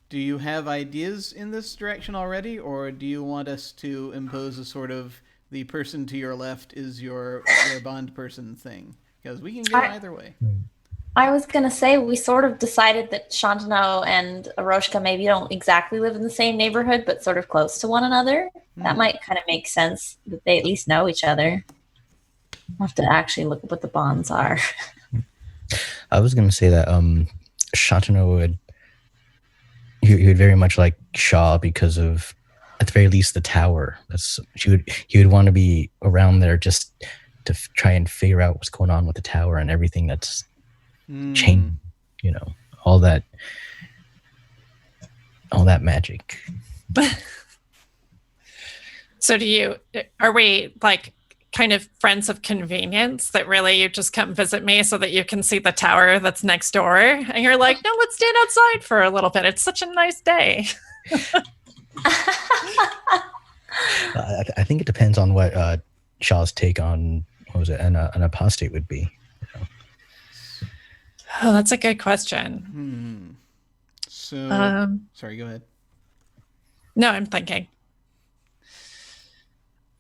do you have ideas in this direction already, or do you want us to impose a sort of the person to your left is your bond person thing? Because we can go either way. I was going to say, we sort of decided that Shantanu and Aroshka maybe don't exactly live in the same neighborhood, but sort of close to one another. That might kind of make sense, that they at least know each other. I'll have to actually look at what the bonds are. I was going to say that Shantanu he would very much like Shaw because of, at the very least, the tower. He would want to be around there just to try and figure out what's going on with the tower and everything that's chain, all that magic. So are we like kind of friends of convenience that really you just come visit me so that you can see the tower that's next door? And you're like, no, let's stand outside for a little bit. It's such a nice day. I think it depends on what Shaw's take on, what was it, an apostate would be. Oh, that's a good question. So, sorry, go ahead. No, I'm thinking.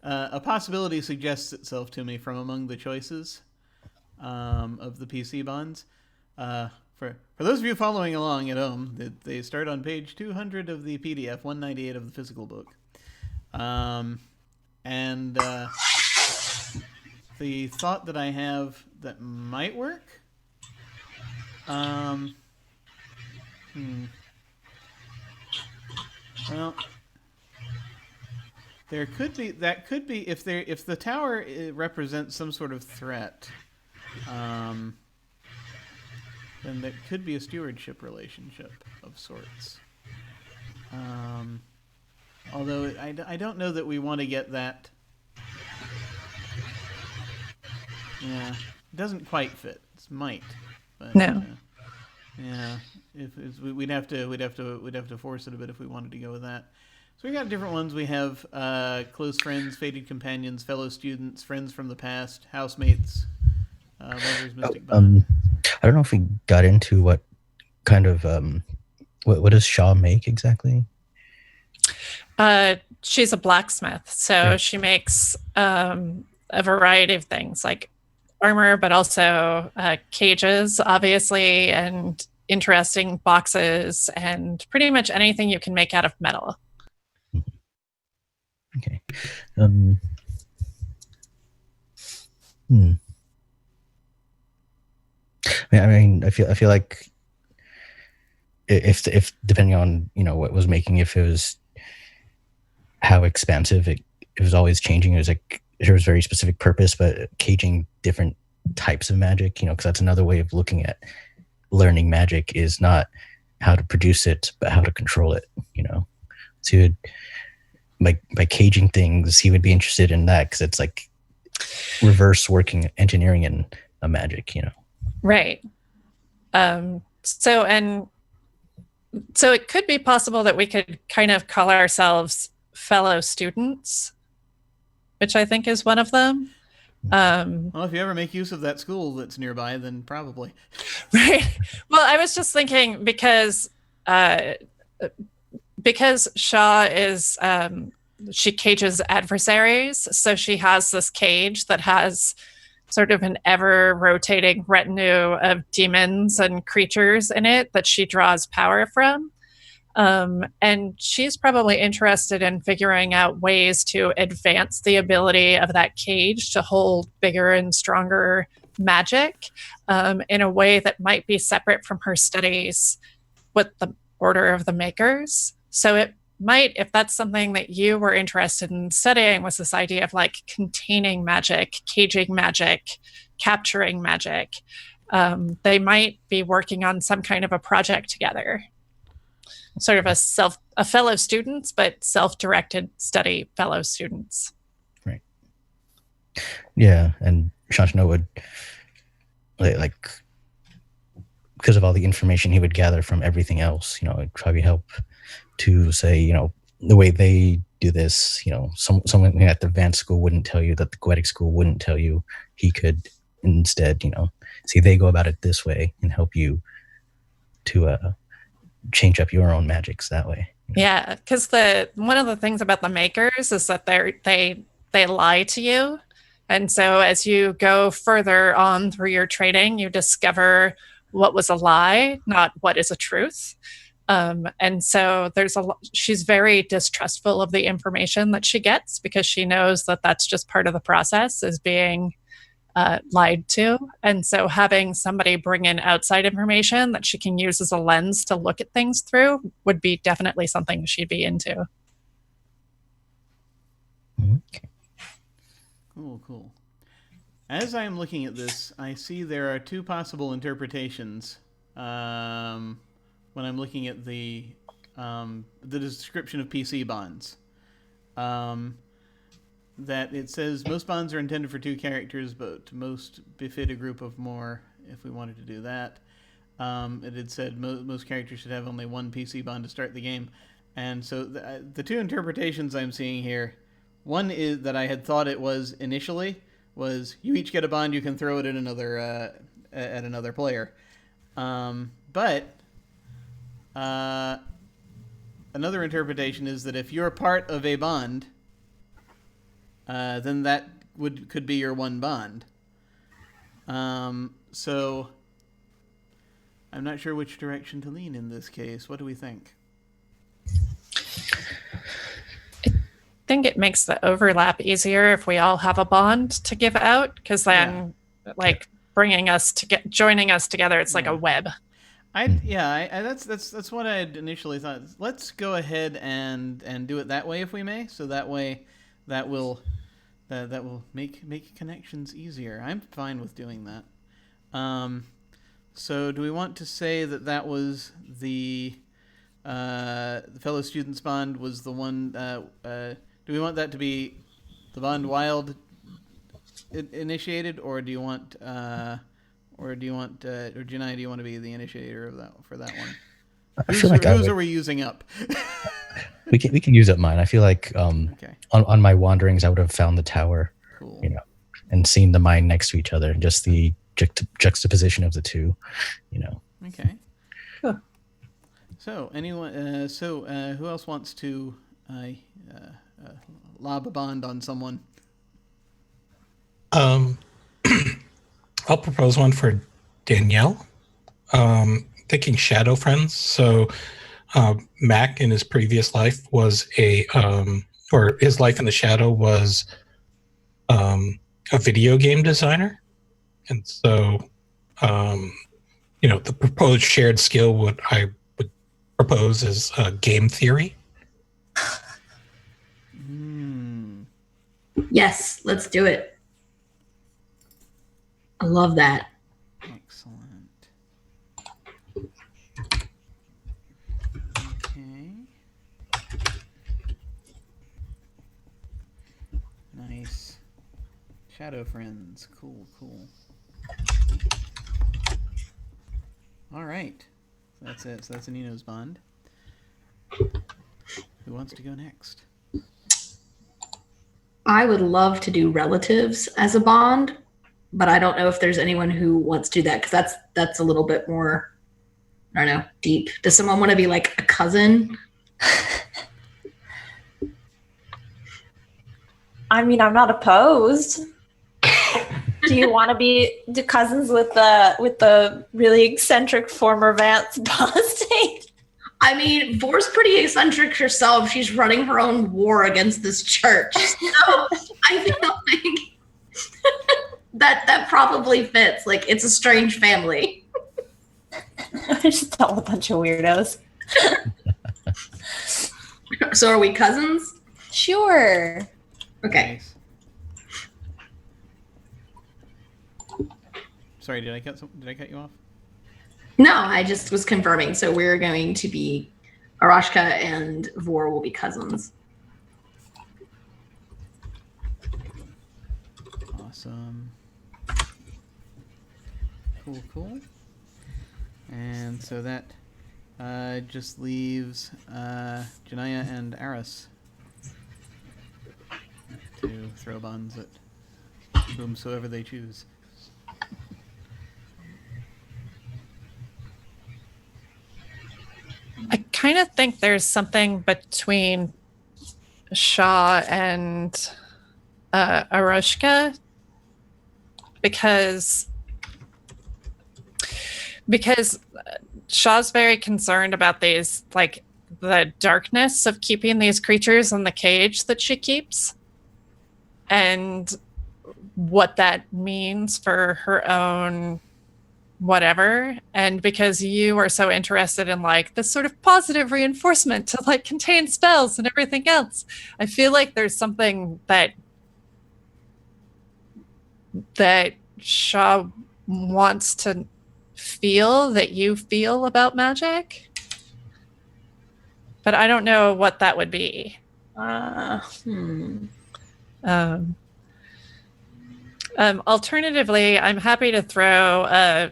A possibility suggests itself to me from among the choices of the PC bonds. For those of you following along at home, they start on page 200 of the PDF, 198 of the physical book. And the thought that I have that might work. Well, could be if the tower represents some sort of threat. then there could be a stewardship relationship of sorts. Although I don't know that we want to get that. Yeah, it doesn't quite fit. It's might, but No. yeah, we'd have to force it a bit if we wanted to go with that. So we got different ones. We have close friends, fated companions, fellow students, friends from the past, housemates, lovers, mystic bond. I don't know if we got into what kind of what does Shaw make exactly? She's a blacksmith, so she makes a variety of things like armor, but also cages, obviously, and interesting boxes, and pretty much anything you can make out of metal. Okay. I mean, I feel like if depending on what was making, if it was how expansive it was always changing. It was like there was very specific purpose, but caging different types of magic. Because that's another way of looking at learning magic is not how to produce it, but how to control it. So he would, by caging things, he would be interested in that because it's like reverse working engineering in a magic. Right. So it could be possible that we could kind of call ourselves fellow students, which I think is one of them. Well, if you ever make use of that school that's nearby, then probably. Right. Well, I was just thinking because Shaw is she cages adversaries, so she has this cage that has sort of an ever-rotating retinue of demons and creatures in it that she draws power from. And she's probably interested in figuring out ways to advance the ability of that cage to hold bigger and stronger magic in a way that might be separate from her studies with the Order of the Makers. So it might, if that's something that you were interested in studying, was this idea of like containing magic, caging magic, capturing magic. They might be working on some kind of a project together. Sort of a fellow students, but self-directed study fellow students. Right. Yeah, and Shantanu would like because of all the information he would gather from everything else, it'd probably help to say, the way they do this, someone at the advanced school wouldn't tell you, that the Goetic school wouldn't tell you. He could instead, see they go about it this way and help you to change up your own magics that way. Yeah, because one of the things about the makers is that they lie to you, and so as you go further on through your training, you discover what was a lie, not what is a truth. And so she's very distrustful of the information that she gets because she knows that that's just part of the process, is being lied to. And so having somebody bring in outside information that she can use as a lens to look at things through would be definitely something she'd be into. Okay. Cool. As I am looking at this, I see there are two possible interpretations when I'm looking at the description of PC bonds. That it says most bonds are intended for 2 characters, but most befit a group of more if we wanted to do that. It had said most characters should have only 1 PC bond to start the game. And so the 2 interpretations I'm seeing here, one is that I had thought it was initially, was you each get a bond, you can throw it at another player. But another interpretation is that if you're part of a bond, then that could be your 1 bond. So I'm not sure which direction to lean in this case. What do we think? I think it makes the overlap easier if we all have a bond to give out, because then joining us together, it's like a web. That's what I had initially thought. Let's go ahead and do it that way if we may. So that way, that will make connections easier. I'm fine with doing that. So do we want to say that was the fellow students bond was the one? Do we want that to be the bond Wilde initiated, or do you want, or Djinnaya, do you want to be the initiator of that for that one? I feel like Whose are we using up? we can use up mine. I feel like Okay. on my wanderings, I would have found the tower, Cool. And seen the mine next to each other, just the juxtaposition of the two, Okay. Huh. So anyone? Who else wants to lob a bond on someone? I'll propose one for Danielle. Thinking shadow friends. So Mac in his previous life was or his life in the shadow was a video game designer, and so the proposed shared skill I would propose is game theory. Yes, let's do it. I love that. Excellent. Okay. Nice. Shadow friends. Cool. All right. So that's it. So that's Anino's bond. Who wants to go next? I would love to do relatives as a bond, but I don't know if there's anyone who wants to do that because that's a little bit more, I don't know, deep. Does someone want to be like a cousin? I mean, I'm not opposed. Do you want to be cousins with the really eccentric former Vance Bostate? I mean, Vor's pretty eccentric herself. She's running her own war against this church. So I feel like that probably fits. Like, it's a strange family. Just all a bunch of weirdos. So are we cousins? Sure. Okay. Nice. Sorry, did I cut you off? No, I just was confirming. So we're going to be Arashka and Vor will be cousins. Awesome. Cool. And so that just leaves Djinnaya and Arras to throw bonds at whomsoever they choose. I kind of think there's something between Shaw and Arushka because Shaw's very concerned about these, like, the darkness of keeping these creatures in the cage that she keeps and what that means for her own whatever. And because you are so interested in, like, this sort of positive reinforcement to, like, contain spells and everything else, I feel like there's something that Shaw wants to feel that you feel about magic, but I don't know what that would be. Alternatively, I'm happy to throw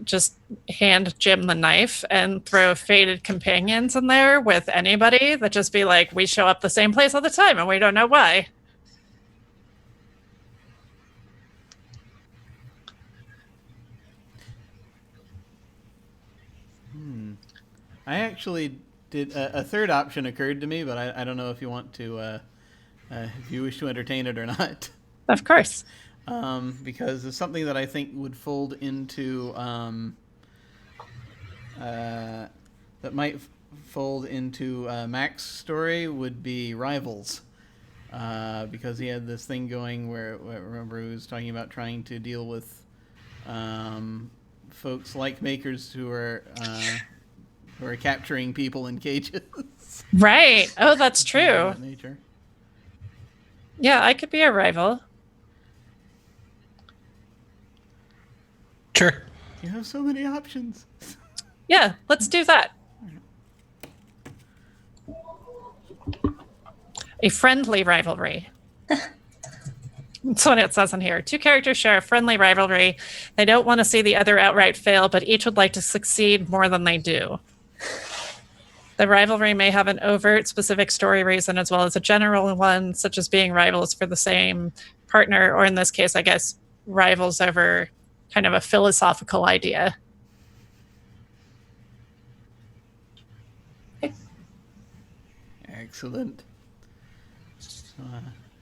just hand Jim the knife and throw fated companions in there with anybody that just be like, we show up the same place all the time and we don't know why. I actually did a third option occurred to me, but I don't know if you want to if you wish to entertain it or not. Of course. Because it's something that I think would fold into that might fold into Mac's story would be rivals, because he had this thing going where remember he was talking about trying to deal with folks like makers who are capturing people in cages. Right. Oh, that's true. That nature. Yeah, I could be a rival. Sure. You have so many options. Yeah, let's do that. A friendly rivalry. That's what it says in here. Two characters share a friendly rivalry. They don't want to see the other outright fail, but each would like to succeed more than they do. The rivalry may have an overt, specific story reason as well as a general one, such as being rivals for the same partner, or in this case, I guess, rivals over kind of a philosophical idea. Excellent. So,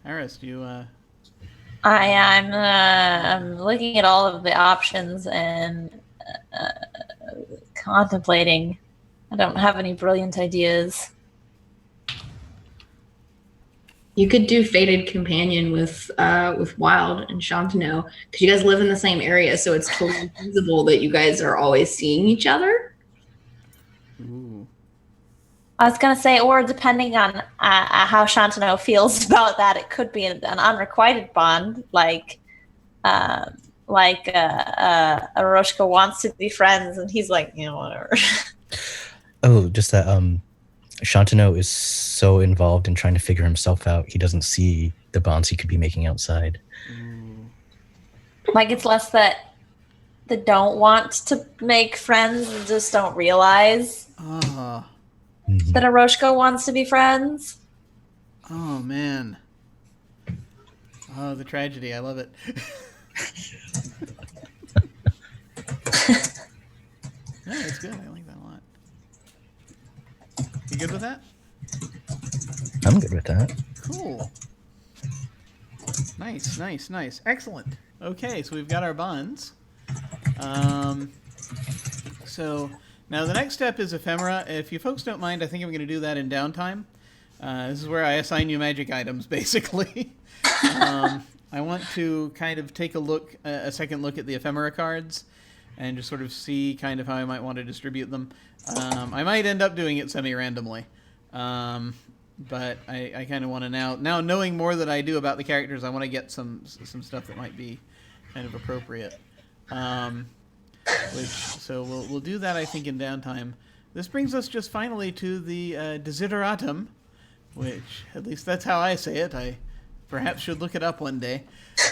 Arras, do you... I'm looking at all of the options and contemplating. I don't have any brilliant ideas. You could do Fated Companion with Wilde and Shantano, because you guys live in the same area, so it's totally feasible that you guys are always seeing each other. Ooh. I was gonna say, or depending on how Shantano feels about that, it could be an unrequited bond, like Aroshka wants to be friends, and he's like, whatever. Oh, just that Shantano is so involved in trying to figure himself out, he doesn't see the bonds he could be making outside. Like, it's less that they don't want to make friends and just don't realize that Aroshka wants to be friends. Oh, man. Oh, the tragedy. I love it. No, it's good. I like that a lot. You good with that? I'm good with that. Cool. Nice, nice, nice. Excellent. Okay, so we've got our bonds. So now the next step is ephemera. If you folks don't mind, I think I'm going to do that in downtime. This is where I assign you magic items, basically. I want to kind of take a second look at the ephemera cards and just sort of see kind of how I might want to distribute them. I might end up doing it semi-randomly. But I kind of want to now knowing more than I do about the characters, I want to get some stuff that might be kind of appropriate. So we'll do that, I think, in downtime. This brings us just finally to the desideratum, which at least that's how I say it. I perhaps should look it up one day.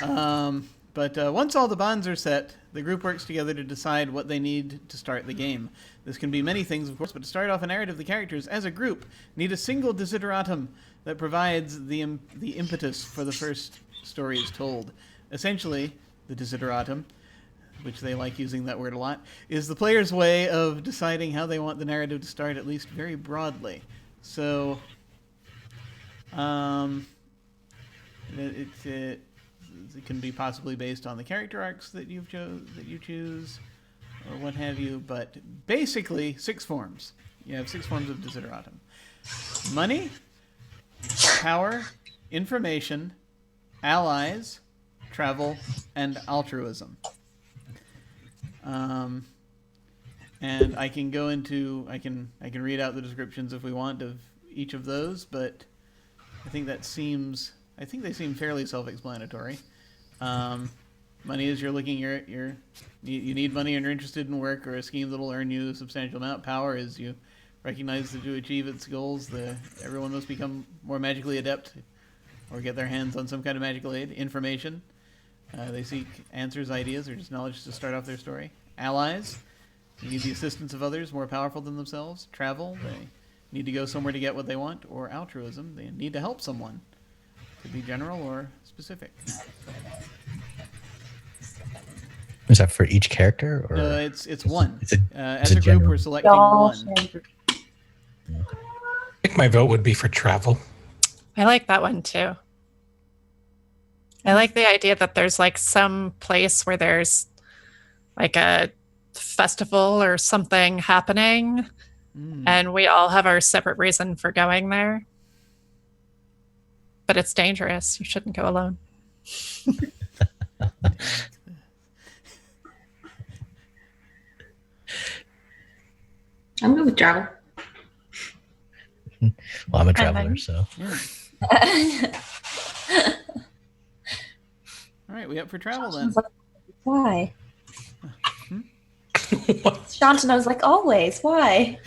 But once all the bonds are set, the group works together to decide what they need to start the game. This can be many things, of course, but to start off a narrative, the characters, as a group, need a single desideratum that provides the impetus for the first story is told. Essentially, the desideratum, which they like using that word a lot, is the player's way of deciding how they want the narrative to start, at least very broadly. So, it can be possibly based on the character arcs that you choose, or what have you. But basically, 6 forms. You have 6 forms of desideratum: money, power, information, allies, travel, and altruism. And I can go into I can read out the descriptions if we want of each of those, but I think they seem fairly self-explanatory. Money is you're looking you need money and you're interested in work or a scheme that'll earn you a substantial amount. Power is you recognize that to achieve its goals, everyone must become more magically adept or get their hands on some kind of magical aid. Information, they seek answers, ideas, or just knowledge to start off their story. Allies, they need the assistance of others more powerful than themselves. Travel, they need to go somewhere to get what they want. Or altruism, they need to help someone. Could be general or specific. Is that for each character? Or No, it's one. As it's a a group, general. we're selecting one. I think my vote would be for travel. I like that one too. I like the idea that there's like some place where there's like a festival or something happening, and we all have our separate reason for going there. But it's dangerous. You shouldn't go alone. I'm good with travel. Well, I'm a traveler, so. Yeah. All right, we up for travel then? Why? Shantano's like, always. Why?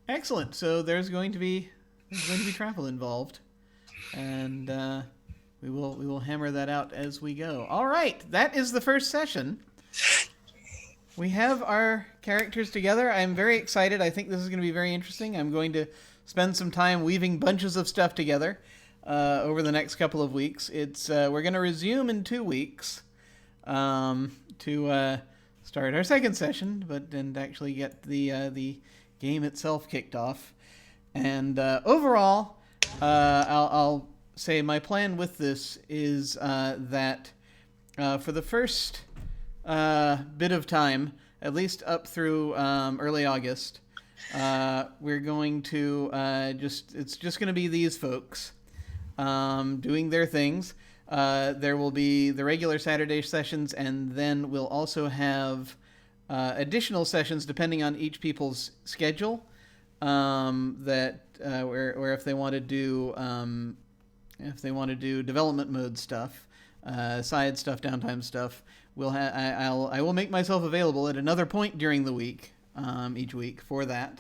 Excellent. So there's going to be travel involved, and we will hammer that out as we go. All right, that is the first session. We have our characters together. I'm very excited. I think this is going to be very interesting. I'm going to spend some time weaving bunches of stuff together over the next couple of weeks. We're going to resume in 2 weeks to start our second session, and actually get the game itself kicked off. And overall, I'll say my plan with this is that for the first bit of time, at least up through early August, we're going to it's just going to be these folks doing their things. There will be the regular Saturday sessions, and then we'll also have additional sessions depending on each people's schedule. Where if they want to do development mode stuff, side stuff, downtime stuff, I will make myself available at another point during the week, each week for that.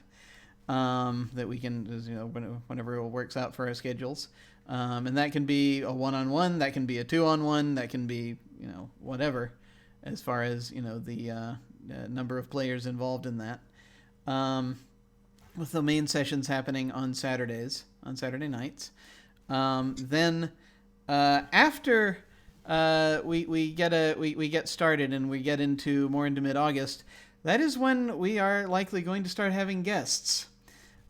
That we can, whenever it works out for our schedules. And that can be a 1-on-1, that can be a 2-on-1, that can be, whatever, as far as, the number of players involved in that. With the main sessions happening on Saturday nights. Then after we get started and we get more into mid-August, that is when we are likely going to start having guests.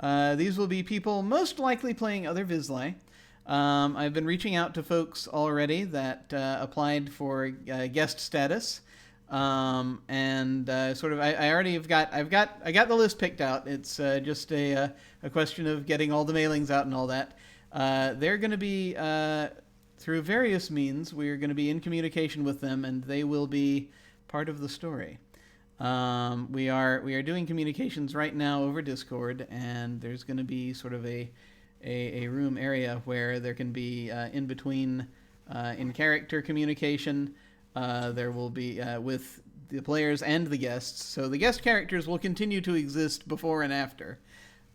These will be people most likely playing other Vizsla. I've been reaching out to folks already that applied for guest status. And sort of, I already I got the list picked out. It's just a question of getting all the mailings out and all that. They're going to be through various means. We're going to be in communication with them, and they will be part of the story. We are doing communications right now over Discord, and there's going to be sort of a room area where there can be in between in character communication. There will be with the players and the guests. So the guest characters will continue to exist before and after,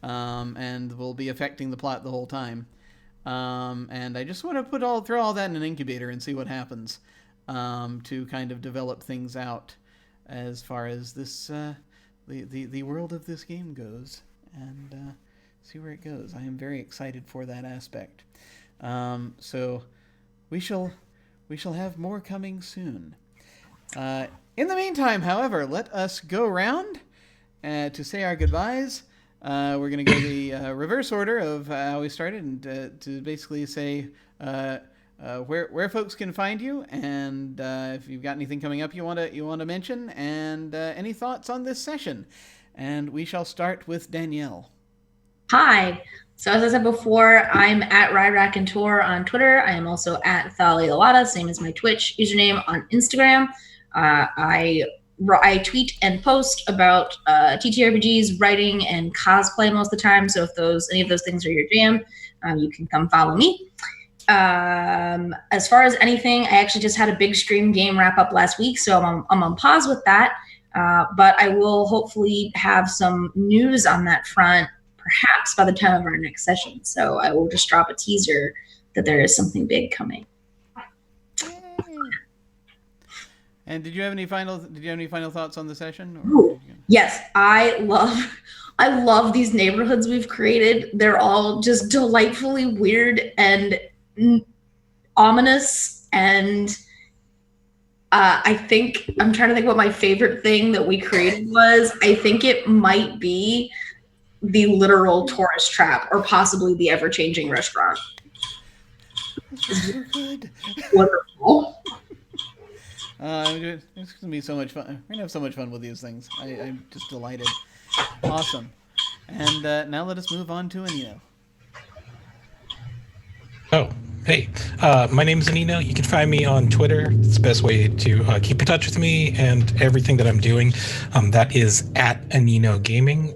and will be affecting the plot the whole time. And I just want to throw all that in an incubator and see what happens, to kind of develop things out as far as this the world of this game goes, and see where it goes. I am very excited for that aspect. So we shall have more coming soon. In the meantime, however, let us go around to say our goodbyes. We're going to go the reverse order of how we started, and to basically say where folks can find you, and if you've got anything coming up you want to mention, and any thoughts on this session. And we shall start with Danielle. Hi. So as I said before, I'm at Raconteur on Twitter. I am also at Thalialata, same as my Twitch username on Instagram. I tweet and post about TTRPGs, writing, and cosplay most of the time. So if any of those things are your jam, you can come follow me. As far as anything, I actually just had a big stream game wrap up last week, so I'm on pause with that. But I will hopefully have some news on that front, perhaps by the time of our next session. So I will just drop a teaser that there is something big coming. And did you have any final thoughts on the session? Yes, I love these neighborhoods we've created. They're all just delightfully weird and ominous, and I think I'm trying to think what my favorite thing that we created was. I think it might be the literal tourist trap, or possibly the ever-changing restaurant. That's so good. Wonderful. It's going to be so much fun. We're going to have so much fun with these things. I'm just delighted. Awesome. And now let us move on to Anino. Oh, hey. My name is Anino. You can find me on Twitter. It's the best way to keep in touch with me and everything that I'm doing. That is at Anino Gaming.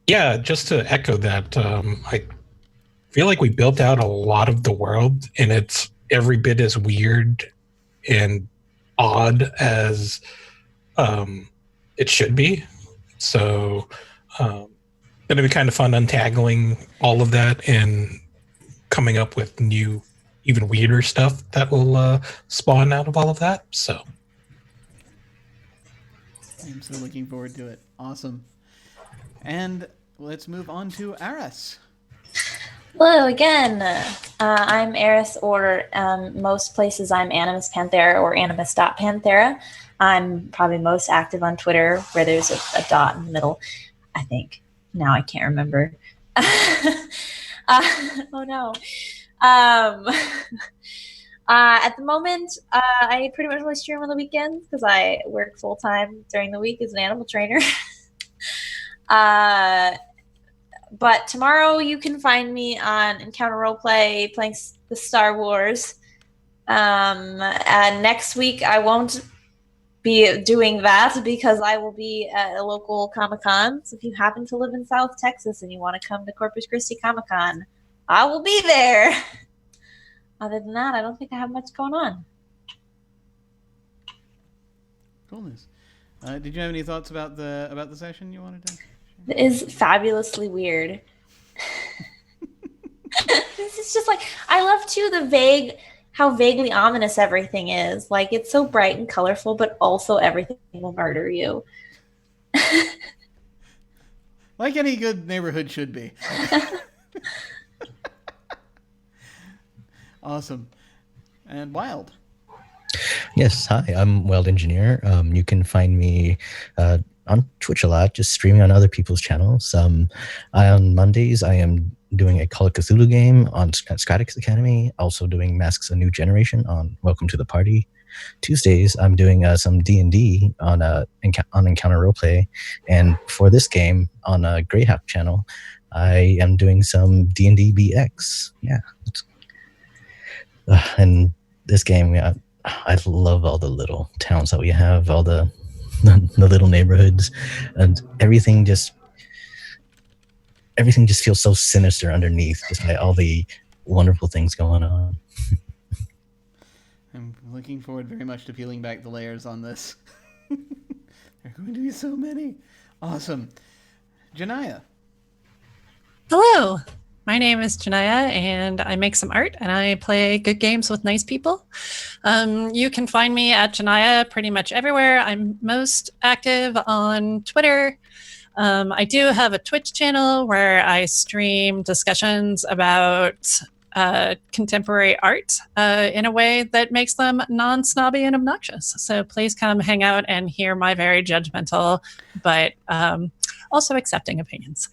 Yeah, just to echo that, I feel like we built out a lot of the world, and it's every bit as weird and odd as it should be. So it'll be kind of fun untangling all of that and coming up with new, even weirder stuff that will spawn out of all of that. So I'm so looking forward to it. Awesome. And let's move on to Arras. Hello again. I'm Arras, or most places I'm Animus Panthera or Animus.Panthera. I'm probably most active on Twitter, where there's a dot in the middle, I think. Now I can't remember. Oh no. At the moment, I pretty much only stream on the weekends because I work full-time during the week as an animal trainer. But tomorrow you can find me on Encounter Roleplay playing the Star Wars. And next week I won't be doing that because I will be at a local Comic-Con. So if you happen to live in South Texas and you want to come to Corpus Christi Comic-Con, I will be there. Other than that, I don't think I have much going on. Coolness. Did you have any thoughts about the session you wanted to? It is fabulously weird. This is just like, I love too how vaguely ominous everything is. Like, it's so bright and colorful, but also everything will murder you. Like any good neighborhood should be. Awesome. And Wilde. Yes, hi, I'm Wilde Engineer. You can find me on Twitch a lot, just streaming on other people's channels. On Mondays, I am doing a Call of Cthulhu game on Scratix Academy, also doing Masks: A New Generation on Welcome to the Party. Tuesdays, I'm doing some D&D on Encounter Roleplay, and for this game on Greyhawk channel, I am doing some D&D BX. Yeah, and this game, yeah, I love all the little towns that we have, all the little neighborhoods, and everything just feels so sinister underneath, despite all the wonderful things going on. I'm looking forward very much to peeling back the layers on this. There are going to be so many. Awesome. Djinnaya. Hello, my name is Djinnaya, and I make some art, and I play good games with nice people. You can find me at Djinnaya pretty much everywhere. I'm most active on Twitter. I do have a Twitch channel where I stream discussions about contemporary art in a way that makes them non-snobby and obnoxious. So please come hang out and hear my very judgmental but also accepting opinions.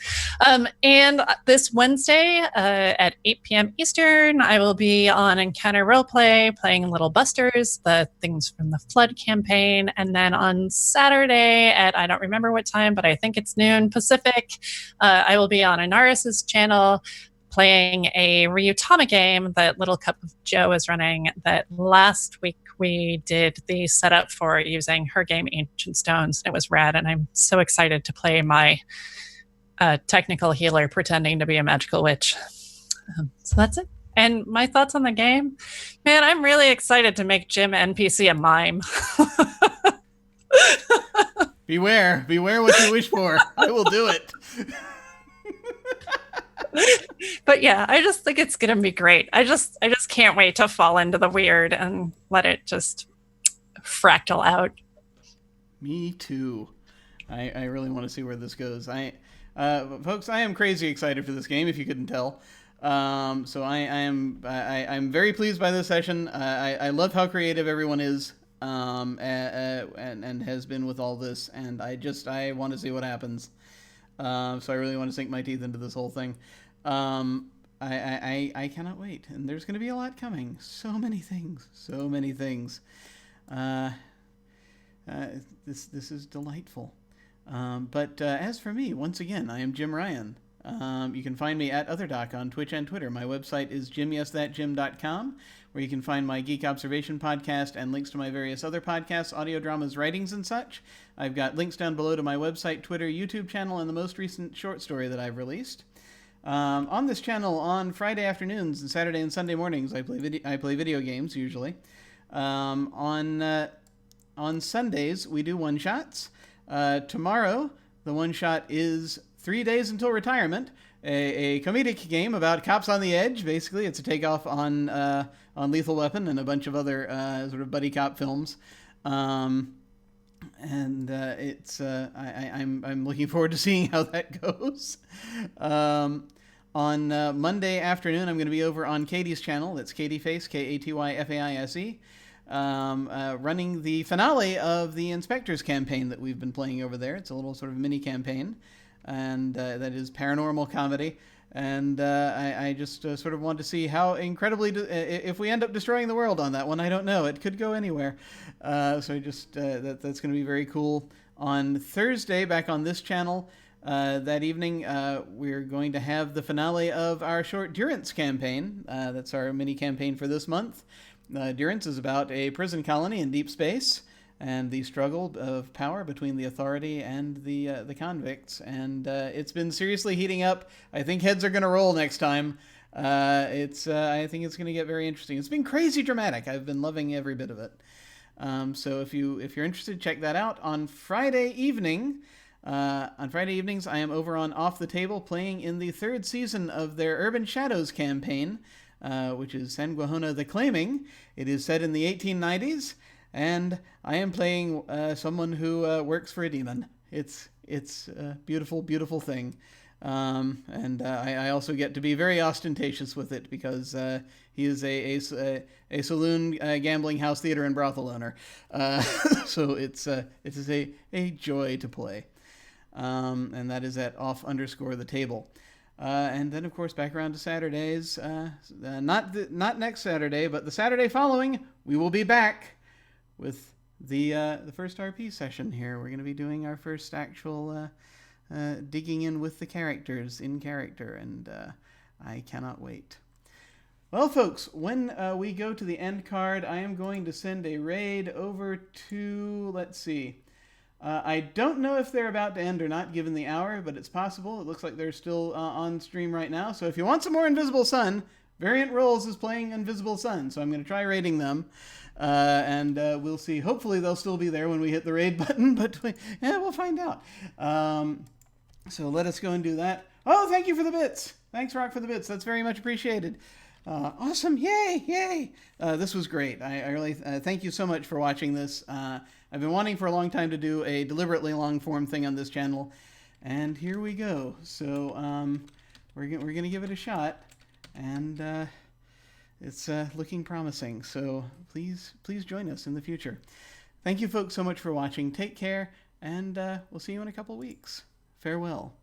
And this Wednesday at 8 p.m. Eastern, I will be on Encounter Roleplay playing Little Busters, the Things from the Flood campaign. And then on Saturday at, I don't remember what time, but I think it's noon Pacific, I will be on Arras's channel playing a Ryutama game that Little Cup of Joe is running that last week we did the setup for using her game Ancient Stones. It was rad, and I'm so excited to play my technical healer pretending to be a magical witch. So that's it. And my thoughts on the game? Man, I'm really excited to make Jim NPC a mime. Beware what you wish for. I will do it. But yeah, I just think it's gonna be great. I just can't wait to fall into the weird and let it just fractal out. Me too. I really want to see where this goes. Folks, I am crazy excited for this game, if you couldn't tell. So I'm very pleased by this session. I love how creative everyone is, and has been with all this, and I want to see what happens. So I really want to sink my teeth into this whole thing. I cannot wait, and there's going to be a lot coming. So many things. This is delightful. But as for me, once again, I am Jim Ryan. You can find me at OtherDoc on Twitch and Twitter. My website is jimyesthatjim.com, where you can find my Geek Observation podcast and links to my various other podcasts, audio dramas, writings, and such. I've got links down below to my website, Twitter, YouTube channel, and the most recent short story that I've released. On this channel, on Friday afternoons and Saturday and Sunday mornings, I play video games usually. On Sundays, we do one-shots. Tomorrow, the one-shot is 3 Days Until Retirement, a comedic game about cops on the edge. Basically, it's a takeoff on Lethal Weapon and a bunch of other sort of buddy cop films. I'm looking forward to seeing how that goes. On Monday afternoon, I'm going to be over on Katie's channel. That's Katie Face, Katyfaise, running the finale of the Inspectors campaign that we've been playing over there. It's a little sort of mini campaign, and that is paranormal comedy. And I just sort of want to see how incredibly, if we end up destroying the world on that one, I don't know. It could go anywhere. That's going to be very cool. On Thursday, back on this channel, that evening, we're going to have the finale of our short Durance campaign. That's our mini campaign for this month. Durance is about a prison colony in deep space and the struggle of power between the authority and the convicts. And it's been seriously heating up. I think heads are going to roll next time. I think it's going to get very interesting. It's been crazy dramatic. I've been loving every bit of it. So if you're interested, check that out. On Friday evenings, I am over on Off the Table playing in the 3rd season of their Urban Shadows campaign, which is Sanguahona the Claiming. It is set in the 1890s, and I am playing someone who works for a demon. It's a beautiful, beautiful thing. And I also get to be very ostentatious with it because he is a saloon, gambling house, theater, and brothel owner. So it is a joy to play. And that is at off_the_table. And then, of course, back around to Saturdays. Not next Saturday, but the Saturday following, we will be back with the first RP session here. We're going to be doing our first actual digging in with the characters in character, and I cannot wait. Well, folks, when we go to the end card, I am going to send a raid over to, let's see. I don't know if they're about to end or not, given the hour, but it's possible. It looks like they're still on stream right now. So if you want some more Invisible Sun, Variant Roles is playing Invisible Sun, so I'm going to try raiding them. And we'll see. Hopefully they'll still be there when we hit the raid button, but we'll find out. So let us go and do that. Oh, thank you for the bits. Thanks, Rock, for the bits. That's very much appreciated. Awesome. Yay. This was great. I really thank you so much for watching this. I've been wanting for a long time to do a deliberately long form thing on this channel, and here we go. So we're gonna give it a shot, and it's looking promising. So please join us in the future. Thank you folks so much for watching. Take care, and we'll see you in a couple weeks. Farewell.